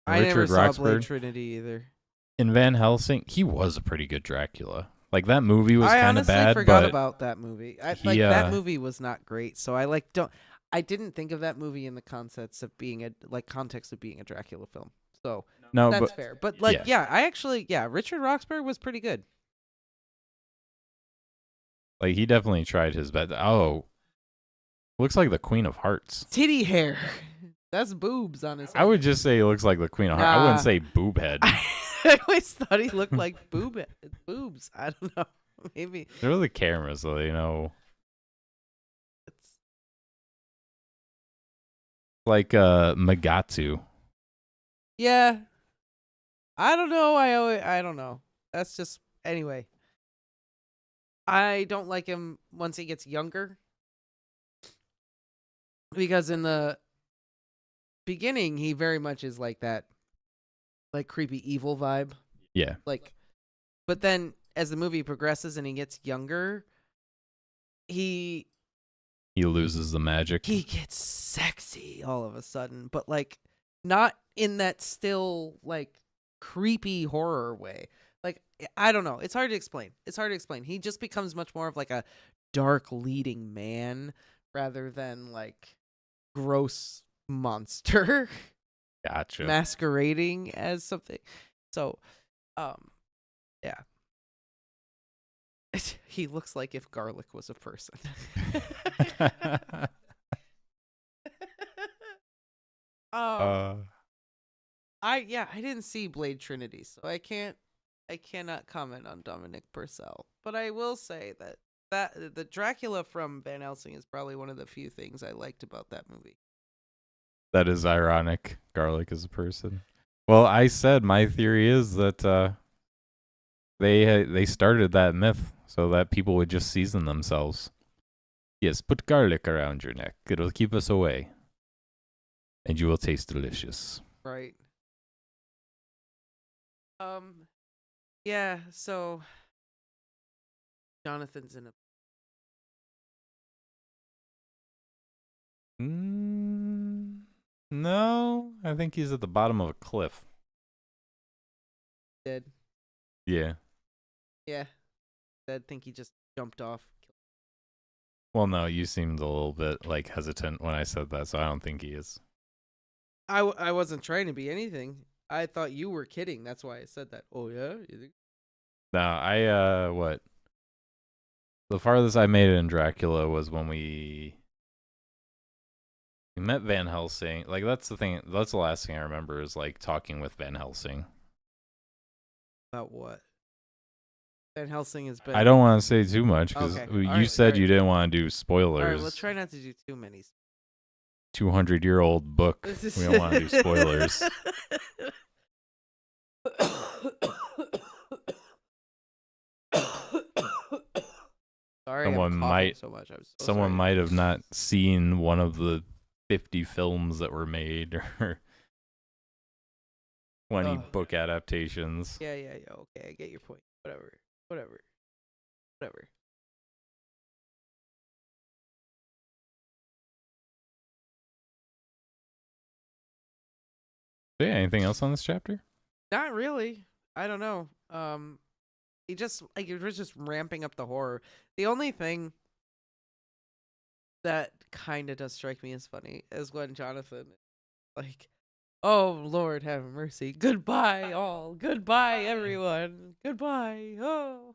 I never saw Blade Trinity either. In Van Helsing, he was a pretty good Dracula. Like that movie was kind of bad. I honestly forgot but about that movie. That movie was not great. So I didn't think of that movie in the context of being a Dracula film. So no, that's fair. But Richard Roxburgh was pretty good. Like he definitely tried his best. Oh, looks like the Queen of Hearts. Titty hair. That's boobs on his head. I would just say he looks like the Queen of Hearts. I wouldn't say boob head. I always thought he looked like boobs. I don't know. Maybe. They're the cameras, though, you know. It's like Magatu. Yeah. I don't know. I don't know. That's just anyway. I don't like him once he gets younger. Because in the beginning he very much is like that like creepy evil vibe. Yeah. Like but then as the movie progresses and he gets younger, he loses the magic. He gets sexy all of a sudden, but like not in that still like creepy horror way. Like I don't know. It's hard to explain. He just becomes much more of like a dark leading man rather than like gross monster. Gotcha. Masquerading as something. So, yeah. He looks like if garlic was a person. I didn't see Blade Trinity, so I cannot comment on Dominic Purcell. But I will say that the Dracula from Van Helsing is probably one of the few things I liked about that movie. That is ironic. Garlic is a person. Well, I said my theory is that they started that myth so that people would just season themselves. Yes, put garlic around your neck. It'll keep us away. And you will taste delicious. Right. Yeah, so Jonathan's in a No, I think he's at the bottom of a cliff. dead. Yeah. Yeah. I think he just jumped off. Well, no, you seemed a little bit like hesitant when I said that, so I don't think he is. I wasn't trying to be anything. I thought you were kidding. That's why I said that. Oh yeah? You think? No, what? The farthest I made it in Dracula was when we We met Van Helsing. Like, that's the thing. That's the last thing I remember is like talking with Van Helsing. About what? Van Helsing has been. I don't want to say too much because Okay. you Alright, said alright. you didn't want to do All spoilers. right, we'll try not to do too many. 200-year-old book. We don't want to do spoilers. Sorry, Someone I'm coughing might- so much. I'm so Someone sorry. might have not seen one of the 50 films that were made or 20 Ugh. book adaptations. Yeah. Okay, I get your point. Whatever. So yeah, anything else on this chapter? Not really. I don't know. He just like it was just ramping up the horror. The only thing that kind of does strike me as funny is when Jonathan, like, oh Lord, have mercy. Goodbye, all. Goodbye, everyone. Goodbye. Oh.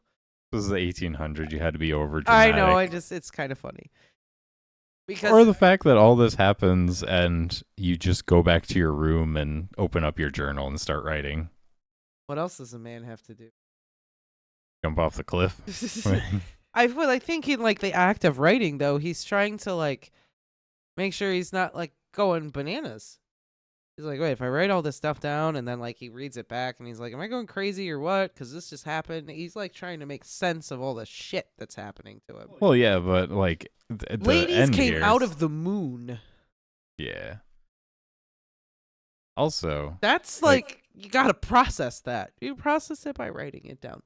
This is the 1800s. You had to be over I dramatic. know. It's kind of funny because Or the fact that all this happens and you just go back to your room and open up your journal and start writing. what else does a man have to do? Jump off the cliff. I think in like the act of writing though, he's trying to like make sure he's not like going bananas. He's like, wait, if I write all this stuff down and then like he reads it back and he's like, am I going crazy or what? Because this just happened. He's like trying to make sense of all the shit that's happening to him. Well, yeah, but like the Ladies end came here, out of the moon. Yeah. Also, That's like you gotta process that. You process it by writing it down.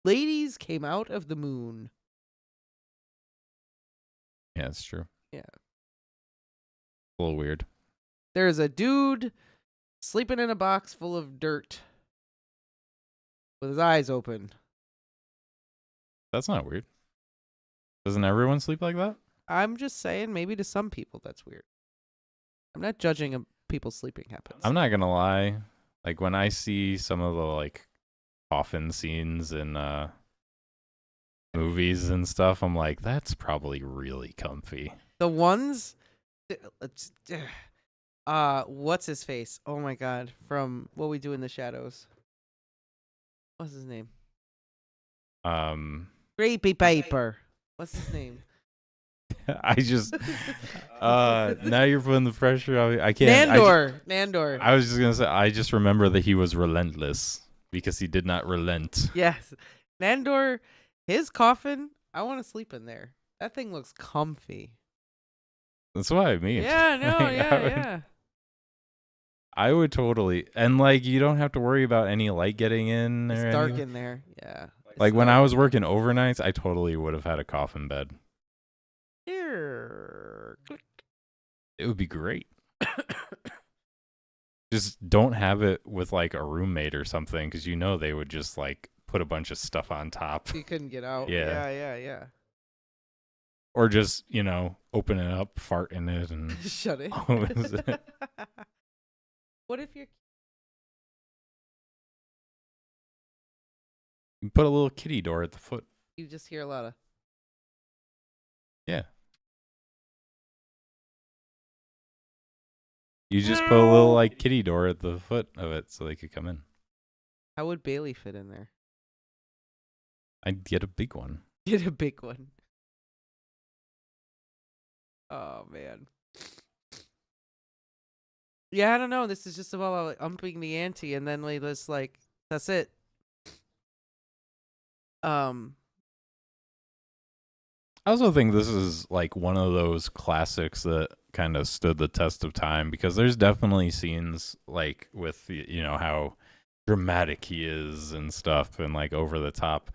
Ladies came out of the moon. yeah, it's true. Yeah. A little weird. There's a dude sleeping in a box full of dirt with his eyes open. That's not weird. Doesn't everyone sleep like that? I'm just saying, maybe to some people that's weird. I'm not judging people's sleeping habits. I'm not gonna lie. Like when I see some of the like coffin scenes in movies and stuff, I'm like, that's probably really comfy. The ones, what's his face? Oh my god, from What We Do in the Shadows. What's his name? Creepy Paper. What's his name? I just now you're putting the pressure on me. I can't. Nandor. I was just gonna say I just remember that he was relentless because he did not relent. Yes. Nandor, his coffin, I want to sleep in there. That thing looks comfy. That's what I mean. Yeah, no, Like, yeah. I would totally, and like you don't have to worry about any light getting in. It's or dark anything. in there. Yeah. Like when I was working overnights, I totally would have had a coffin bed. Here. Click. It would be great. Just don't have it with like a roommate or something because you know they would just like put a bunch of stuff on top. You couldn't get out. Yeah. Yeah. Or just, open it up, fart in it, and Shut it. close it. What if you're You put a little kitty door at the foot. you just hear a lot of Yeah. You just put a little like kitty door at the foot of it so they could come in. how would Bailey fit in there? I'd get a big one. Get a big one. Oh man. Yeah, I don't know. This is just about like upping the ante, and then like this, like that's it. I also think this is like one of those classics that kind of stood the test of time because there's definitely scenes like with how dramatic he is and stuff and like over the top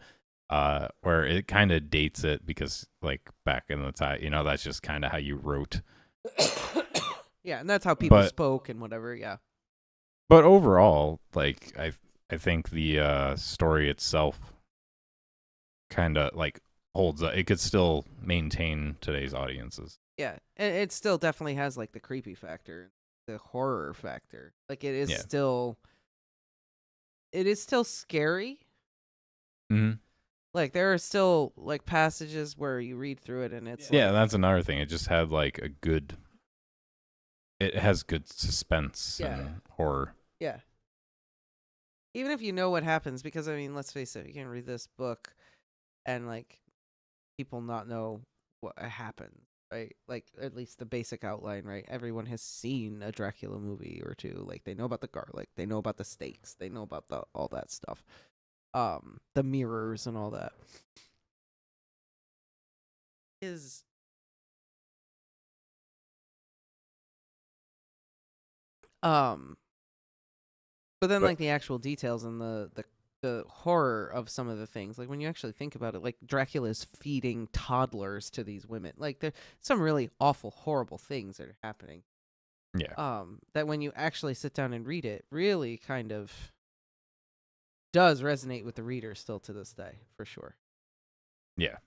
where it kind of dates it because like back in the time that's just kind of how you wrote. Yeah, and that's how people But- spoke and whatever. Yeah. But overall, like I think the story itself kind of like holds up. It could still maintain today's audiences. Yeah, it still definitely has like the creepy factor, the horror factor. Like it is Yeah. still scary. Mm-hmm. Like there are still like passages where you read through it and it's Yeah, like, that's another thing. It just had like a good It has good suspense Yeah. and horror. Yeah. Even if you know what happens, because I mean, let's face it, you can read this book and like people not know what happened, right? Like at least the basic outline, right? Everyone has seen a Dracula movie or two. Like they know about the garlic, they know about the stakes, they know about all that stuff. The mirrors and all that. Is but then But like the actual details and the horror of some of the things, like when you actually think about it, like Dracula's feeding toddlers to these women. Like there's some really awful, horrible things that are happening. yeah, That when you actually sit down and read it, really kind of does resonate with the reader still to this day, for sure. yeah.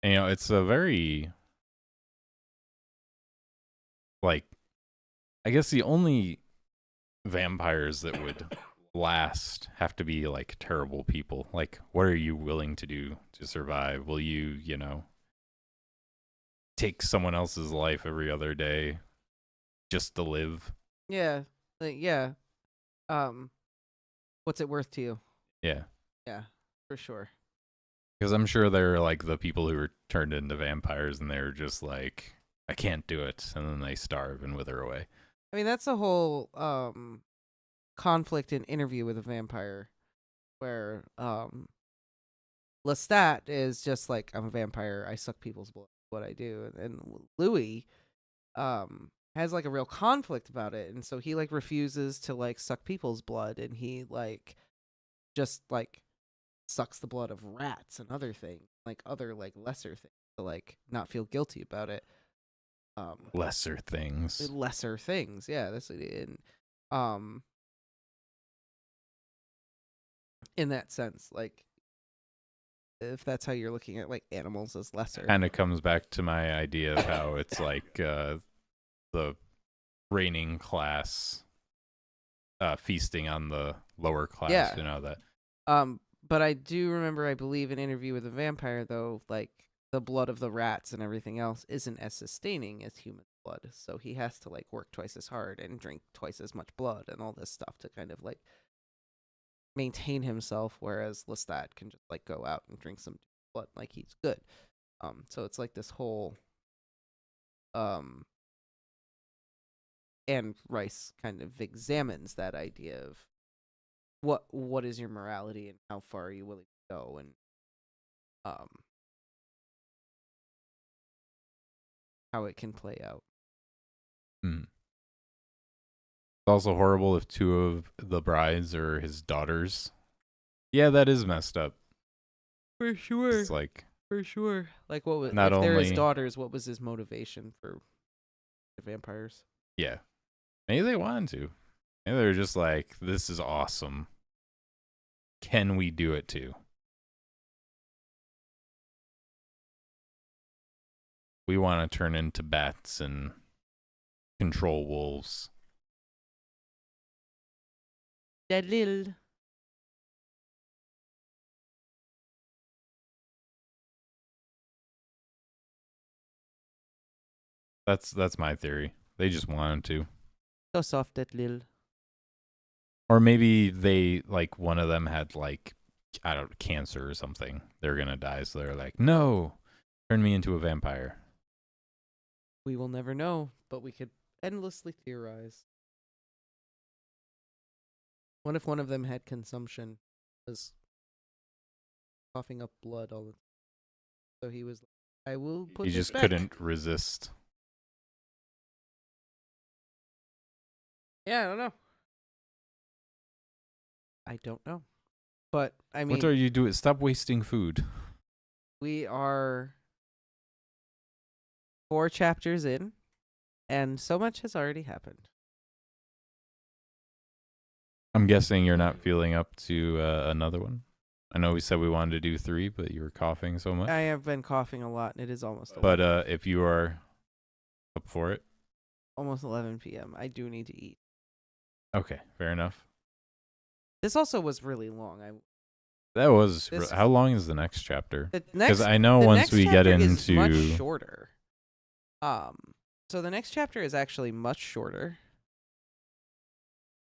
And, it's a very like I guess the only vampires that would last have to be like terrible people. Like, what are you willing to do to survive? Will you, take someone else's life every other day just to live? Yeah, yeah. What's it worth to you? Yeah. Yeah, for sure. Because I'm sure they're like the people who are turned into vampires and they're just like, I can't do it. And then they starve and wither away. I mean, that's the whole conflict in Interview with a Vampire, where Lestat is just like, I'm a vampire, I suck people's blood, what I do, and Louis has like a real conflict about it, and so he like refuses to like suck people's blood, and he like just like sucks the blood of rats and other things, like other like lesser things, to like not feel guilty about it. Lesser things. Lesser things, yeah. That's um in that sense, like if that's how you're looking at like animals as lesser. Kind of comes back to my idea of how it's like the reigning class feasting on the lower class. Yeah. That. But I do remember, I believe, an Interview with a Vampire, though, like the blood of the rats and everything else isn't as sustaining as human blood, so he has to like work twice as hard and drink twice as much blood and all this stuff to kind of like maintain himself, whereas Lestat can just like go out and drink some blood like he's good. So it's like this whole and Rice kind of examines that idea of what is your morality and how far are you willing to go, and how it can play out. It's also horrible if two of the brides are his daughters. Yeah, that is messed up. For sure. It's like, for sure. Like, what was Not if they're his only- daughters? What was his motivation for the vampires? yeah, maybe they wanted to. Maybe they're just like, this is awesome. Can we do it too? We want to turn into bats and control wolves. That little. That's my theory. They just wanted to. So soft, that little. Or maybe they, like, one of them had, like, I don't know, cancer or something. They're going to die, so they're like, no, turn me into a vampire. We will never know, but we could endlessly theorize. What if one of them had consumption, was coughing up blood all the time? So he was like, I will put He this just back. couldn't resist. Yeah, I don't know. I don't know. But, I mean, What are you doing? Stop wasting food. we are 4 chapters in, and so much has already happened. I'm guessing you're not feeling up to another one. I know we said we wanted to do 3, but you were coughing so much. I have been coughing a lot, and it is almost 11, But if you are up for it, almost 11 p.m. I do need to eat. okay, fair enough. This also was really long. That was This- how long is the next chapter? The Because next, I know the once next we get chapter is into much shorter. So the next chapter is actually much shorter.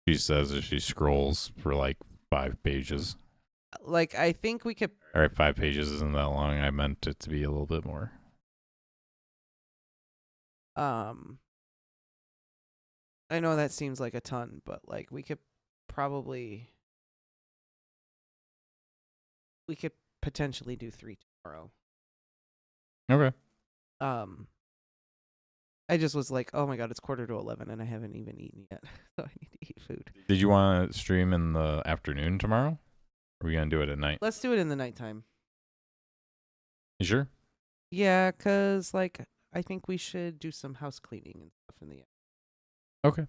She says as she scrolls for like 5 pages. Like, I think we could. All right, 5 pages isn't that long. I meant it to be a little bit more. I know that seems like a ton, but like we could potentially do 3 tomorrow. Okay. I just was like, oh my god, it's 11:45 and I haven't even eaten yet, so I need to eat food. Did you want to stream in the afternoon tomorrow? Or are we gonna do it at night? Let's do it in the nighttime. You sure? Yeah, 'cause like I think we should do some house cleaning and stuff in the. Okay.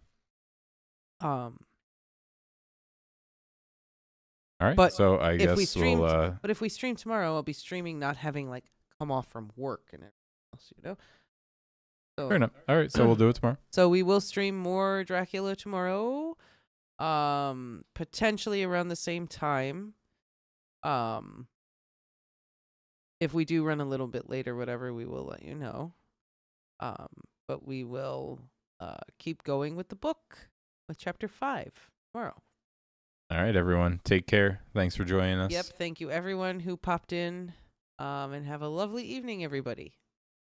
All right. But so I if guess we stream, we'll. But if we stream tomorrow, I'll be streaming not having like come off from work and everything else, you know. So, Fair enough. All right, so we'll do it tomorrow. So we will stream more Dracula tomorrow. Potentially around the same time. If we do run a little bit late or whatever, we will let you know. But we will keep going with the book with chapter 5 tomorrow. All right, everyone. Take care. Thanks for joining us. Yep. Thank you, everyone who popped in. And have a lovely evening, everybody.